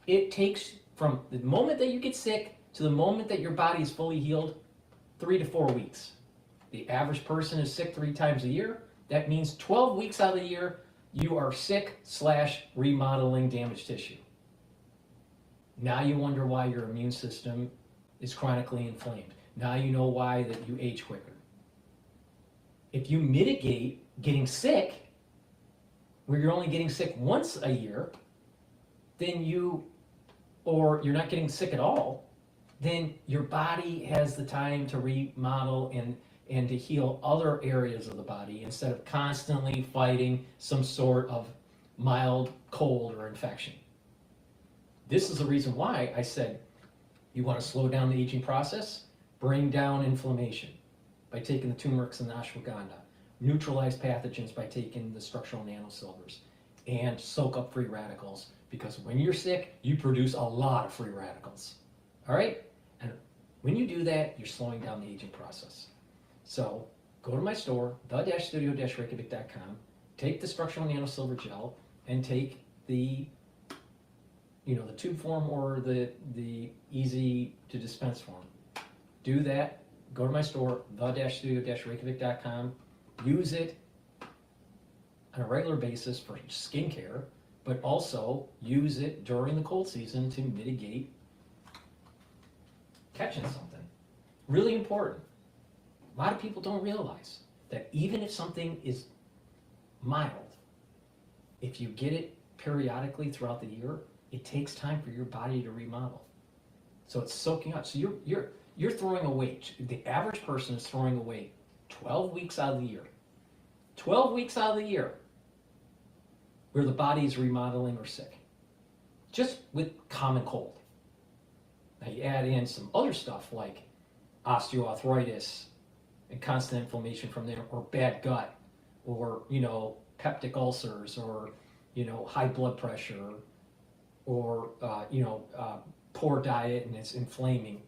it takes from the moment that you get sick to the moment that your body is fully healed, 3 to 4 weeks. The average person is sick 3 times a year. That means 12 weeks out of the year, you are sick / remodeling damaged tissue. Now you wonder why your immune system is chronically inflamed. Now you know why that you age quicker. If you mitigate getting sick, where you're only getting sick once a year, then or you're not getting sick at all, then your body has the time to remodel and to heal other areas of the body instead of constantly fighting some sort of mild cold or infection. This is the reason why I said you want to slow down the aging process, bring down inflammation by taking the turmerics and the ashwagandha, neutralize pathogens by taking the structural nanosilvers, and soak up free radicals, because when you're sick, you produce a lot of free radicals. All right? And when you do that, you're slowing down the aging process. So go to my store, the-studio-reykjavik.com, take the structural nanosilver gel, and take the tube form or the easy to dispense form. Do that. Go to my store, the-studio-reykjavik.com. Use it on a regular basis for skincare, but also use it during the cold season to mitigate catching something. Really important. A lot of people don't realize that even if something is mild, if you get it periodically throughout the year, it takes time for your body to remodel. So it's soaking up. So you're throwing away, the average person is throwing away 12 weeks out of the year. 12 weeks out of the year where the body is remodeling or sick. Just with common cold. Now you add in some other stuff like osteoarthritis and constant inflammation from there, or bad gut, or peptic ulcers, or high blood pressure, or poor diet and it's inflaming,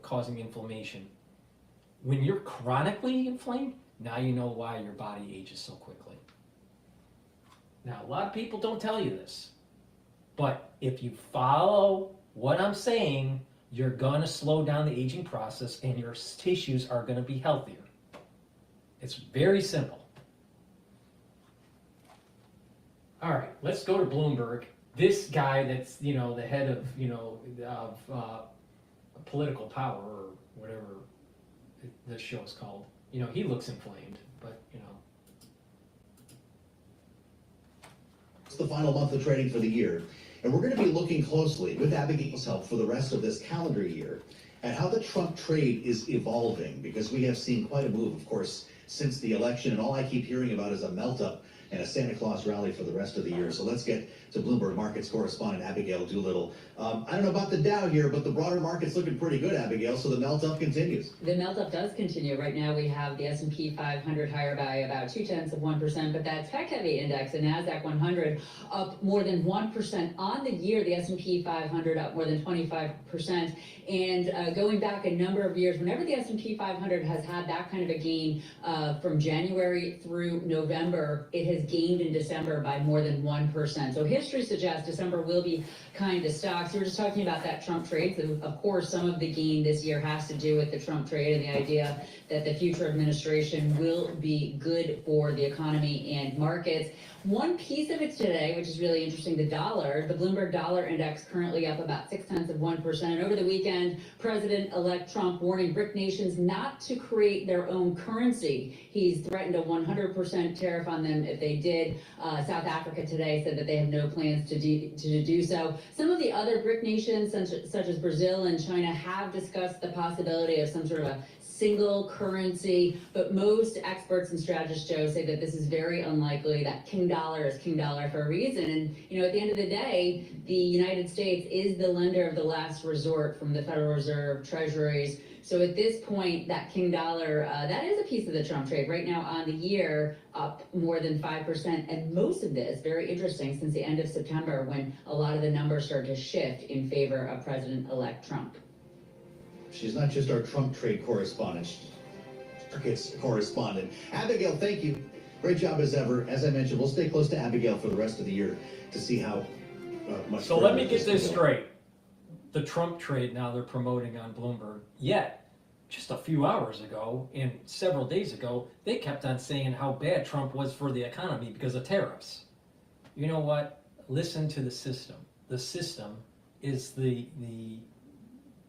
causing inflammation. When you're chronically inflamed, now you know why your body ages so quickly. Now, a lot of people don't tell you this, but if you follow what I'm saying, you're going to slow down the aging process and your tissues are going to be healthier. It's very simple. All right, let's go to Bloomberg. This guy that's, the head of political power, or whatever this show is called, he looks inflamed, but, It's the final month of trading for the year, and we're going to be looking closely, with Abigail's help, for the rest of this calendar year at how the Trump trade is evolving, because we have seen quite a move, of course, since the election, and all I keep hearing about is a melt-up and a Santa Claus rally for the rest of the year. So let's get to Bloomberg Markets correspondent Abigail Doolittle. I don't know about the Dow here, but the broader market's looking pretty good, Abigail, so the melt-up continues. The melt-up does continue. Right now we have the S&P 500 higher by about 0.2%, but that tech-heavy index, the NASDAQ 100, up more than 1% on the year. The S&P 500 up more than 25%. And going back a number of years, whenever the S&P 500 has had that kind of a gain from January through November, it has gained in December by more than 1%. So history suggests December will be kind to stocks. We were just talking about that Trump trade. So of course, some of the gain this year has to do with the Trump trade and the idea that the future administration will be good for the economy and markets. One piece of it today, which is really interesting, the dollar, the Bloomberg Dollar Index currently up about 0.6%. And over the weekend, President-elect Trump warning BRIC nations not to create their own currency. He's threatened a 100% tariff on them if they did. South Africa today said that they have no plans to do so. Some of the other BRIC nations, such as Brazil and China, have discussed the possibility of some sort of a single currency, but most experts and strategists, Joe, say that this is very unlikely, that King Dollar is King Dollar for a reason. And, you know, at the end of the day, the United States is the lender of the last resort from the Federal Reserve, Treasuries. So at this point, that King Dollar, that is a piece of the Trump trade. Right now on the year, up more than 5%. And most of this, very interesting, since the end of September, when a lot of the numbers started to shift in favor of President-elect Trump. She's not just our Trump trade correspondent, she's markets correspondent. Abigail, thank you. Great job as ever. As I mentioned, we'll stay close to Abigail for the rest of the year to see how much. So let me get this straight. The Trump trade now they're promoting on Bloomberg. Yet, just a few hours ago and several days ago, they kept on saying how bad Trump was for the economy because of tariffs. You know what? Listen to the system. The system is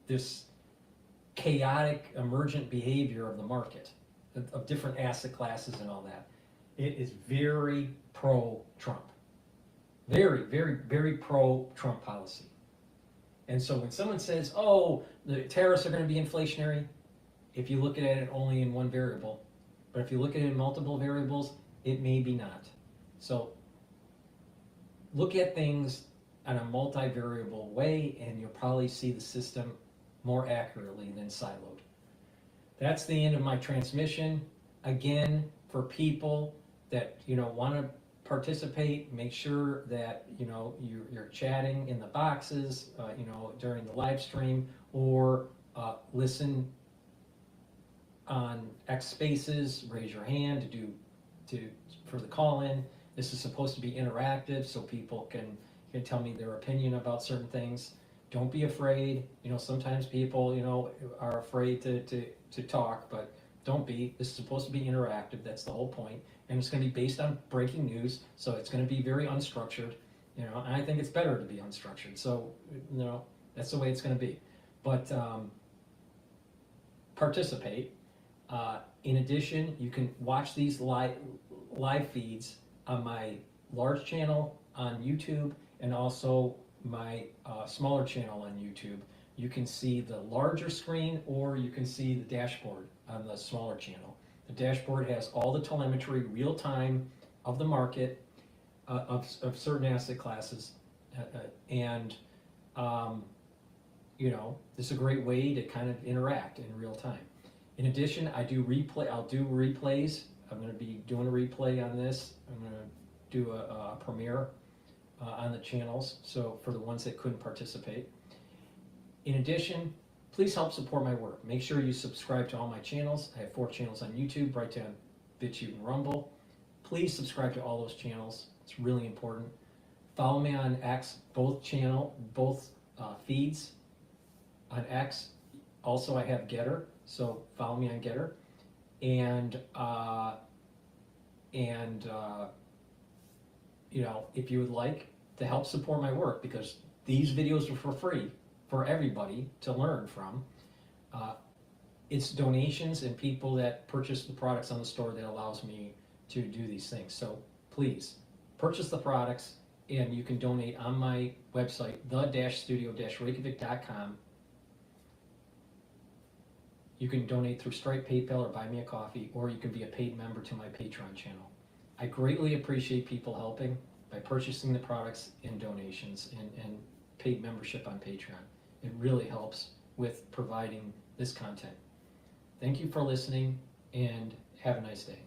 this chaotic emergent behavior of the market, of different asset classes and all that. It is very pro-Trump. Very, very, very pro-Trump policy. And so when someone says, oh, the tariffs are going to be inflationary, if you look at it only in one variable, but if you look at it in multiple variables, it may be not. So look at things on a multivariable way and you'll probably see the system more accurately than siloed. That's the end of my transmission. Again, for people that want to participate, make sure that you're chatting in the boxes during the live stream, or listen on X Spaces. Raise your hand for the call-in. This is supposed to be interactive, so people can tell me their opinion about certain things. Don't be afraid. Sometimes people, are afraid to talk, but don't be. This is supposed to be interactive. That's the whole point. And it's going to be based on breaking news, so it's going to be very unstructured. And I think it's better to be unstructured. So, that's the way it's going to be. But participate. In addition, you can watch these live feeds on my large channel on YouTube and also my smaller channel on YouTube. You can see the larger screen or you can see the dashboard on the smaller channel. The dashboard has all the telemetry real time of the market of certain asset classes, and this is a great way to kind of interact in real time. In addition, I'll do replays. I'm going to be doing a replay on this. I'm going to do a premiere on the channels, so for the ones that couldn't participate. In addition, please help support my work. Make sure you subscribe to all my channels. I have 4 channels on YouTube, Brighteon, Bitchute, and Rumble. Please subscribe to all those channels. It's really important. Follow me on X, both feeds on X. Also, I have GETTR, so follow me on GETTR. And if you would like to help support my work, because these videos are for free for everybody to learn from, it's donations and people that purchase the products on the store that allows me to do these things. So please purchase the products, and you can donate on my website, the-studio-reykjavik.com. You can donate through Stripe, PayPal, or Buy Me a Coffee, or you can be a paid member to my Patreon channel. I greatly appreciate people helping by by purchasing the products and donations and paid membership on Patreon. It really helps with providing this content. Thank you for listening, and have a nice day.